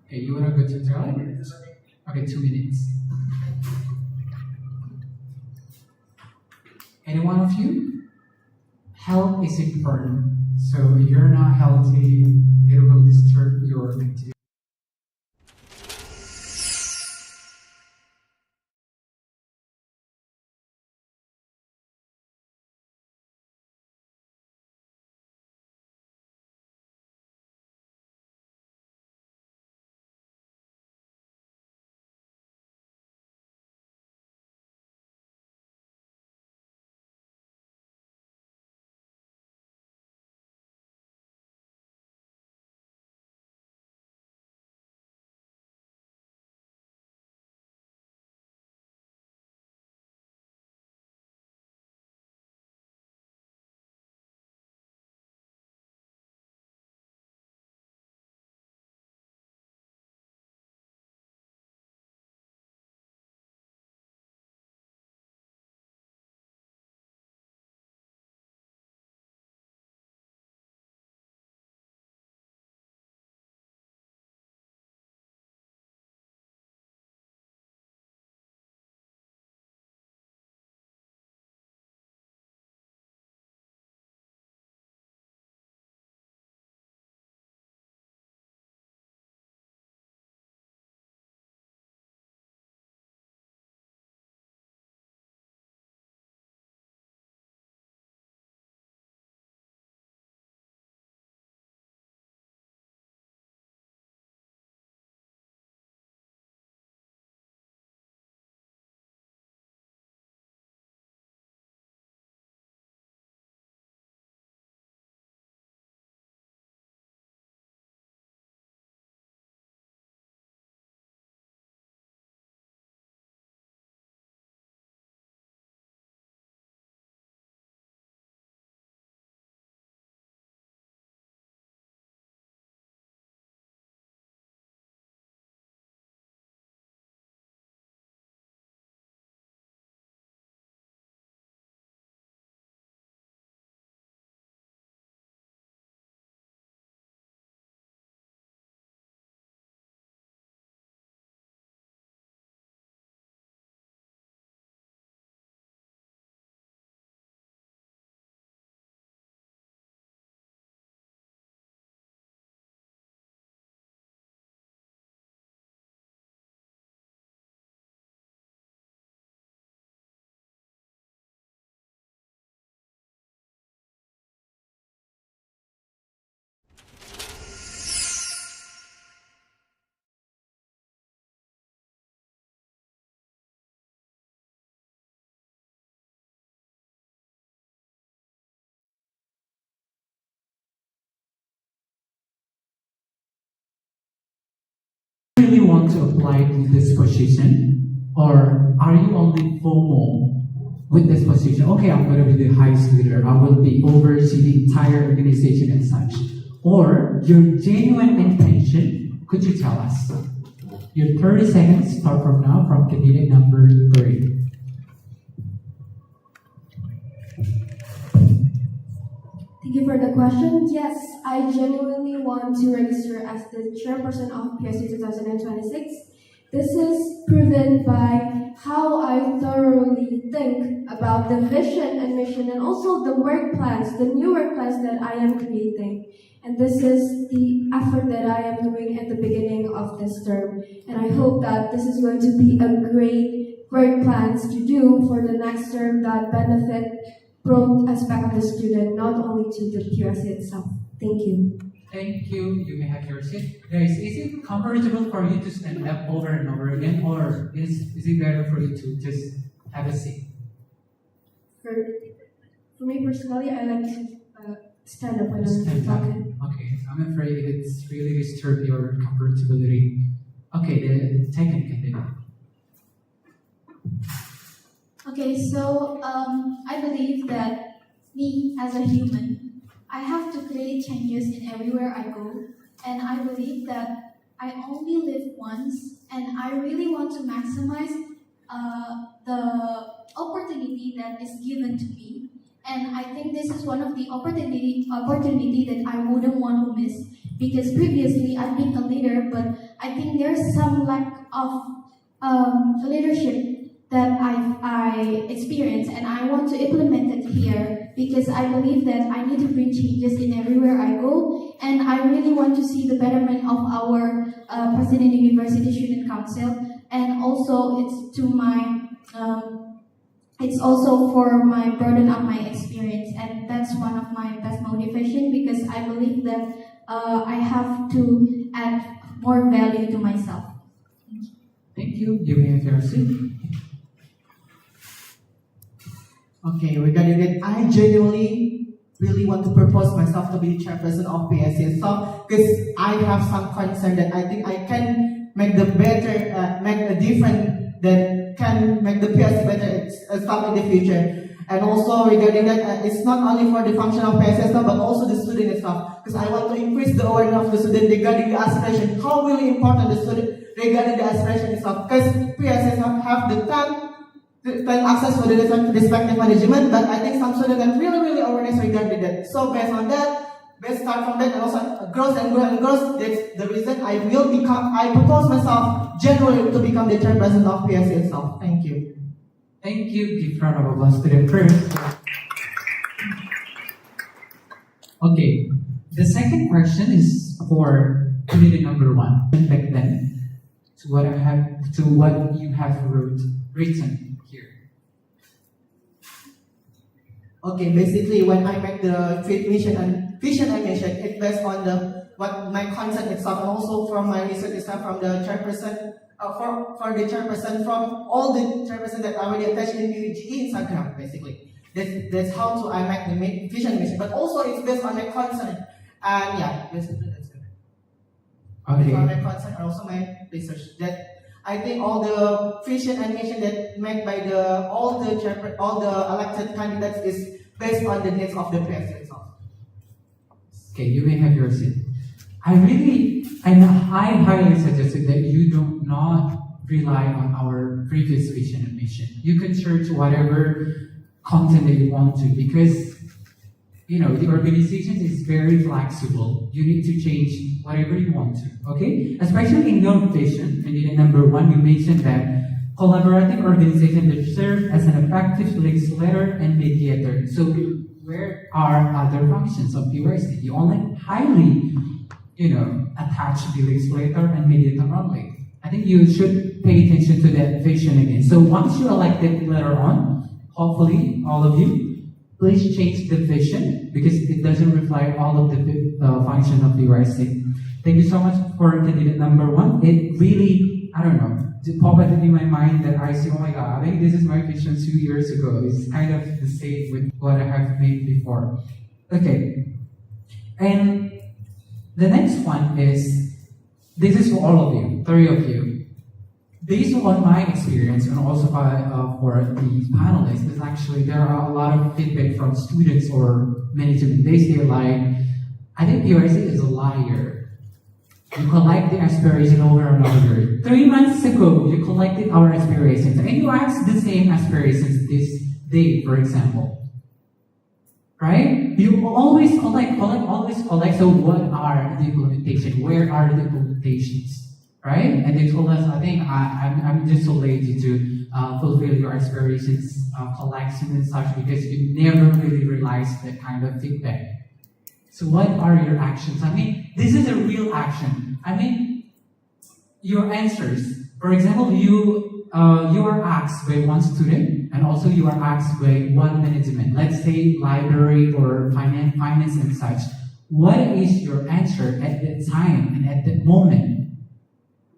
Okay, you wanna go to the toilet? Okay, 2 minutes. Any one of you? Health is important. So if you're not healthy, it will disturb your activity. apply to this position, or are you only FOMO with this position? Okay, I'm going to be the highest leader. I will be oversee the entire organization and such. Or your genuine intention, could you tell us? Your 30 seconds start from now from candidate number 3. Thank you for the question. Yes, I genuinely want to register as the chairperson of PSC 2026. This is proven by how I thoroughly think about the vision and mission and also the work plans, the new work plans that I am creating. And this is the effort that I am doing at the beginning of this term. And I hope that this is going to be a great work plans to do for the next term that benefit broad aspect of the student, not only to the PUSC itself. Thank you. Thank you. You may have your seat. Guys, is it comfortable for you to stand up over and over again, or is it better for you to just have a seat? For me personally, I like to stand up when I'm talking. Okay, I'm afraid it's really disturbed your comfortability. Okay, the second candidate. Okay, so I believe that me as a human, I have to create changes in everywhere I go, and I believe that I only live once, and I really want to maximize the opportunity that is given to me. And I think this is one of the opportunity that I wouldn't want to miss, because previously I've been a leader, but I think there's some lack of leadership that I experienced, and I want to implement it here because I believe that I need to bring changes in everywhere I go, and I really want to see the betterment of our President University Student Council, and also it's also for my burden of my experience, and that's one of my best motivation because I believe that I have to add more value to myself. Thank you. You may have your seat. Okay, regarding that, I genuinely really want to propose myself to be chairperson of PSC. So, because I have some concern that I think I can make the better, make a difference that can make the PSC better stuff in the future. And also regarding that, it's not only for the function of PSC stuff, but also the student itself. Because I want to increase the awareness of the student regarding the aspiration. How really important the student regarding the aspiration itself. Because PSC have the time access for the respective management, but I think some students have really awareness regarding that. So based on that, let's start from that, and also grows and grows and grows. That's the reason I propose myself generally to become the chairperson of PSC itself. Thank you. Thank you. Give round of applause to them first. Okay, the second question is for candidate number 1. Back then, to what you have written. Okay, basically when I make the vision I mentioned, it's based on what my concept itself, and also from my research itself from the chairperson, for the chairperson, from all the chairperson that are already attached in UGE Instagram, basically. That's how I make the vision mission, but also it's based on my concern, and yeah, basically that's it. Okay. Based on my concern and also my research. That I think all the vision and mission that made by all the elected candidates is based on the needs of the PSC itself. Okay, you may have your seat. I highly suggested that you do not rely on our previous vision and mission. You can search whatever content that you want to, because the organization is very flexible. You need to change whatever you want to, okay? Especially in your vision, and in number 1, you mentioned that collaborative organization that serve as an effective legislator and mediator. So where are other functions of PUSC? You only highly, attach the legislator and mediator only. I think you should pay attention to that vision again. So once you're elected later on, hopefully all of you, please change the vision because it doesn't reflect all of the function of the USC. Thank you so much for candidate number 1. It really, it popped into my mind that I see, oh my God, I think this is my vision 2 years ago. It's kind of the same with what I have made before. Okay. And the next one is, this is for all of you, 3 of you. based on my experience and also for the panelists, is actually there are a lot of feedback from students or management. They say like, I think PRC is a liar. You collect the aspiration over and over. 3 months ago, you collected our aspirations, and you asked the same aspirations this day, for example. Right? You always collect. So what are the implementation? Where are the implementations? Right? And they told us, I think I'm just so lazy to fulfill your aspirations, collection and such, because you never really realized that kind of feedback. So what are your actions? I mean, this is a real action. I mean, your answers. For example, you are asked by one student, and also you are asked by one management. Let's say library or finance and such. What is your answer at that time and at that moment?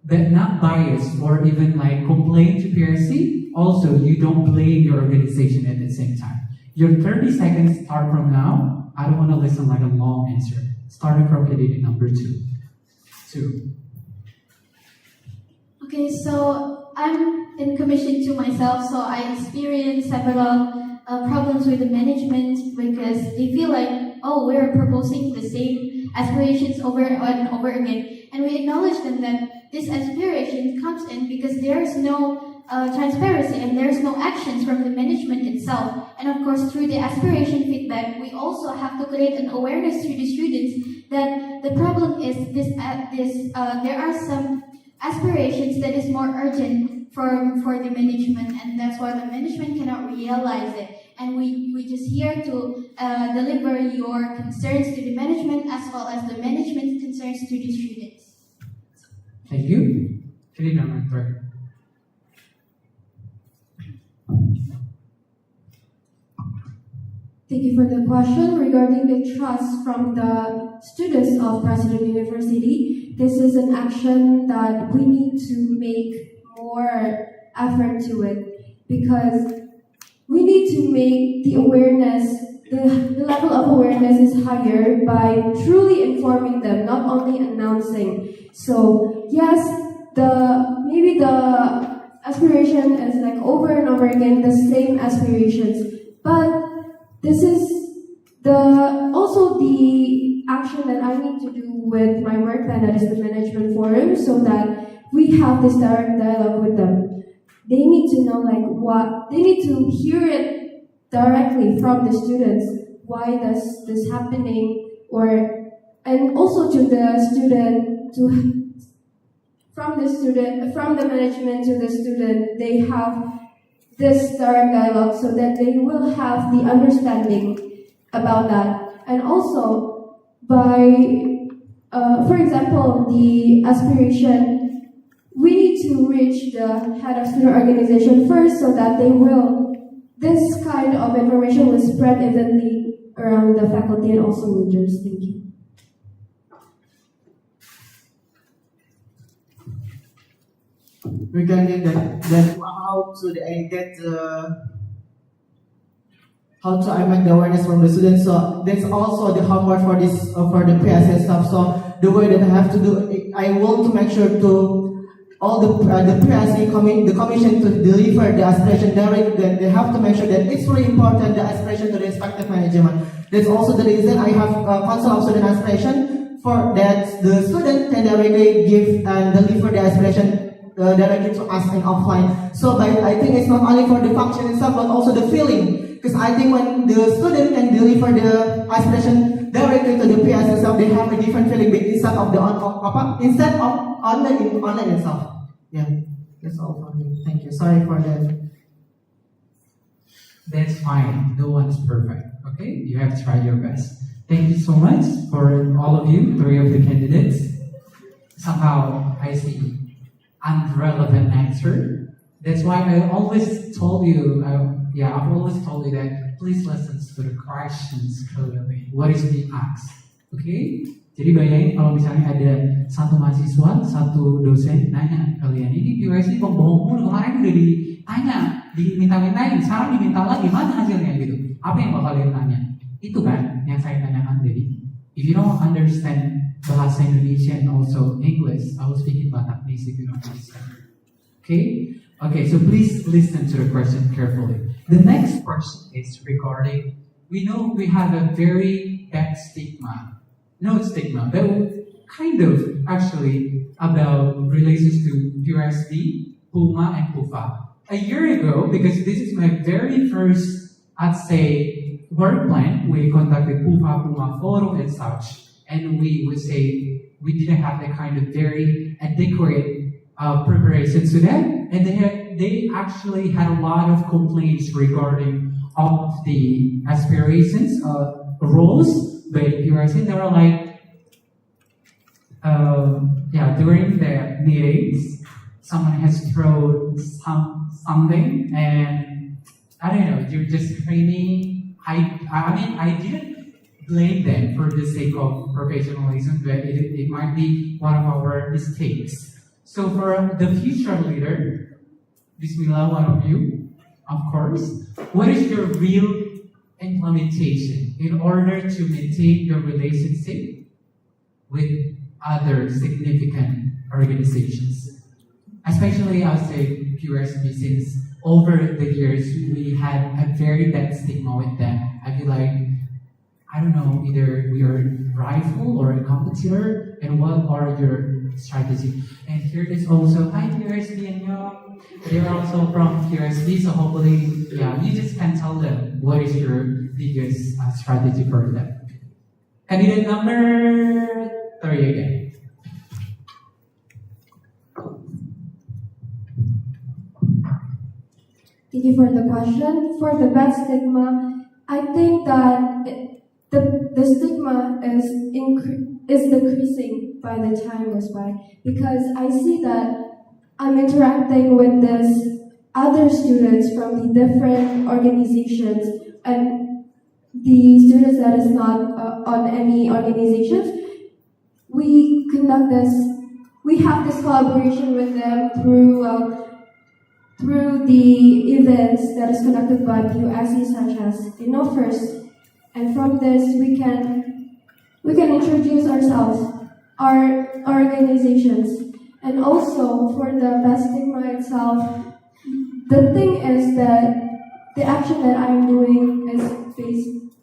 But not biased or even like complain to PRC. Also, you don't blame your organization at the same time. Your 30 seconds start from now. I don't want to listen like a long answer. Starting from candidate number 2. Okay, so I'm in commission to myself, so I experienced several problems with the management because they feel like, oh, we're proposing the same aspirations over and over again. And we acknowledge them that this aspiration comes in because there's no transparency and there's no actions from the management itself. And of course, through the aspiration feedback, we also have to create an awareness to the students that the problem is there are some aspirations that is more urgent for the management, and that's why the management cannot realize it. And we just here to deliver your concerns to the management as well as the management's concerns to the students. Thank you. Candidate number 3. Thank you for the question regarding the trust from the students of President University. This is an action that we need to make more effort to it because we need to make the awareness, the level of awareness is higher by truly informing them, not only announcing. So yes, maybe the aspiration is like over and over again the same aspirations, but this is also the action that I need to do with my work plan, that is the management forum, so that we have this direct dialogue with them. They need to know they need to hear it directly from the students. Why does this happening? And also to the student, from the management to the student, they have this direct dialogue so that they will have the understanding about that. And also, for example, the aspiration, we need to reach the head of student organization first so that this kind of information will spread evenly around the faculty and also majors. Thank you. Regarding that how to make the awareness from the students. So that's also the homework for this for the PSS stuff. So the way that I have to do, I want to make sure to all the PSC the commission to deliver the aspiration directly. That they have to make sure that it's really important the aspiration to the respective management. That's also the reason I have council of student aspiration for that the student can directly give and deliver the aspiration directly to us and offline. So I think it's not only for the function itself, but also the feeling. Because I think when the student can deliver the aspiration directly to the PS itself, they have a different feeling instead of online itself. Yeah, that's all for me. Thank you. Sorry for that. That's fine. No one's perfect. Okay, you have tried your best. Thank you so much for all of you, 3 of the candidates. Somehow I see unrelevant answer. That's why I always told you, I've always told you that please listen to the questions clearly. What is the ask? Okay? Jadi bayangin kalau misalnya ada satu mahasiswa, satu dosen nanya kalian, ini PUSI pembohong mulu, kemarin udah ditanya, diminta-mintain, sekarang diminta lagi, mana hasilnya gitu? Apa yang bakal kalian tanya? Itu kan yang saya tanyakan tadi. If you don't understand bahasa Indonesia and also English, I will speak in Batakese if you don't understand. Okay? Okay, so please listen to the question carefully. The next question is regarding, we know we have a very bad stigma. No stigma, but kind of actually about relations to PUSD, PUMA, and PUFA. A year ago, because this is my very first, I'd say, work plan, we conducted PUFA, PUMA forum and such, and we would say we didn't have the kind of very adequate preparation to that, and they actually had a lot of complaints regarding of the aspirations, roles by PUSD. They were like, during the meetings, someone has thrown something, and I don't know, you're just screaming. I didn't blame them for the sake of professionalism, but it might be one of our mistakes. So for the future leader, Bismillah, one of you, of course, what is your real implementation in order to maintain your relationship with other significant organizations? Especially, I would say, PUSB, since over the years, we had a very bad stigma with them. I feel like, I don't know, either we are a rival or a competitor, and what are your strategy? And here is also, hi PUSB and Young. They're also from PUSB, so hopefully, you just can tell them what is your biggest strategy for them. Candidate number 3 again. Thank you for the question. For the bad stigma, I think that the stigma is decreasing by the time goes by, because I see that I'm interacting with these other students from the different organizations and the students that is not on any organizations. We have this collaboration with them through the events that is conducted by PUSC, such as First. And from this, we can introduce ourselves, our organizations. And also, for the bad stigma itself, the thing is that the action that I'm doing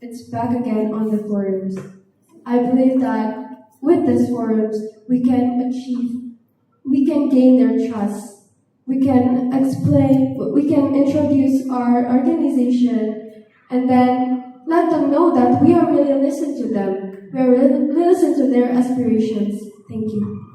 it's back again on the forums. I believe that with these forums, we can gain their trust. We can explain, we can introduce our organization, and then let them know that we are really listening to them. We are really listening to their aspirations. Thank you.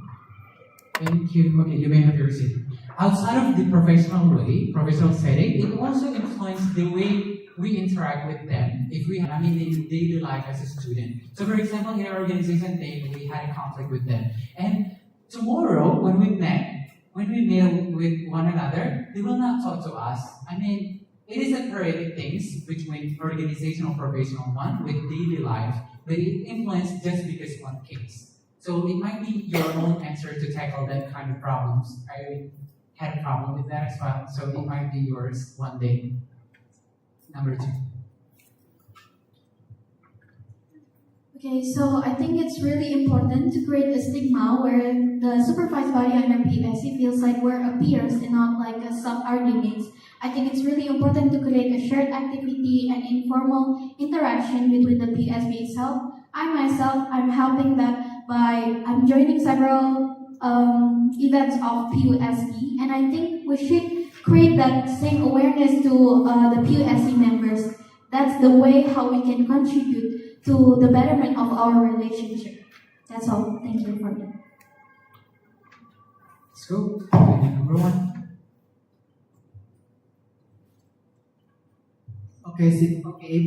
Thank you. Okay, you may have your seat. Outside of the professional setting, it also influences the way we interact with them. If we, in daily life as a student. So, for example, in our organization thing, we had a conflict with them, and tomorrow when we met with one another, they will not talk to us. It is a periodic things between organizational professional one with daily life, but it influences just because one case. So it might be your own answer to tackle that kind of problems. I had a problem with that as well, so it might be yours one day. Number 2. Okay, so I think it's really important to create a stigma where the supervised body under PUSC feels like we're a peers and not like a subordinates. I think it's really important to create a shared activity and informal interaction between the PUSB itself. I'm helping that by I'm joining several events of PUSB, and I think we should create that same awareness to the PUSC members. That's the way how we can contribute to the betterment of our relationship. That's all. Thank you for that. Let's go. Number 1. Okay,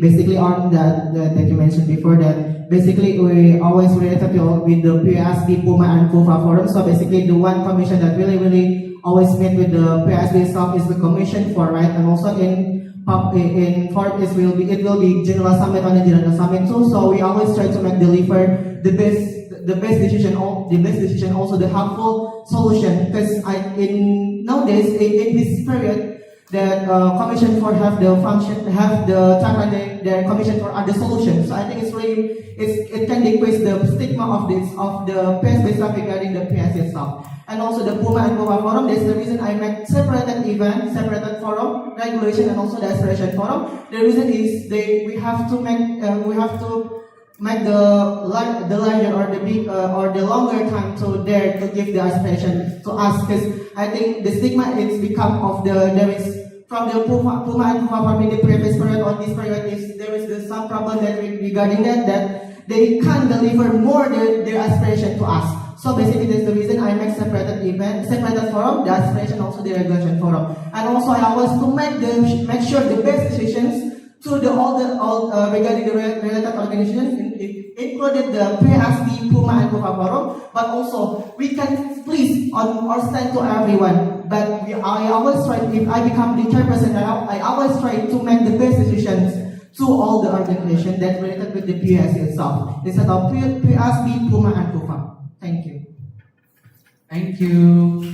basically on that you mentioned before, that basically we always related with the PUSB, PUMA, and PUFA forum. So basically the one commission that really always meet with the PUSB itself is the commission for, right? And also in forum it will be General Summit on the General Summit too. So we always try to deliver the best decision, also the helpful solution. Because nowadays in this period, that commission for have the function, have the time and the commission for other solutions. So I think it's really, it can decrease the stigma of the PSB stuff regarding the PS itself. And also the Puma and Puma forum, that's the reason I make separated event, separated forum, regulation, and also the aspiration forum. The reason is we have to make the larger or the big or the longer time to there to give the aspiration to us, because I think the stigma is become of there is from the Puma and Puma forum in the previous period or this period is there is some problem that regarding that they can't deliver more their aspiration to us. So basically, that's the reason I make separated event, separated forum, the aspiration, also the regulation forum, and also I always to make sure the best decisions to all regarding the related organizations, included the PSB, Puma, and Puma forum, but also we can please or stand to everyone. But I always try, if I become the chairperson, I always try to make the best decisions to all the organizations that related with the PSB itself, instead of PSB, Puma, and Puma. Thank you. Thank you.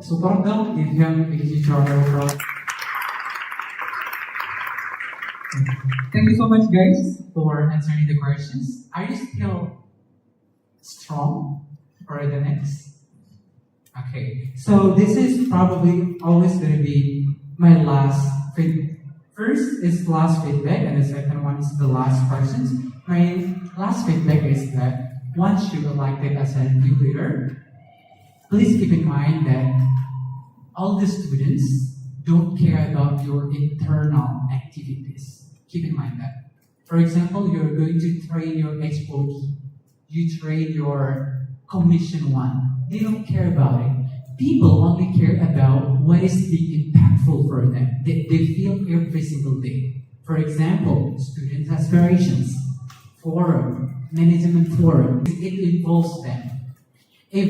Support dong, give him a huge round of applause. Thank you so much, guys, for answering the questions. Are you still strong for the next? Okay, so this is probably always going to be my last feedback. First is last feedback, and the second one is the last questions. My last feedback is that once you are elected as a new leader, please keep in mind that all the students don't care about your internal activities. Keep in mind that. For example, you're going to train your HOD, you train your Commission 1. They don't care about it. People only care about what is being impactful for them. They feel every single day. For example, student aspirations, forum, management forum, it involves them. If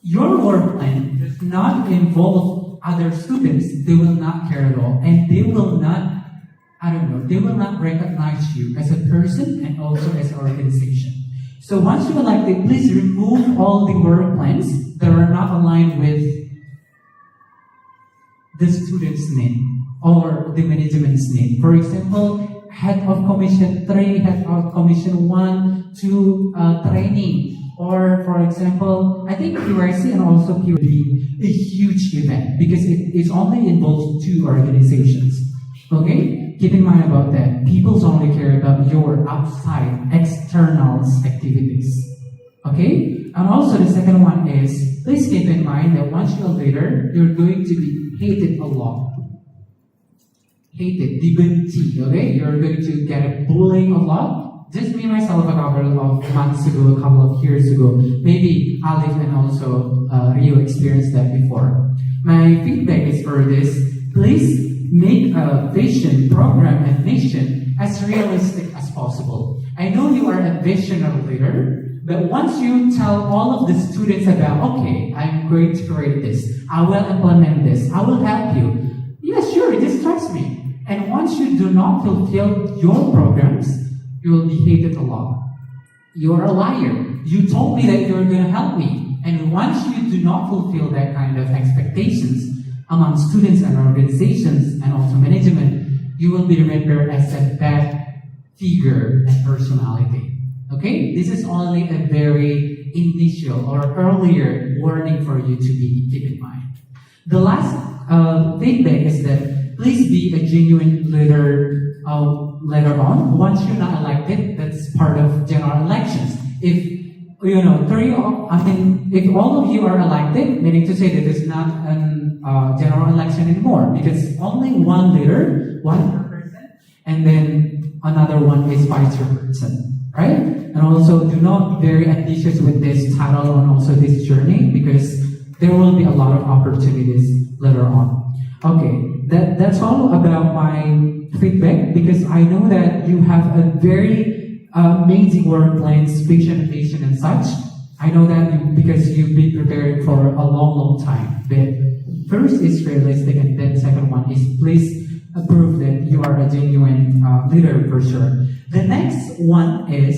your work plan does not involve other students, they will not care at all, and they will not, they will not recognize you as a person and also as an organization. So once you're elected, please remove all the work plans that are not aligned with the student's name or the management's name. For example, head of commission 3, head of commission 1, 2 training. Or for example, I think QRC and also QD be a huge event because it only involves 2 organizations. Okay? Keep in mind about that. People only care about your outside, externals activities. Okay? And also the second one is, please keep in mind that once you're a leader, you're going to be hated a lot. Hated, dibenci, okay? You're going to get bullying a lot. Just me myself a couple of months ago, a couple of years ago. Maybe Alif and also Rio experienced that before. My feedback is for this, please make a vision, program, and mission as realistic as possible. I know you are a visionary leader, but once you tell all of the students about, okay, I'm going to create this, I will implement this, I will help you. Yeah, sure, just trust me. And once you do not fulfill your programs, you will be hated a lot. You're a liar. You told me that you're going to help me. And once you do not fulfill that kind of expectations among students and organizations and also management, you will be remembered as a bad figure and personality. Okay? This is only a very initial or earlier warning for you to keep in mind. The last feedback is that please be a genuine leader later on. Once you're not elected, that's part of general elections. If if all of you are elected, meaning to say that it's not a general election anymore, because only one leader, one person, and then another one is vice chairperson, right? And also, do not be very ambitious with this title and also this journey, because there will be a lot of opportunities later on. Okay, that's all about my feedback, because I know that you have a very amazing work plans, vision, and such. I know that because you've been preparing for a long time. But first is realistic, and then second one is please prove that you are a genuine leader for sure. The next one is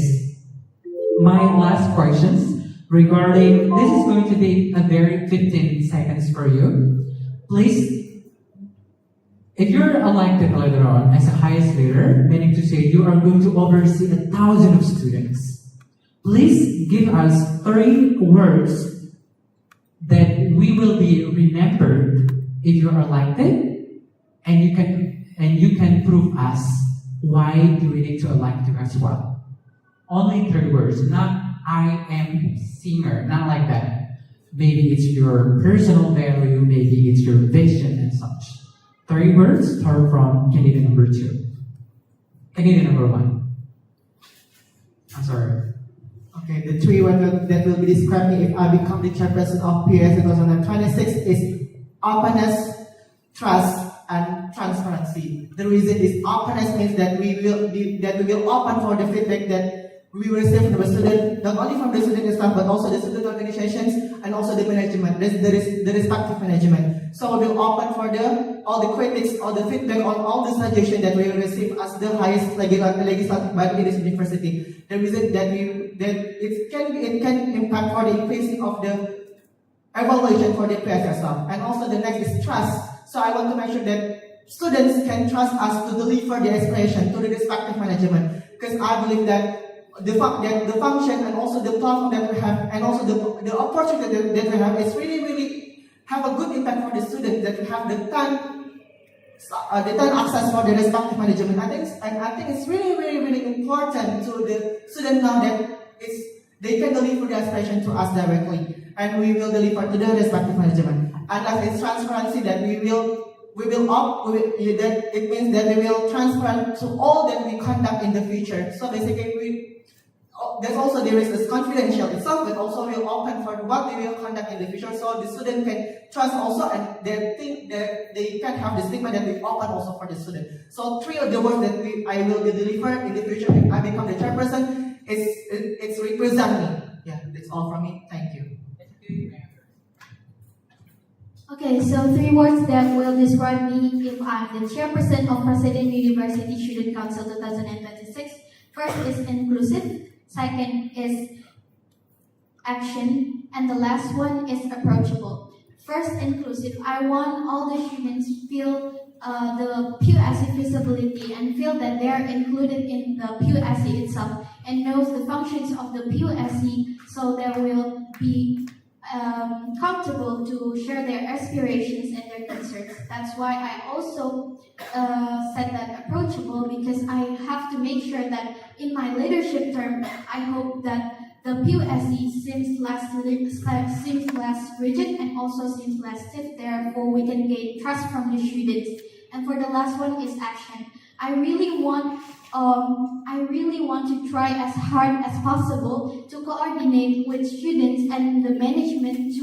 my last questions regarding, this is going to be a very 15 seconds for you. Please If you're elected later on as a highest leader, meaning to say you are going to oversee 1,000 of students, please give us 3 words that we will be remembered if you are elected, and you can prove us why do we need to elect you as well. Only 3 words, not I am singer, not like that. Maybe it's your personal value, maybe it's your vision and such. 3 words start from candidate number 2. Candidate number 1. I'm sorry. Okay, the 3 words that will be described me if I become the chairperson of PUSC 2026 is openness, trust, and transparency. The reason is openness means that we will open for the feedback that we will receive from the student, not only from the student staff, but also the student organizations and also the management, the respective management. So we will open for all the critics, all the feedback on all the suggestions that we will receive as the highest legislative body in this university. The reason that it can impact for the increasing of the evaluation for the PSS staff. And also the next is trust. So I want to make sure that students can trust us to deliver the aspiration to the respective management, because I believe that the function and also the platform that we have and also the opportunity that we have is really have a good impact for the students, that we have the time access for the respective management. I think it's really important to the student now that they can deliver the aspiration to us directly, and we will deliver to the respective management. And last is transparency, that that it means that we will transparent to all that we conduct in the future. So basically there is this confidential itself, but also we will open for what we will conduct in the future, so the student can trust also, and they think that they can have the stigma that we open also for the student. So 3 of the words that I will deliver in the future if I become the chairperson it's represent me. Yeah, that's all from me. Thank you. Okay, so 3 words that will describe me if I'm the chairperson of President University Student Council 2026. First is inclusive. Second is action, and the last one is approachable. First, inclusive. I want all the students feel the PUSC feasibility and feel that they are included in the PUSC itself and knows the functions of the PUSC, so they will be comfortable to share their aspirations and their concerns. That's why I also said that approachable, because I have to make sure that in my leadership term, I hope that the PUSC seems less rigid and also seems less stiff. Therefore, we can gain trust from the students. And for the last one is action. I really want to try as hard as possible to coordinate with students and the management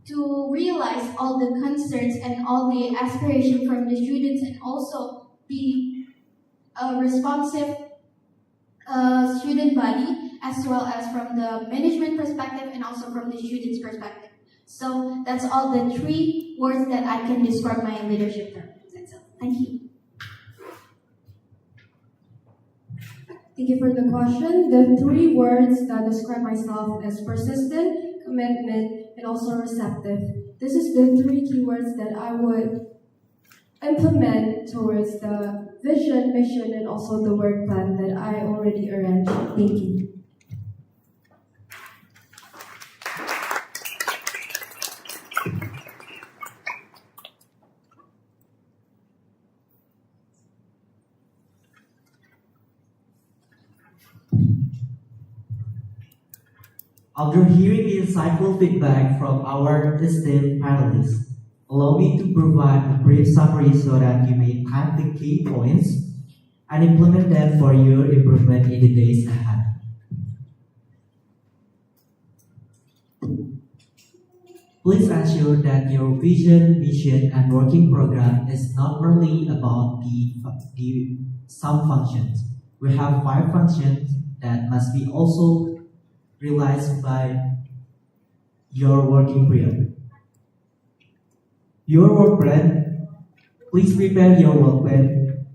to realize all the concerns and all the aspiration from the students, and also be a responsive student body, as well as from the management perspective and also from the students' perspective. So that's all the 3 words that I can describe my leadership term. Thank you. Thank you for the question. The 3 words that describe myself as persistent, commitment, and also receptive. This is the 3 keywords that I would implement towards the vision, mission, and also the work plan that I already arranged. Thank you. After hearing the insightful feedback from our esteemed panelists, allow me to provide a brief summary so that you may type the key points and implement them for your improvement in the days ahead. Please ensure that your vision, mission, and working program is not merely about some functions. We have 5 functions that must be also realized by your working period. Your work plan, please prepare your work plan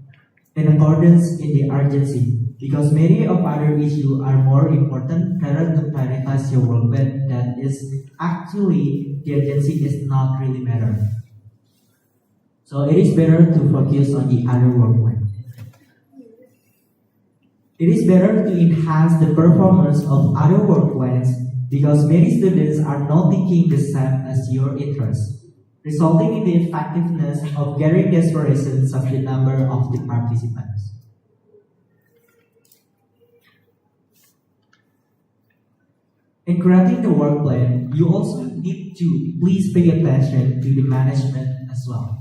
in accordance in the urgency, because many of other issues are more important. Rather to prioritize your work plan, that is actually the urgency is not really matter. So it is better to focus on the other work plan. It is better to enhance the performance of other work plans because many students are not thinking the same as your interests, resulting in the effectiveness of gathering the aspirations of the number of the participants. In creating the work plan, you also need to please pay attention to the management as well.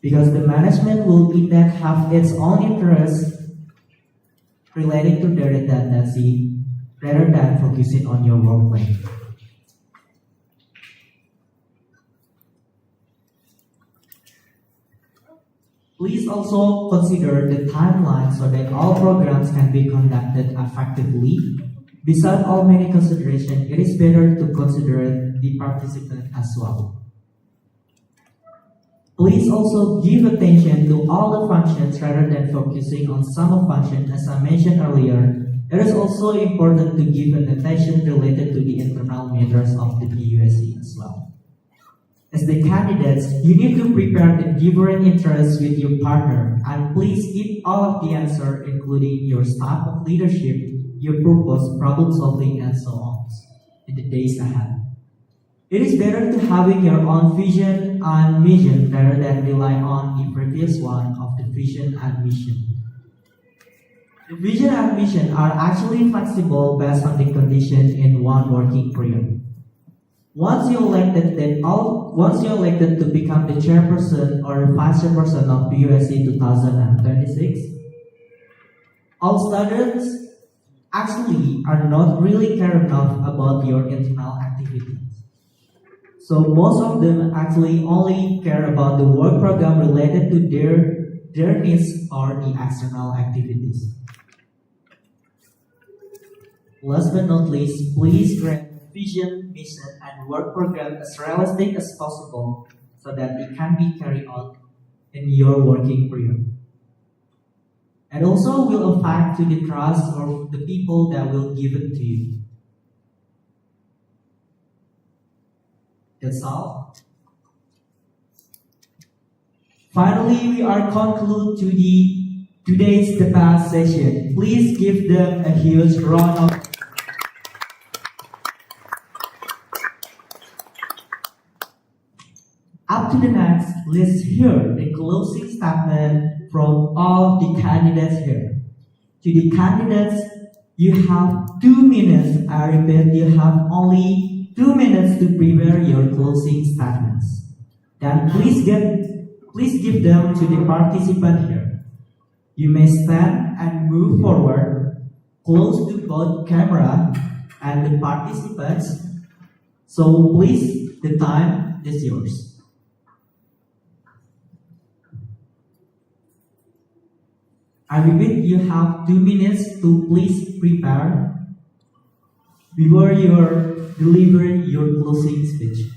Because the management will indeed have its own interests relating to their redundancy rather than focusing on your work plan. Please also consider the timeline so that all programs can be conducted effectively. Besides all many considerations, it is better to consider the participant as well. Please also give attention to all the functions rather than focusing on some function. As I mentioned earlier, it is also important to give an attention related to the internal matters of the PUSC as well. As the candidates, you need to prepare the different interests with your partner and please give all of the answer including your style of leadership, your purpose, problem solving, and so on in the days ahead. It is better to having your own vision and mission rather than rely on the previous one of the vision and mission. The vision and mission are actually flexible based on the condition in one working period. Once you're elected to become the chairperson or vice chairperson of PUSC 2026, all students actually are not really care enough about your internal activities. So most of them actually only care about the work program related to their needs or the external activities. Last but not least, please create vision, mission, and work program as realistic as possible so that it can be carried out in your working period. And also will affect to the trust of the people that will give it to you. That's all. Finally, we are conclude to today's debate session. Please give them a huge round of Up to the next, let's hear the closing statement from all the candidates here. To the candidates, you have 2 minutes. I repeat, you have only 2 minutes to prepare your closing statements. Then please give them to the participant here. You may stand and move forward, close to both camera and the participants. So please, the time is yours. I repeat, you have 2 minutes to please prepare before you deliver your closing speech.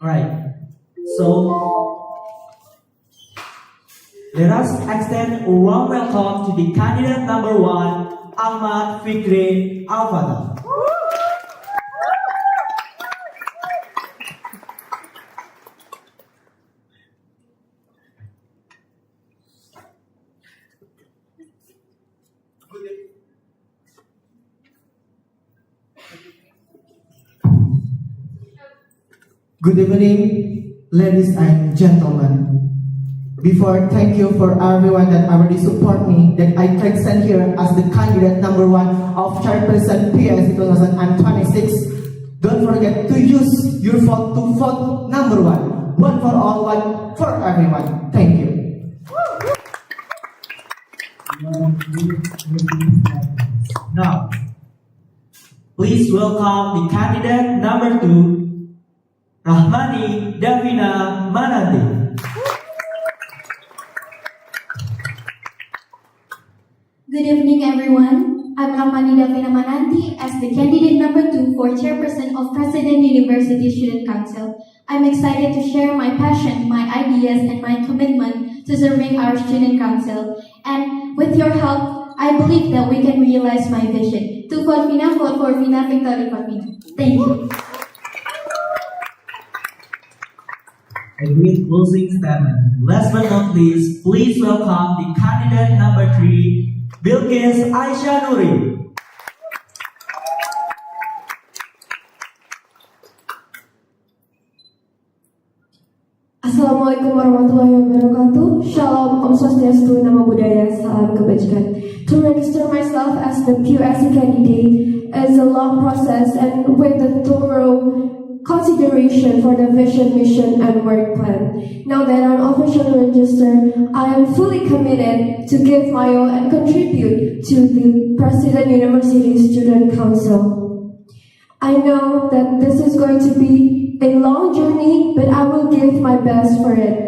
Alright, so let us extend a warm welcome to the candidate number 1, Ahmad Fikri Alfana. Good evening, ladies and gentlemen. Before, thank you for everyone that already support me, that I can stand here as the candidate number 1 of Chairperson PSC 2026. Don't forget to use your vote to vote number 1. One for all, one for everyone. Thank you. Now, please welcome the candidate number 2, Rahmani Davina Mananti. Good evening, everyone. I'm Rahmani Davina Mananti as the candidate number 2 for Chairperson of President University Student Council. I'm excited to share my passion, my ideas, and my commitment to serving our student council. And with your help, I believe that we can realize my vision. To vote for Vina, victory for Vina. Thank you. A great closing statement. Last but not least, please welcome the candidate number 3, Bilqis Aisyah Nuri. Assalamualaikum warahmatullahi wabarakatuh. Shalom, Om Swastiastu, Namo Buddhaya, Salam Kebajikan. To register myself as the PUSC candidate is a long process and with a thorough consideration for the vision, mission, and work plan. Now that I'm officially registered, I am fully committed to give my all and contribute to the President University Student Council. I know that this is going to be a long journey, but I will give my best for it.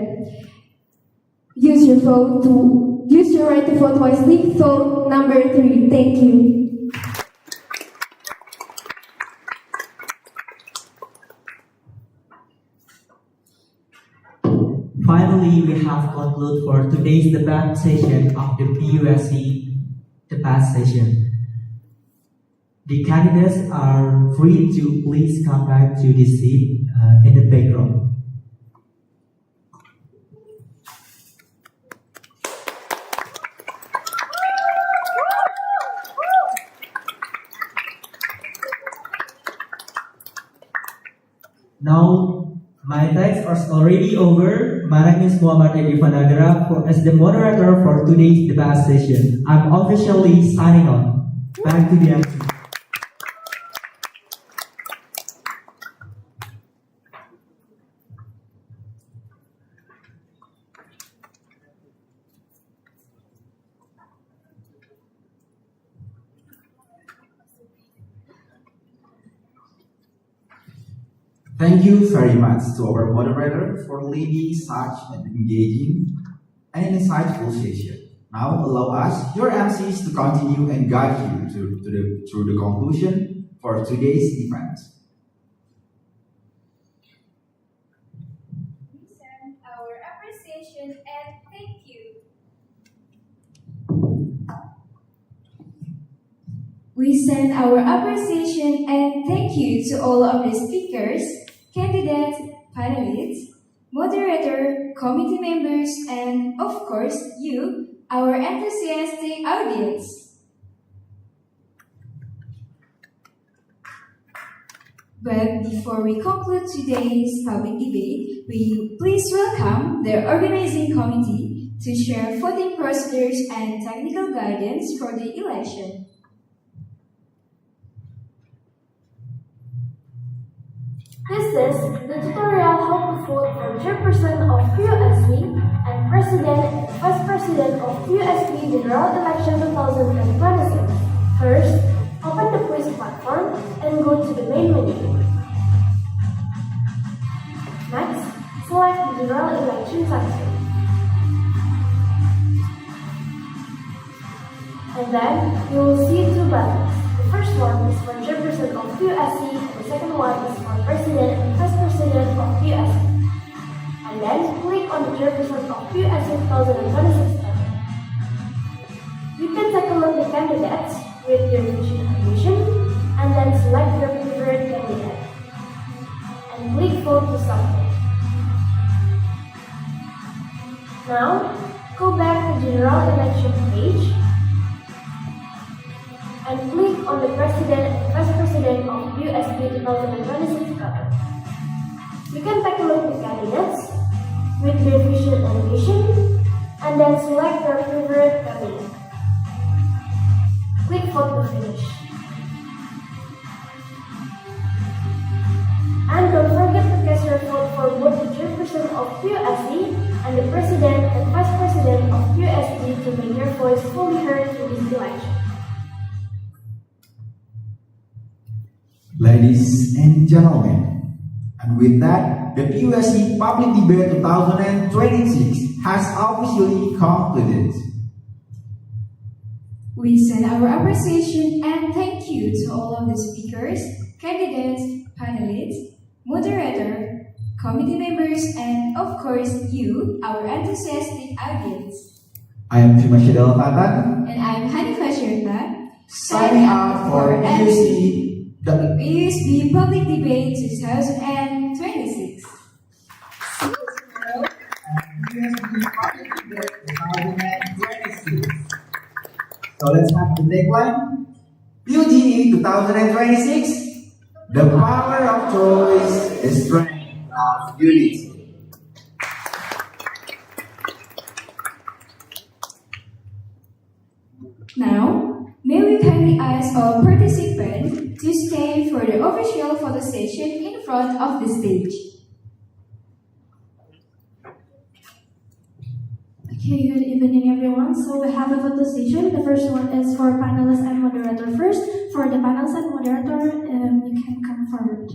Use your right to vote wisely. Vote number 3. Thank you. Finally, we have concluded for today's debate session of the PUSC debate session. The candidates are free to please come back to the seat in the background. Now, my text is already over. My name is Muhammad Edi Panagara as the moderator for today's debate session. I'm officially signing on. Back to the MC. Thank you very much to our moderator for leading such an engaging and insightful session. Now allow us, your MCs, to continue and guide you through the conclusion for today's event. We send our appreciation and thank you. We send our appreciation and thank you to all of the speakers, candidates, panelists, moderator, committee members, and of course you, our enthusiastic audience. But before we conclude today's public debate, we please welcome the organizing committee to share voting procedures and technical guidance for the election. This is the tutorial how to vote for Chairperson of PUSC and President and Vice President of PUSC General Election 2026. First, open the Pusc platform and go to the main menu. Next, select the General Election section. And then, you will see 2 buttons. The first one is for Chairperson of PUSC, and the second one is for President and Vice President President of PUSC. And then click on the Chairperson of PUSC 2026 tab. You can take a look at the candidates with your vision and mission, and then select your favorite candidate. And click Vote to submit. Now, go back to General Election page and click on the President and Vice President of PUSC 2026 button. You can take a look at the candidates with their vision and mission, and then select your favorite candidate. Click Vote to finish. And don't forget to cast your vote for both the Chairperson of PUSC and the President and Vice President of PUSC to make your voice fully heard in this election. Ladies and gentlemen, and with that, the PUSC Public Debate 2026 has officially concluded. We send our appreciation and thank you to all of the speakers, candidates, panelists, moderator, committee members, and of course you, our enthusiastic audience. I am Fimashidal Tatan, And I'm Hanifa Shirta, signing out for PUSB Public Debate 2026. So let's have the tagline. PUGE 2026, the power of choice, the strength of unity. Now, may we kindly ask all participants to stay for the official photo session in front of the stage. Okay, good evening everyone. So we have a photo session. The first one is for panelists and moderator first. For the panelists and moderator, you can come forward.